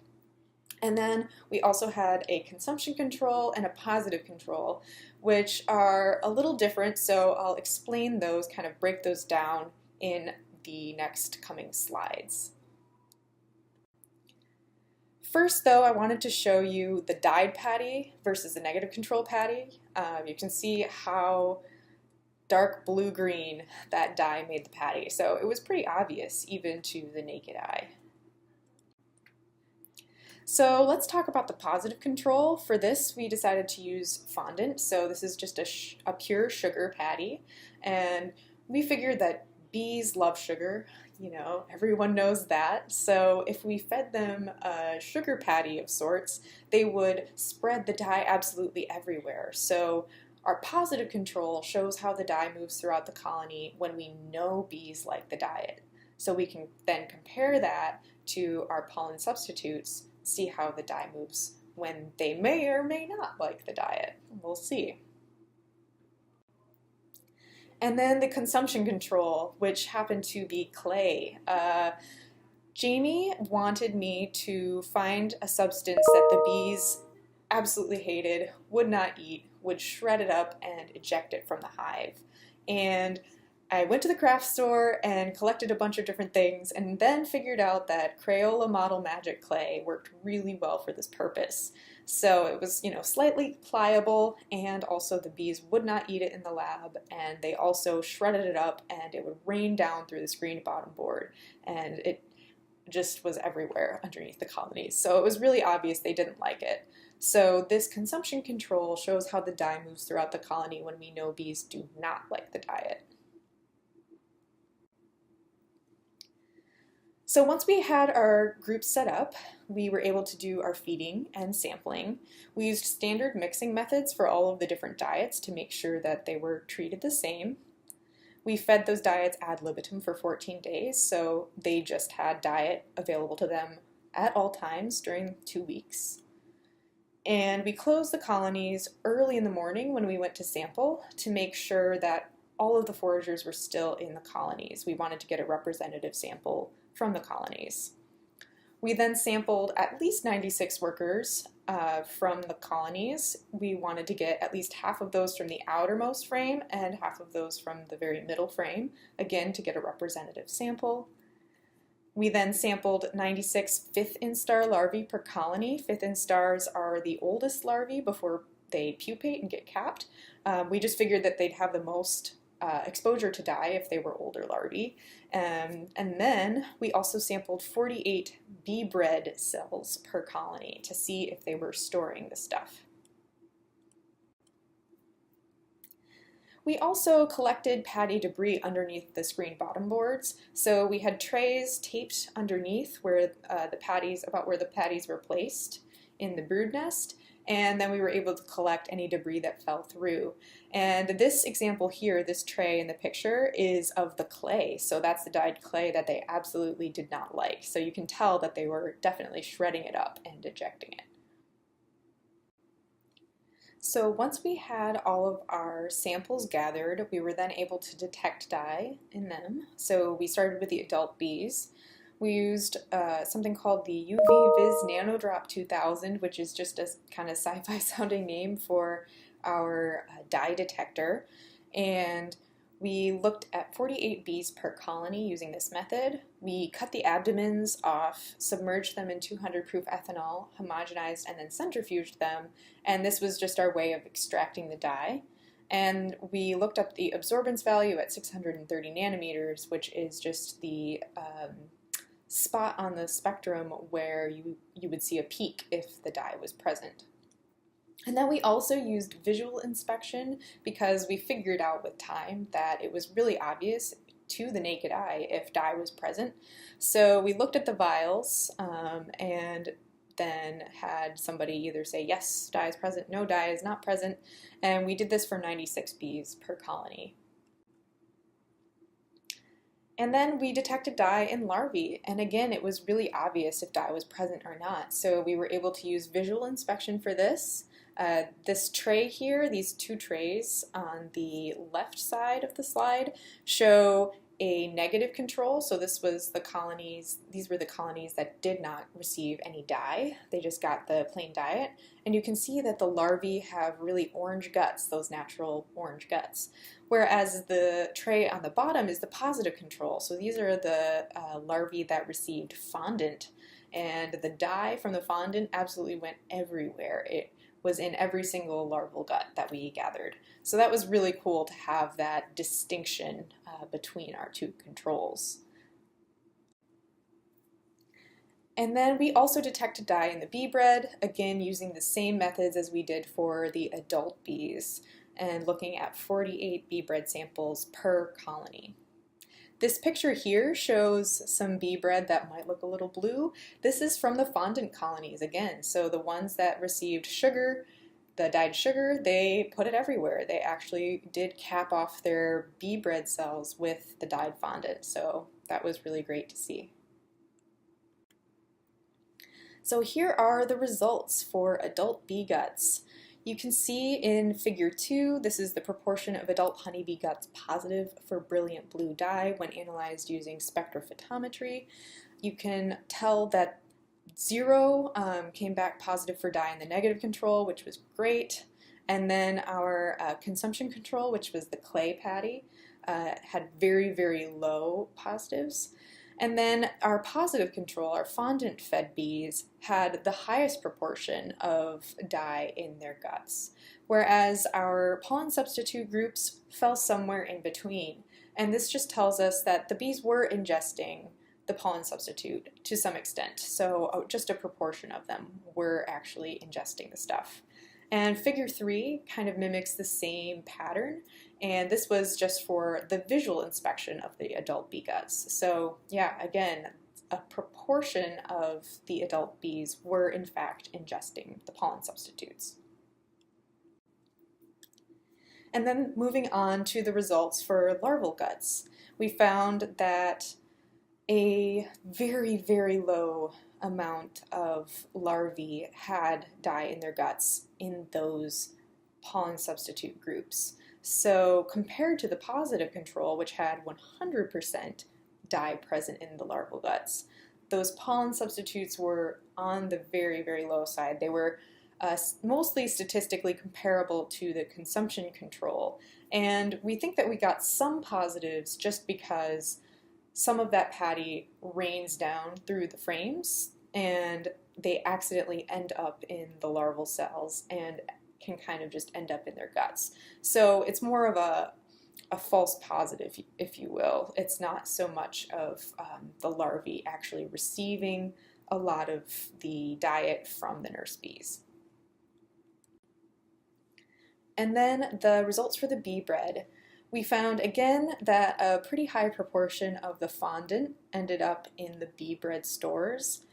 And then we also had a consumption control and a positive control, which are a little different, so I'll explain those, kind of break those down in the next coming slides. First, though, I wanted to show you the dyed patty versus the negative control patty. You can see how dark blue-green that dye made the patty, so it was pretty obvious even to the naked eye. So let's talk about the positive control. For this, we decided to use fondant. So this is just a pure sugar patty. And we figured that bees love sugar. You know, everyone knows that. So if we fed them a sugar patty of sorts, they would spread the dye absolutely everywhere. So our positive control shows how the dye moves throughout the colony when we know bees like the diet. So we can then compare that to our pollen substitutes, see how the dye moves when they may or may not like the diet. We'll see. And then the consumption control, which happened to be clay. Jamie wanted me to find a substance that the bees absolutely hated, would not eat, would shred it up and eject it from the hive. And I went to the craft store and collected a bunch of different things, and then figured out that Crayola Model Magic clay worked really well for this purpose. So it was, slightly pliable, and also the bees would not eat it in the lab, and they also shredded it up, and it would rain down through the screen bottom board, and it just was everywhere underneath the colonies. So it was really obvious they didn't like it. So this consumption control shows how the dye moves throughout the colony when we know bees do not like the diet. So once we had our group set up, we were able to do our feeding and sampling. We used standard mixing methods for all of the different diets to make sure that they were treated the same. We fed those diets ad libitum for 14 days, so they just had diet available to them at all times during 2 weeks. And we closed the colonies early in the morning when we went to sample to make sure that all of the foragers were still in the colonies. We wanted to get a representative sample from the colonies. We then sampled at least 96 workers from the colonies. We wanted to get at least half of those from the outermost frame and half of those from the very middle frame, again to get a representative sample. We then sampled 96 fifth instar larvae per colony. Fifth instars are the oldest larvae before they pupate and get capped. We just figured that they'd have the most exposure to dye if they were older larvae. And then we also sampled 48 bee bread cells per colony to see if they were storing the stuff. We also collected patty debris underneath the screen bottom boards. So we had trays taped underneath where the patties were placed in the brood nest. And then we were able to collect any debris that fell through. And this example here, this tray in the picture, is of the clay. So that's the dyed clay that they absolutely did not like. So you can tell that they were definitely shredding it up and ejecting it. So once we had all of our samples gathered, we were then able to detect dye in them. So we started with the adult bees. We used something called the UV Vis Nanodrop 2000, which is just a kind of sci-fi sounding name for our dye detector. And we looked at 48 bees per colony using this method. We cut the abdomens off, submerged them in 200 proof ethanol, homogenized, and then centrifuged them. And this was just our way of extracting the dye. And we looked up the absorbance value at 630 nanometers, which is just the spot on the spectrum where you would see a peak if the dye was present. And then we also used visual inspection because we figured out with time that it was really obvious to the naked eye if dye was present. So we looked at the vials and then had somebody either say yes, dye is present, no, dye is not present, and we did this for 96 bees per colony. And then we detected dye in larvae, and again it was really obvious if dye was present or not, so we were able to use visual inspection for this. This tray here, these two trays on the left side of the slide, show a negative control. So this was the colonies, these were the colonies that did not receive any dye. They just got the plain diet. And you can see that the larvae have really orange guts, those natural orange guts. Whereas the tray on the bottom is the positive control. So these are the larvae that received fondant. And the dye from the fondant absolutely went everywhere. It was in every single larval gut that we gathered. So that was really cool to have that distinction between our two controls. And then we also detected dye in the bee bread, again using the same methods as we did for the adult bees, and looking at 48 bee bread samples per colony. This picture here shows some bee bread that might look a little blue. This is from the fondant colonies again. So the ones that received sugar, the dyed sugar, they put it everywhere. They actually did cap off their bee bread cells with the dyed fondant. So that was really great to see. So here are the results for adult bee guts. You can see in figure 2, this is the proportion of adult honeybee guts positive for brilliant blue dye when analyzed using spectrophotometry. You can tell that 0 came back positive for dye in the negative control, which was great. And then our consumption control, which was the clay patty, had very, very low positives. And then our positive control, our fondant-fed bees, had the highest proportion of dye in their guts, whereas our pollen substitute groups fell somewhere in between. And this just tells us that the bees were ingesting the pollen substitute to some extent, so just a proportion of them were actually ingesting the stuff. And figure 3 kind of mimics the same pattern, and this was just for the visual inspection of the adult bee guts. So yeah, again, a proportion of the adult bees were in fact ingesting the pollen substitutes. And then moving on to the results for larval guts, we found that a very, very low amount of larvae had dye in their guts in those pollen substitute groups. So compared to the positive control, which had 100% dye present in the larval guts, those pollen substitutes were on the very, very low side. They were mostly statistically comparable to the consumption control. And we think that we got some positives just because some of that patty rains down through the frames and they accidentally end up in the larval cells and can kind of just end up in their guts. So it's more of a false positive, if you will. It's not so much of the larvae actually receiving a lot of the diet from the nurse bees. And then the results for the bee bread. We found again that a pretty high proportion of the fondant ended up in the bee bread stores,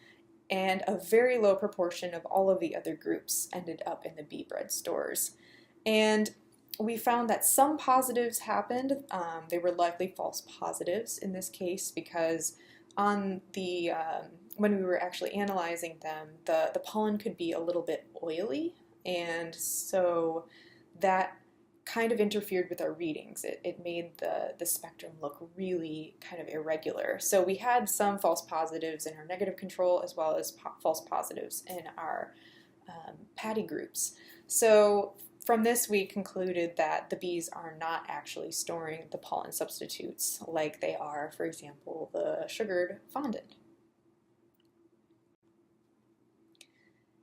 and a very low proportion of all of the other groups ended up in the bee bread stores. And we found that some positives happened. They were likely false positives in this case because on the when we were actually analyzing them, the pollen could be a little bit oily, and so that kind of interfered with our readings. It made the spectrum look really kind of irregular. So we had some false positives in our negative control as well as false positives in our patty groups. So from this we concluded that the bees are not actually storing the pollen substitutes like they are, for example, the sugared fondant.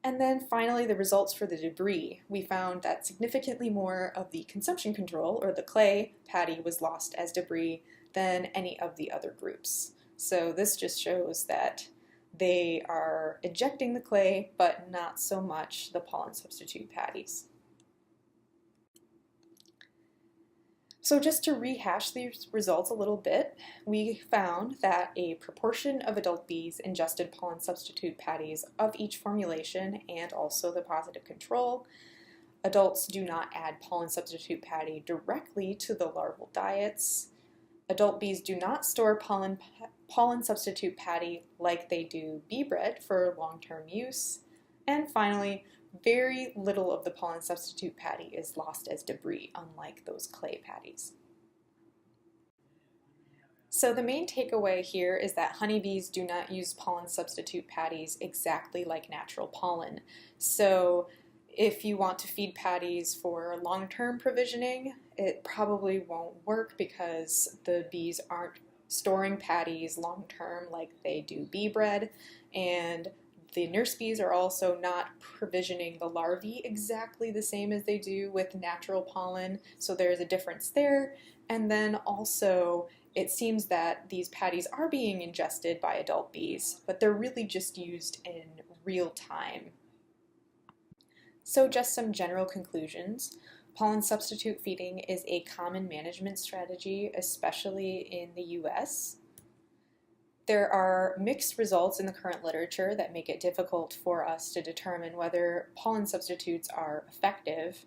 And then finally, the results for the debris. We found that significantly more of the consumption control, or the clay patty, was lost as debris than any of the other groups. So this just shows that they are ejecting the clay, but not so much the pollen substitute patties. So just to rehash these results a little bit, we found that a proportion of adult bees ingested pollen substitute patties of each formulation and also the positive control. Adults do not add pollen substitute patty directly to the larval diets. Adult bees do not store pollen substitute patty like they do bee bread for long-term use. And finally, very little of the pollen substitute patty is lost as debris, unlike those clay patties. So the main takeaway here is that honeybees do not use pollen substitute patties exactly like natural pollen. So if you want to feed patties for long-term provisioning, it probably won't work because the bees aren't storing patties long-term like they do bee bread, and the nurse bees are also not provisioning the larvae exactly the same as they do with natural pollen, so there's a difference there. And then also, it seems that these patties are being ingested by adult bees, but they're really just used in real time. So just some general conclusions. Pollen substitute feeding is a common management strategy, especially in the US. There are mixed results in the current literature that make it difficult for us to determine whether pollen substitutes are effective.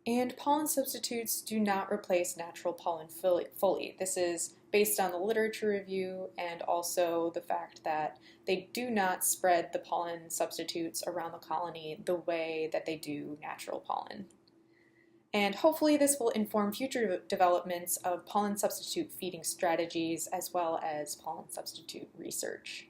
And pollen substitutes do not replace natural pollen fully. This is based on the literature review and also the fact that they do not spread the pollen substitutes around the colony the way that they do natural pollen. And hopefully this will inform future developments of pollen substitute feeding strategies as well as pollen substitute research.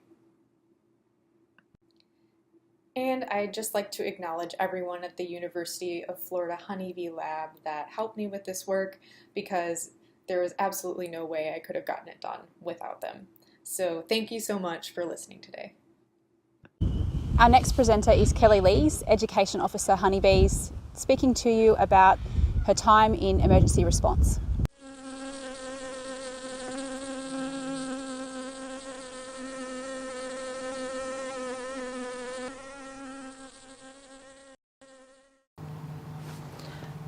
And I'd just like to acknowledge everyone at the University of Florida Honeybee Lab that helped me with this work, because there was absolutely no way I could have gotten it done without them. So thank you so much for listening today. Our next presenter is Kelly Lees, Education Officer Honeybees, speaking to you about her time in emergency response.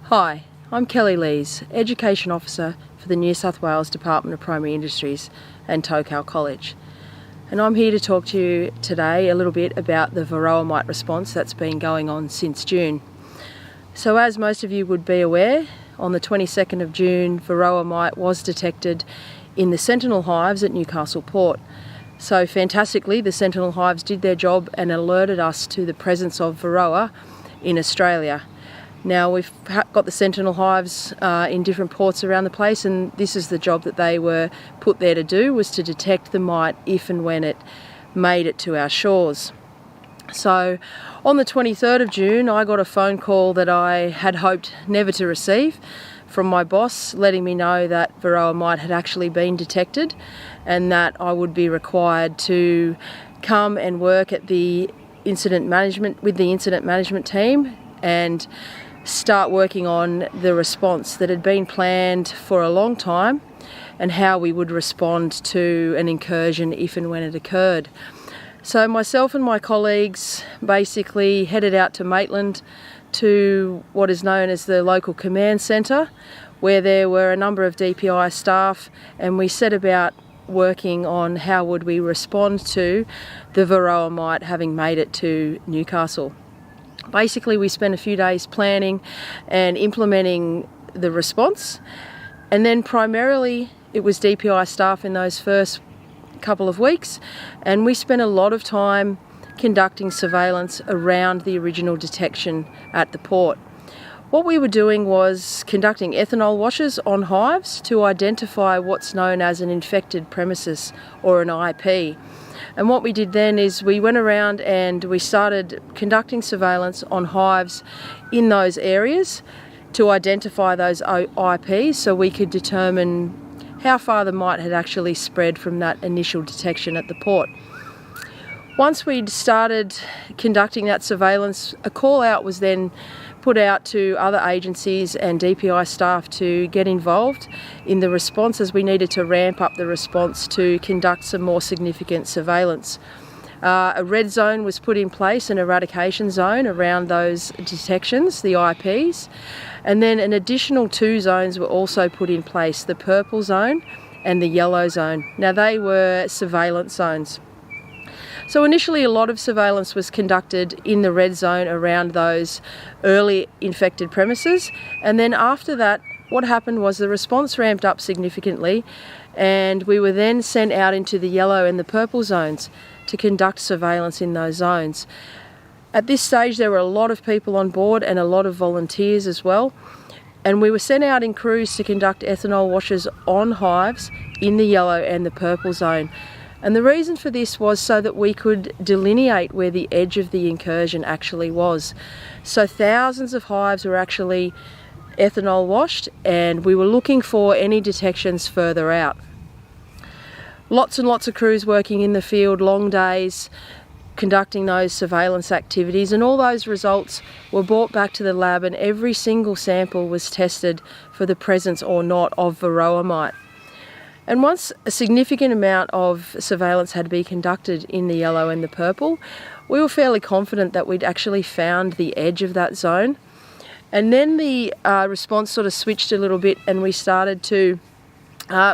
Hi, I'm Kelly Lees, Education Officer for the New South Wales Department of Primary Industries and Tocal College. And I'm here to talk to you today a little bit about the Varroa mite response that's been going on since June. So as most of you would be aware, on the 22nd of June, Varroa mite was detected in the Sentinel hives at Newcastle Port. So fantastically, the Sentinel hives did their job and alerted us to the presence of Varroa in Australia. Now we've got the Sentinel hives in different ports around the place, and this is the job that they were put there to do, was to detect the mite if and when it made it to our shores. So on the 23rd of June, I got a phone call that I had hoped never to receive from my boss, letting me know that Varroa mite had actually been detected and that I would be required to come and work at the incident management team and start working on the response that had been planned for a long time and how we would respond to an incursion if and when it occurred. So myself and my colleagues basically headed out to Maitland to what is known as the local command centre, where there were a number of DPI staff, and we set about working on how would we respond to the Varroa mite having made it to Newcastle. Basically, we spent a few days planning and implementing the response, and then primarily it was DPI staff in those first couple of weeks, and we spent a lot of time conducting surveillance around the original detection at the port. What we were doing was conducting ethanol washes on hives to identify what's known as an infected premises, or an IP. And what we did then is we went around and we started conducting surveillance on hives in those areas to identify those IPs so we could determine how far the mite had actually spread from that initial detection at the port. Once we'd started conducting that surveillance, a call out was then put out to other agencies and DPI staff to get involved in the response, as we needed to ramp up the response to conduct some more significant surveillance. A red zone was put in place, an eradication zone around those detections, the IPs, and then an additional 2 zones were also put in place, the purple zone and the yellow zone. Now they were surveillance zones. So initially a lot of surveillance was conducted in the red zone around those early infected premises, and then after that what happened was the response ramped up significantly, and we were then sent out into the yellow and the purple zones to conduct surveillance in those zones. At this stage there were a lot of people on board and a lot of volunteers as well, and we were sent out in crews to conduct ethanol washes on hives in the yellow and the purple zone. And the reason for this was so that we could delineate where the edge of the incursion actually was. So thousands of hives were actually ethanol washed, and we were looking for any detections further out. Lots and lots of crews working in the field, long days, conducting those surveillance activities, and all those results were brought back to the lab, and every single sample was tested for the presence or not of Varroa mite. And once a significant amount of surveillance had been conducted in the yellow and the purple, we were fairly confident that we'd actually found the edge of that zone. And then the response sort of switched a little bit, and we started to,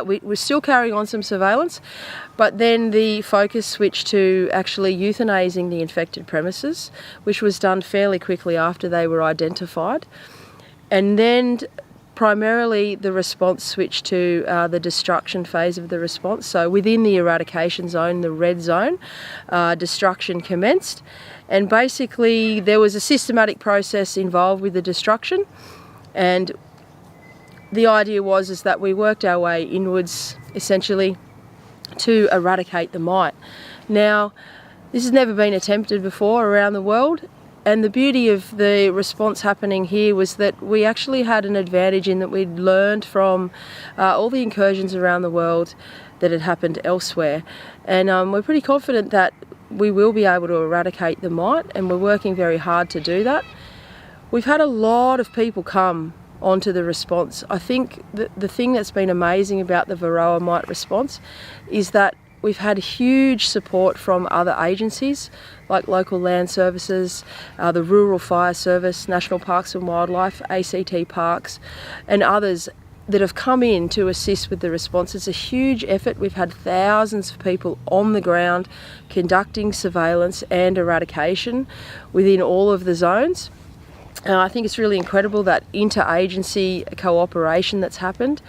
we were still carrying on some surveillance, but then the focus switched to actually euthanizing the infected premises, which was done fairly quickly after they were identified. And then primarily the response switched to the destruction phase of the response. So within the eradication zone, the red zone, destruction commenced. And basically there was a systematic process involved with the destruction, and the idea was that we worked our way inwards essentially to eradicate the mite. Now this has never been attempted before around the world, and the beauty of the response happening here was that we actually had an advantage in that we'd learned from all the incursions around the world that had happened elsewhere, and we're pretty confident that we will be able to eradicate the mite, and we're working very hard to do that. We've had a lot of people come onto the response. I think the thing that's been amazing about the Varroa mite response is that we've had huge support from other agencies like Local Land Services, the Rural Fire Service, National Parks and Wildlife, ACT Parks, and others that have come in to assist with the response. It's a huge effort. We've had thousands of people on the ground conducting surveillance and eradication within all of the zones. I think it's really incredible that inter-agency cooperation that's happened.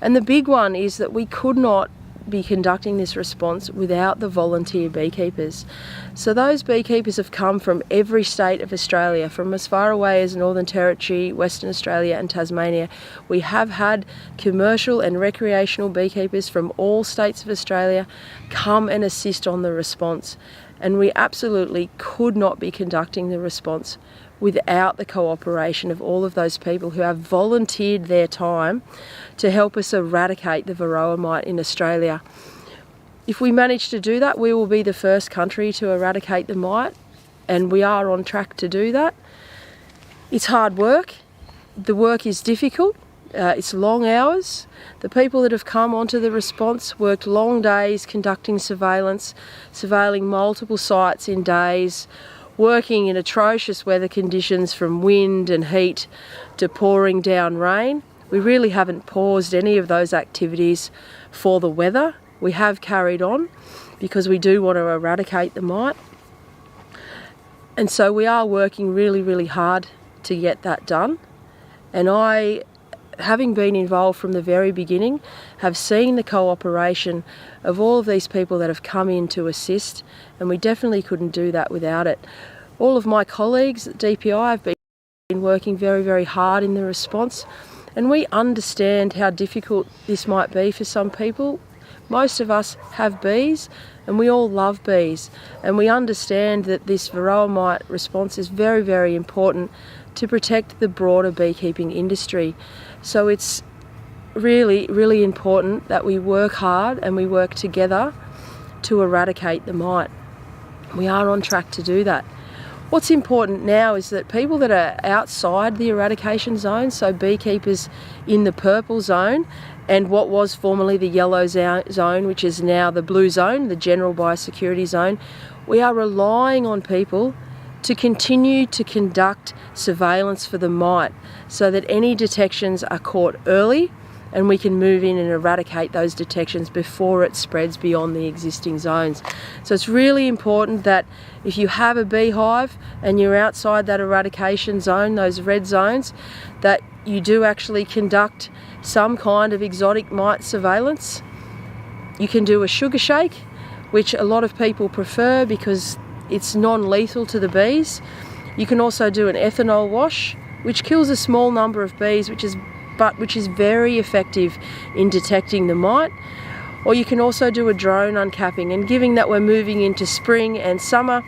And the big one is that we could not be conducting this response without the volunteer beekeepers. So those beekeepers have come from every state of Australia, from as far away as Northern Territory, Western Australia and Tasmania. We have had commercial and recreational beekeepers from all states of Australia come and assist on the response, and we absolutely could not be conducting the response without the cooperation of all of those people who have volunteered their time to help us eradicate the Varroa mite in Australia. If we manage to do that, we will be the first country to eradicate the mite, and we are on track to do that. It's hard work. The work is difficult. It's long hours. The people that have come onto the response worked long days conducting surveillance, surveilling multiple sites in days, working in atrocious weather conditions from wind and heat to pouring down rain. We really haven't paused any of those activities for the weather. We have carried on because we do want to eradicate the mite. And so we are working really, really hard to get that done. And I, having been involved from the very beginning, have seen the cooperation of all of these people that have come in to assist, and we definitely couldn't do that without it. All of my colleagues at DPI have been working very, very hard in the response, and we understand how difficult this might be for some people. Most of us have bees, and we all love bees, and we understand that this Varroa mite response is very, very important to protect the broader beekeeping industry. So it's really, really important that we work hard and we work together to eradicate the mite. We are on track to do that. What's important now is that people that are outside the eradication zone, so beekeepers in the purple zone and what was formerly the yellow zone, which is now the blue zone, the general biosecurity zone, we are relying on people to continue to conduct surveillance for the mite so that any detections are caught early and we can move in and eradicate those detections before it spreads beyond the existing zones. So it's really important that if you have a beehive and you're outside that eradication zone, those red zones, that you do actually conduct some kind of exotic mite surveillance. You can do a sugar shake, which a lot of people prefer because it's non-lethal to the bees. You can also do an ethanol wash, which kills a small number of bees, which is very effective in detecting the mite. Or you can also do a drone uncapping, and given that we're moving into spring and summer,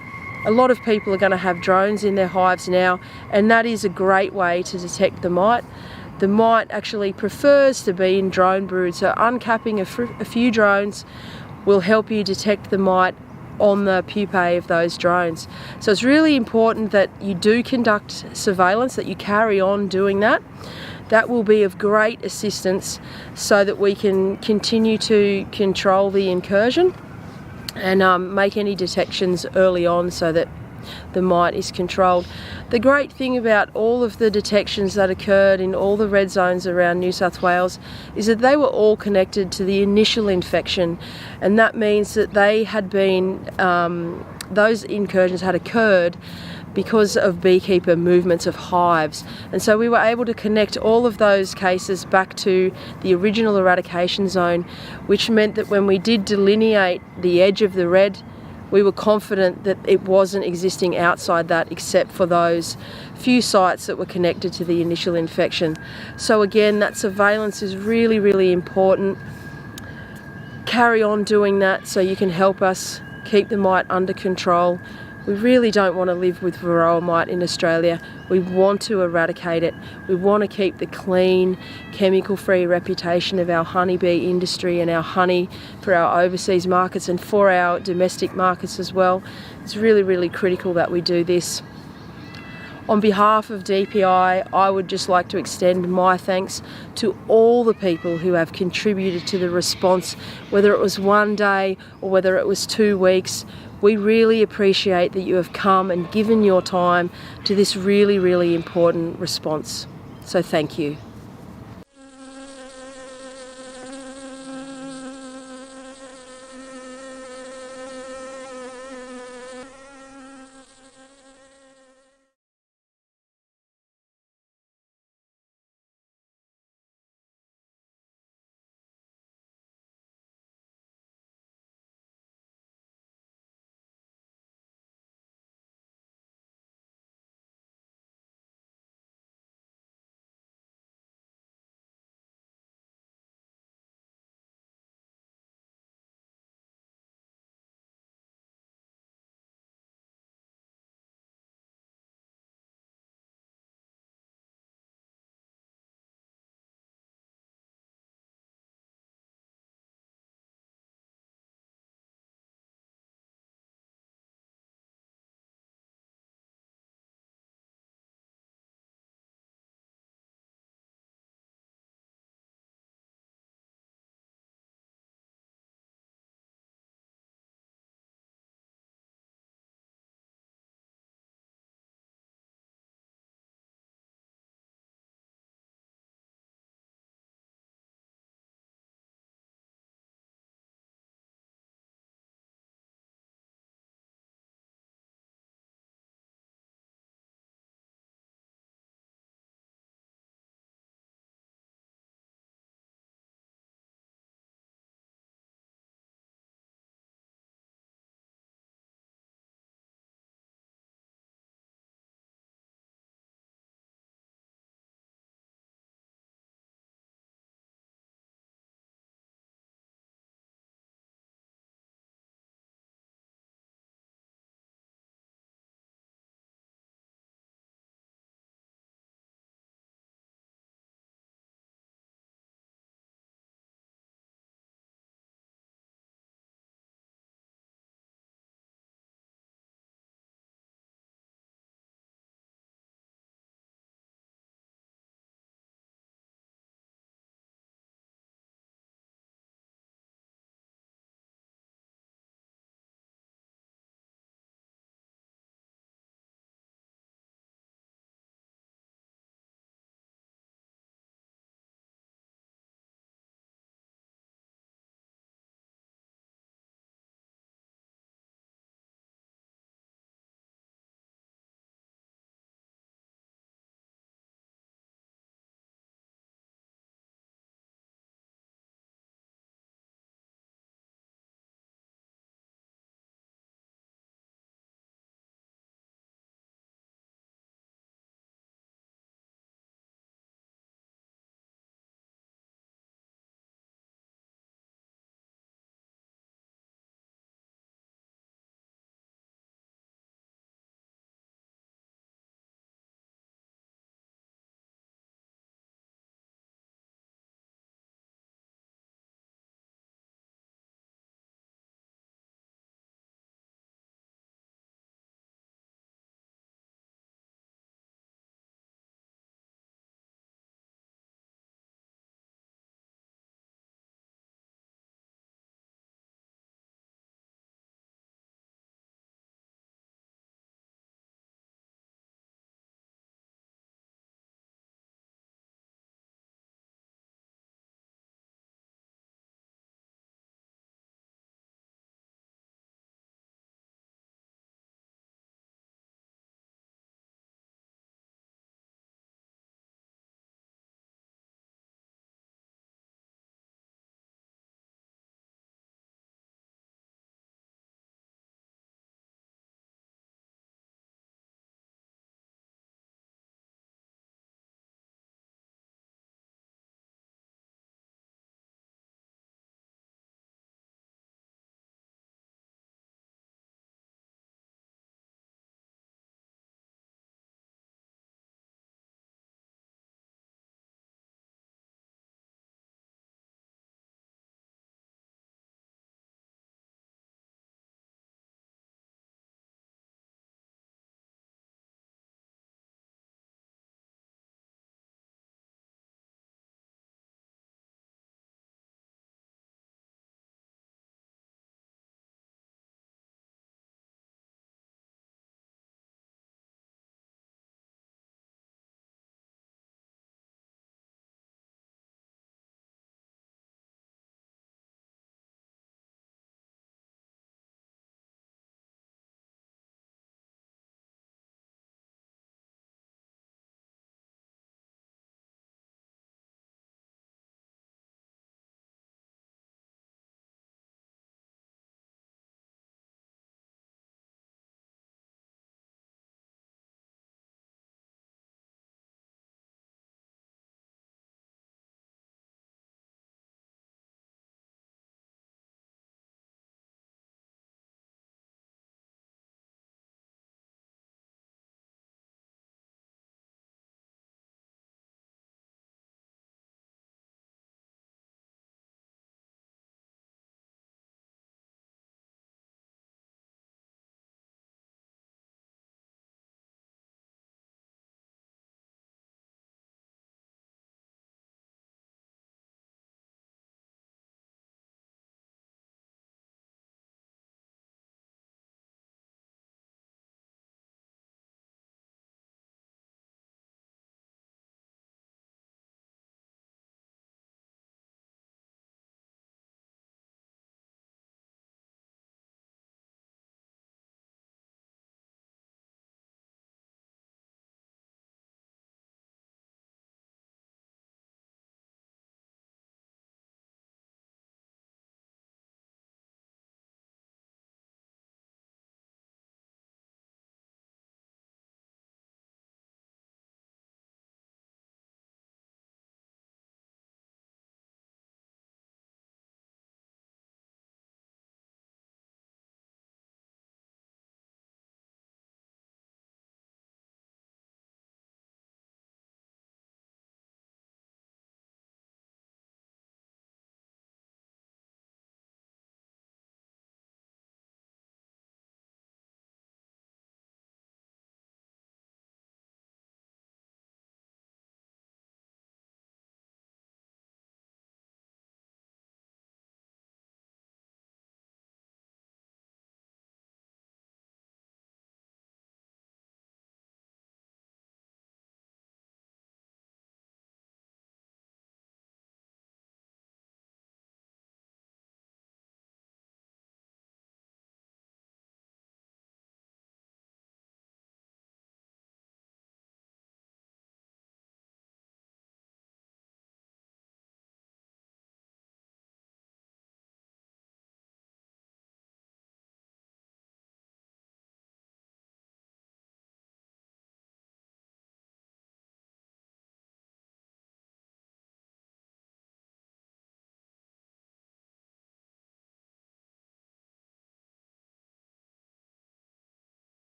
a lot of people are going to have drones in their hives now, and that is a great way to detect the mite. The mite actually prefers to be in drone brood, so uncapping a few drones will help you detect the mite on the pupae of those drones. So it's really important that you do conduct surveillance, that you carry on doing that. That will be of great assistance so that we can continue to control the incursion and make any detections early on so that the mite is controlled. The great thing about all of the detections that occurred in all the red zones around New South Wales is that they were all connected to the initial infection, and that means that they had been, those incursions had occurred because of beekeeper movements of hives. And so we were able to connect all of those cases back to the original eradication zone, which meant that when we did delineate the edge of the red, we were confident that it wasn't existing outside that except for those few sites that were connected to the initial infection. So again, that surveillance is really, really important. Carry on doing that so you can help us keep the mite under control. We really don't want to live with Varroa mite in Australia. We want to eradicate it. We want to keep the clean, chemical-free reputation of our honeybee industry and our honey for our overseas markets and for our domestic markets as well. It's really, really critical that we do this. On behalf of DPI, I would just like to extend my thanks to all the people who have contributed to the response, whether it was one day or whether it was 2 weeks. We really appreciate that you have come and given your time to this really, really important response. So thank you.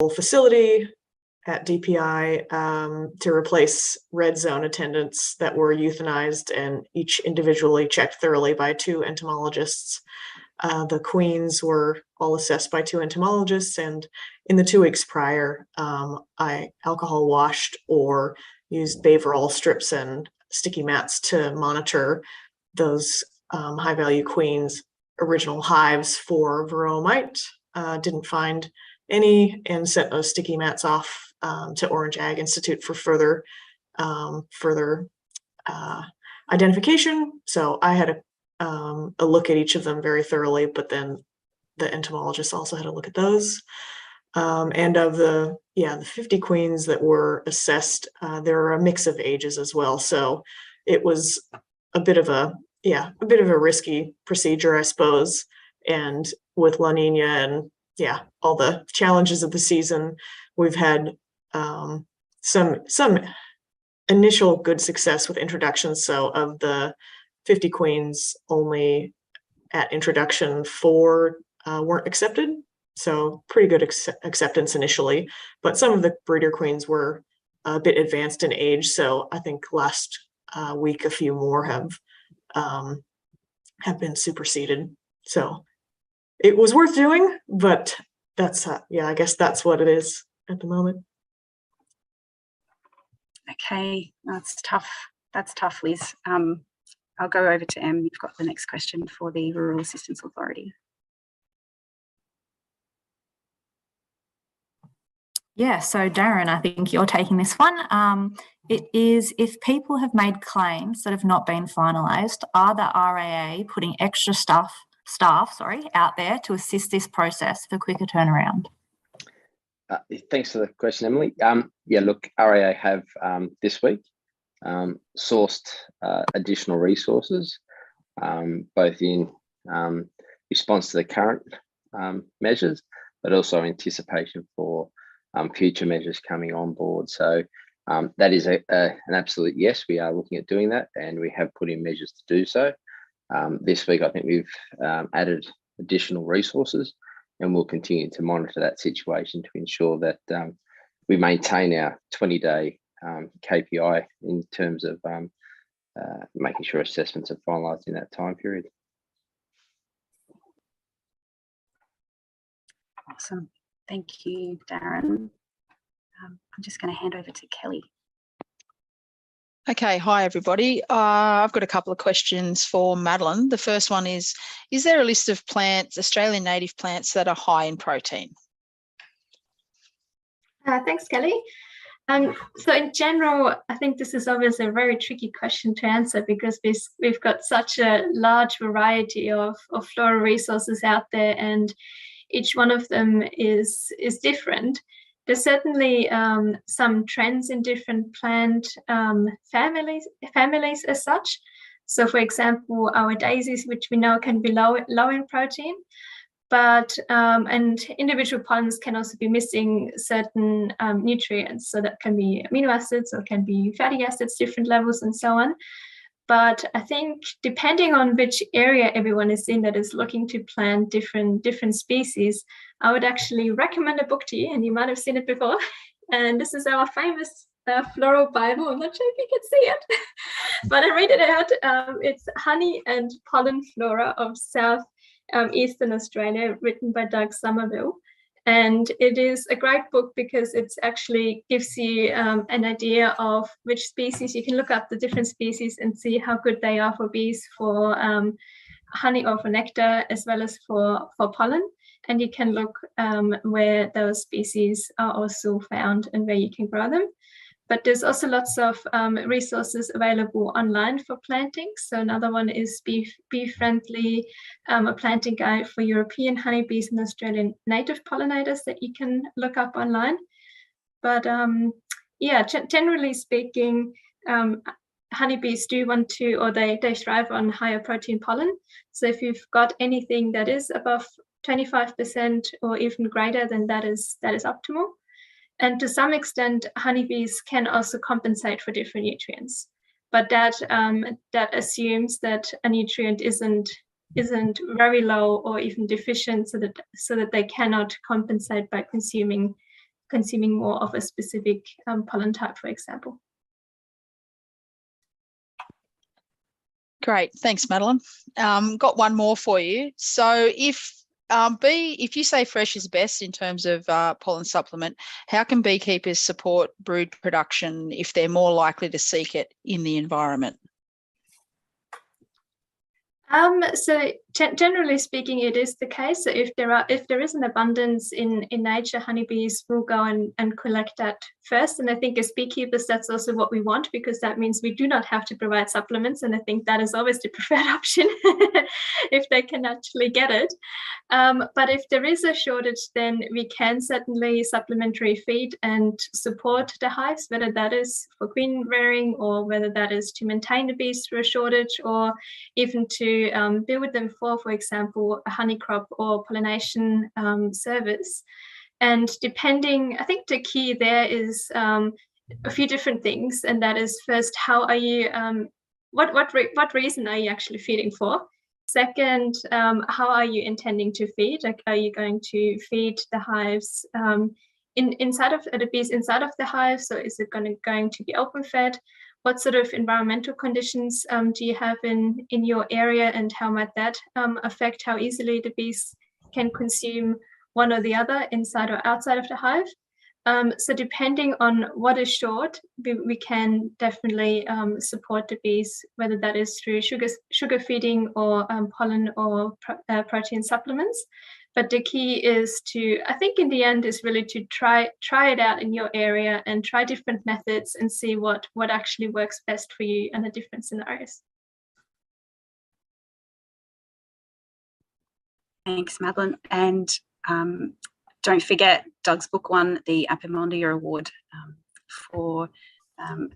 facility at DPI to replace red zone attendants that were euthanized and each individually checked thoroughly by 2 entomologists. The queens were all assessed by 2 entomologists, and in the 2 weeks prior, I alcohol washed or used Varroa strips and sticky mats to monitor those high value queens' original hives for Varroa mite. Didn't find any, and sent those sticky mats off to Orange Ag Institute for further identification. So I had a look at each of them very thoroughly, but then the entomologist also had a look at those. And of the 50 queens that were assessed, there are a mix of ages as well. So it was a bit of a risky procedure, I suppose. And with La Nina and all the challenges of the season, we've had some initial good success with introductions. So of the 50 queens, only at introduction 4 weren't accepted. So pretty good acceptance initially, but some of the breeder queens were a bit advanced in age. So I think last week a few more have been superseded. So it was worth doing, but that's I guess that's what it is at the moment. Okay, that's tough. That's tough, Liz. I'll go over to Em. You've got the next question for the Rural Assistance Authority. Yeah, so Darren, I think you're taking this one. It is, if people have made claims that have not been finalised, are the RAA putting extra staff out there to assist this process for quicker turnaround? Thanks for the question, Emily. Look, RAA have this week sourced additional resources, both in response to the current measures, but also anticipation for future measures coming on board. So that is an absolute yes. We are looking at doing that, and we have put in measures to do so. This week, I think we've added additional resources, and we'll continue to monitor that situation to ensure that we maintain our 20-day KPI in terms of making sure assessments are finalised in that time period. Awesome. Thank you, Darren. I'm just going to hand over to Kelly. Okay, hi everybody. I've got a couple of questions for Madeline. The first one is there a list of plants, Australian native plants, that are high in protein? Thanks, Kelly. So in general, I think this is obviously a very tricky question to answer because we've got such a large variety of floral resources out there, and each one of them is different. There's certainly some trends in different plant families as such. So, for example, our daisies, which we know can be low in protein, but and individual pollens can also be missing certain nutrients. So that can be amino acids or can be fatty acids, different levels, and so on. But I think depending on which area everyone is in that is looking to plant different species, I would actually recommend a book to you, and you might have seen it before. And this is our famous floral Bible. I'm not sure if you can see it, but I read it out. It's Honey and Pollen Flora of South Eastern Australia, written by Doug Somerville. And it is a great book because it actually gives you an idea of which species. You can look up the different species and see how good they are for bees, for honey or for nectar, as well as for pollen. And you can look where those species are also found and where you can grow them. But there's also lots of resources available online for planting. So another one is Bee Friendly, a planting guide for European honeybees and Australian native pollinators that you can look up online. But generally speaking, honeybees do want to, or they thrive on higher protein pollen. So if you've got anything that is above 25% or even greater, then that is optimal. And to some extent, honeybees can also compensate for different nutrients, but that assumes that a nutrient isn't very low or even deficient, so that they cannot compensate by consuming consuming more of a specific pollen type, for example. Great, thanks, Madeline. Got one more for you. So if you say fresh is best in terms of pollen supplement, how can beekeepers support brood production if they're more likely to seek it in the environment? So generally speaking, it is the case. So if there is an abundance in nature, honeybees will go and collect that first. And I think as beekeepers, that's also what we want, because that means we do not have to provide supplements. And I think that is always the preferred option if they can actually get it. But if there is a shortage, then we can certainly supplementary feed and support the hives, whether that is for queen rearing or whether that is to maintain the bees through a shortage, or even to be with them for example, a honey crop or pollination service. And depending, I think the key there is a few different things, and that is first, how are you, what reason are you actually feeding for? Second, how are you intending to feed? Like, are you going to feed the hives inside of the bees inside of the hive? So is it going to be open fed? What sort of environmental conditions do you have in your area, and how might that affect how easily the bees can consume one or the other inside or outside of the hive? So depending on what is short, we can definitely support the bees, whether that is through sugar feeding or pollen or protein supplements. But the key is to, I think in the end, is really to try it out in your area and try different methods and see what actually works best for you in the different scenarios. Thanks, Madeline. And don't forget, Doug's book won the Appimondia Award for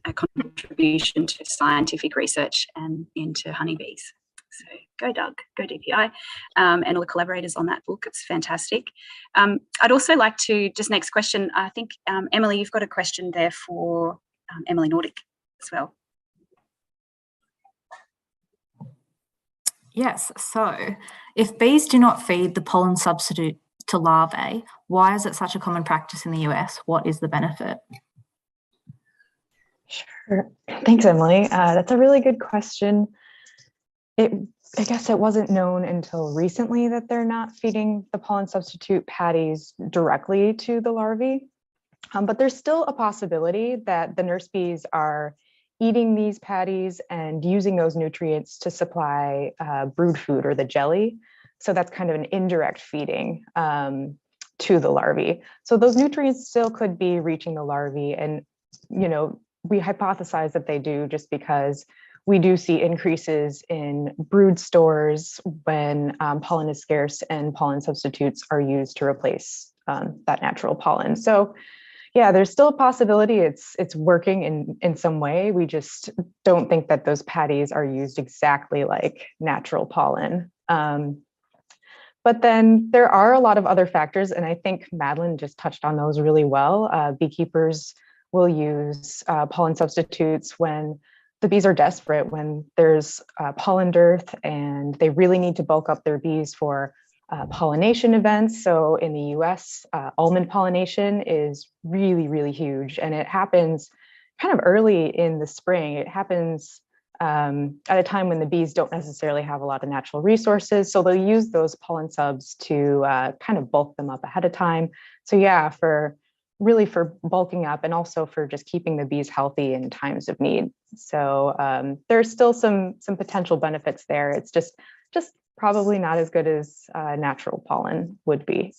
a contribution to scientific research and into honeybees. So go Doug, go DPI, and all the collaborators on that book. It's fantastic. I'd also like to, just next question, I think, Emily, you've got a question there for Emily Nordic as well. Yes, so if bees do not feed the pollen substitute to larvae, why is it such a common practice in the US? What is the benefit? Sure. Thanks, Emily. That's a really good question. I guess it wasn't known until recently that they're not feeding the pollen substitute patties directly to the larvae. But there's still a possibility that the nurse bees are eating these patties and using those nutrients to supply brood food or the jelly. So that's kind of an indirect feeding to the larvae. So those nutrients still could be reaching the larvae. And, you know, we hypothesize that they do just because we do see increases in brood stores when pollen is scarce and pollen substitutes are used to replace that natural pollen. So yeah, there's still a possibility it's working in some way. We just don't think that those patties are used exactly like natural pollen. But then there are a lot of other factors, and I think Madeline just touched on those really well. Beekeepers will use pollen substitutes when the bees are desperate, when there's pollen dearth and they really need to bulk up their bees for pollination events. So in the US, almond pollination is really, really huge, and it happens kind of early in the spring. It happens at a time when the bees don't necessarily have a lot of natural resources. So they'll use those pollen subs to kind of bulk them up ahead of time. So yeah, for bulking up and also for just keeping the bees healthy in times of need. So there's still some potential benefits there. It's just probably not as good as natural pollen would be.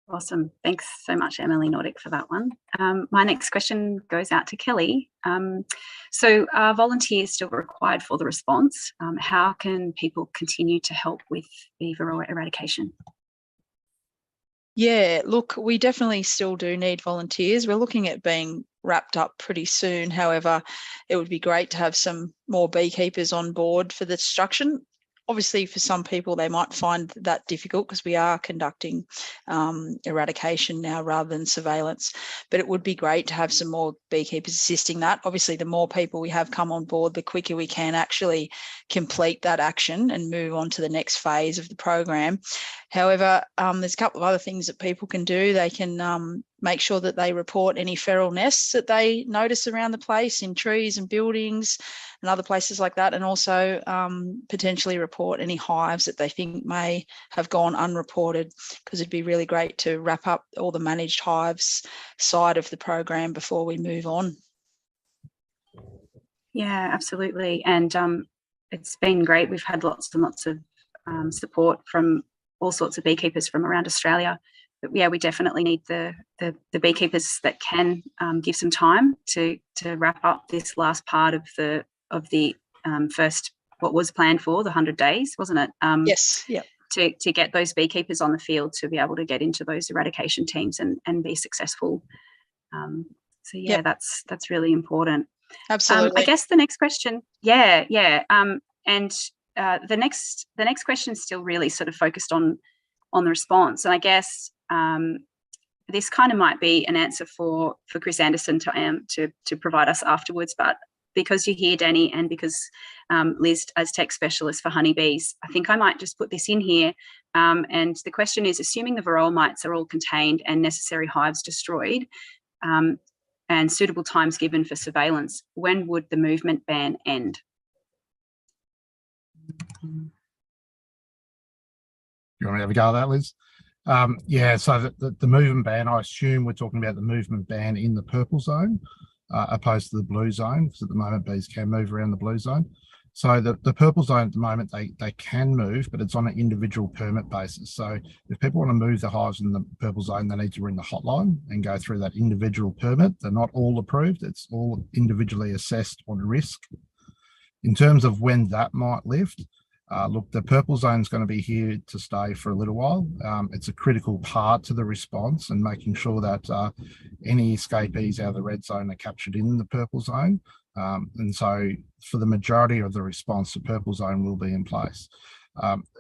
Awesome. Thanks so much, Emily Nordic, for that one. My next question goes out to Kelly. So are volunteers still required for the response? How can people continue to help with the Varroa eradication? Yeah, look, we definitely still do need volunteers. We're looking at being wrapped up pretty soon. However, it would be great to have some more beekeepers on board for the destruction. obviously for some people they might find that difficult because we are conducting eradication now rather than surveillance, but it would be great to have some more beekeepers assisting that. Obviously the more people we have come on board, the quicker we can actually complete that action and move on to the next phase of the program. However, there's a couple of other things that people can do. They can make sure that they report any feral nests that they notice around the place in trees and buildings and other places like that, and also potentially report any hives that they think may have gone unreported, because it'd be really great to wrap up all the managed hives side of the program before we move on. Yeah, absolutely. And it's been great. We've had lots and lots of support from all sorts of beekeepers from around Australia. But yeah, we definitely need the beekeepers that can give some time to wrap up this last part of the first, what was planned for the 100 days, wasn't it? Yes. Yep. To get those beekeepers on the field to be able to get into those eradication teams and be successful. So yeah, Yep. that's really important. Absolutely. I guess the next question, and the next question is still really sort of focused on the response, and I guess this kind of might be an answer for Chris Anderson to provide us afterwards, but because you're here, Danny, and because Liz, as tech specialist for honeybees, I think I might just put this in here. And the question is, assuming the Varroa mites are all contained and necessary hives destroyed, and suitable times given for surveillance, when would the movement ban end? You want me to have a go at that, Liz? Yeah, so the movement ban, I assume we're talking about the movement ban in the purple zone, opposed to the blue zone, because at the moment bees can move around the blue zone. So the purple zone at the moment, they can move, but it's on an individual permit basis. So if people want to move the hives in the purple zone, they need to ring the hotline and go through that individual permit. They're not all approved. It's all individually assessed on risk. In terms of when that might lift, look, the purple zone is going to be here to stay for a little while. It's a critical part to the response and making sure that any escapees out of the red zone are captured in the purple zone. And so for the majority of the response, the purple zone will be in place.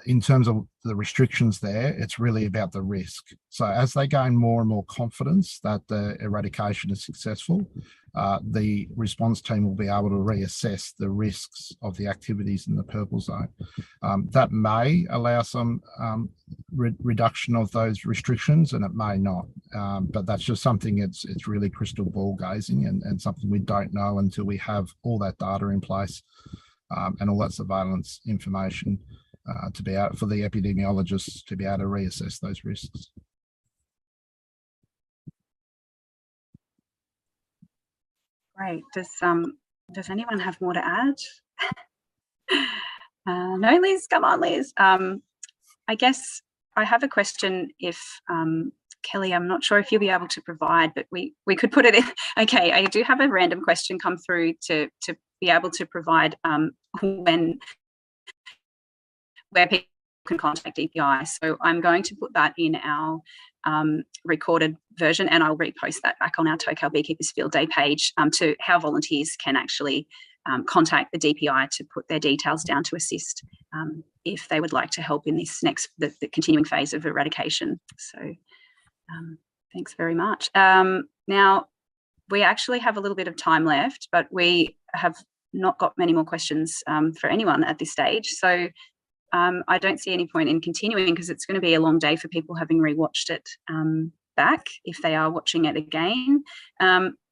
In terms of the restrictions there, it's really about the risk. So as they gain more and more confidence that the eradication is successful, the response team will be able to reassess the risks of the activities in the purple zone. That may allow some reduction of those restrictions, and it may not. But that's just something it's really crystal ball gazing, and something we don't know until we have all that data in place and all that surveillance information to be out for the epidemiologists to be able to reassess those risks. Great. Does anyone have more to add? No, Liz, come on, Liz. I guess I have a question. If Kelly, I'm not sure if you'll be able to provide, but we could put it in. Okay, I do have a random question come through to be able to provide where people can contact DPI. So I'm going to put that in our recorded version, and I'll repost that back on our Tocal Beekeepers Field Day page to how volunteers can actually contact the DPI to put their details down to assist if they would like to help in this the continuing phase of eradication. So thanks very much. Now, we actually have a little bit of time left, but we have not got many more questions for anyone at this stage. So I don't see any point in continuing, because it's going to be a long day for people having rewatched it back if they are watching it again.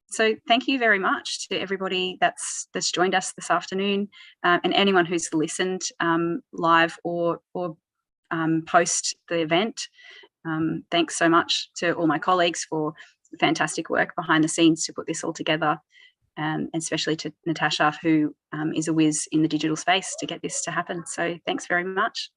So thank you very much to everybody that's joined us this afternoon, and anyone who's listened live or post the event. Thanks so much to all my colleagues for fantastic work behind the scenes to put this all together. And especially to Natasha, who is a whiz in the digital space to get this to happen. So thanks very much.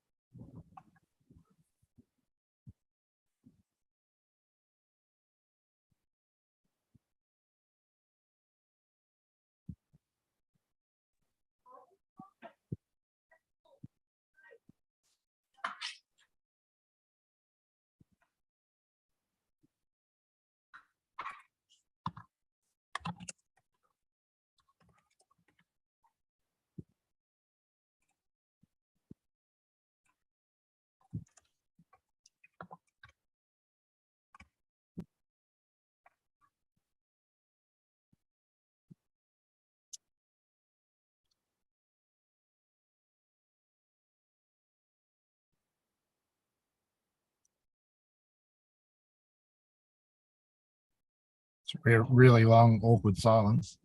It's a really long, awkward silence.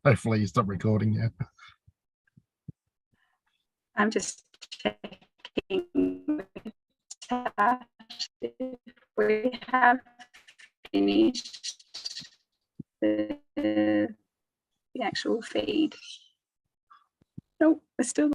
Hopefully you stop recording now. I'm just checking with Tash if we have finished the actual feed. Nope, we're still.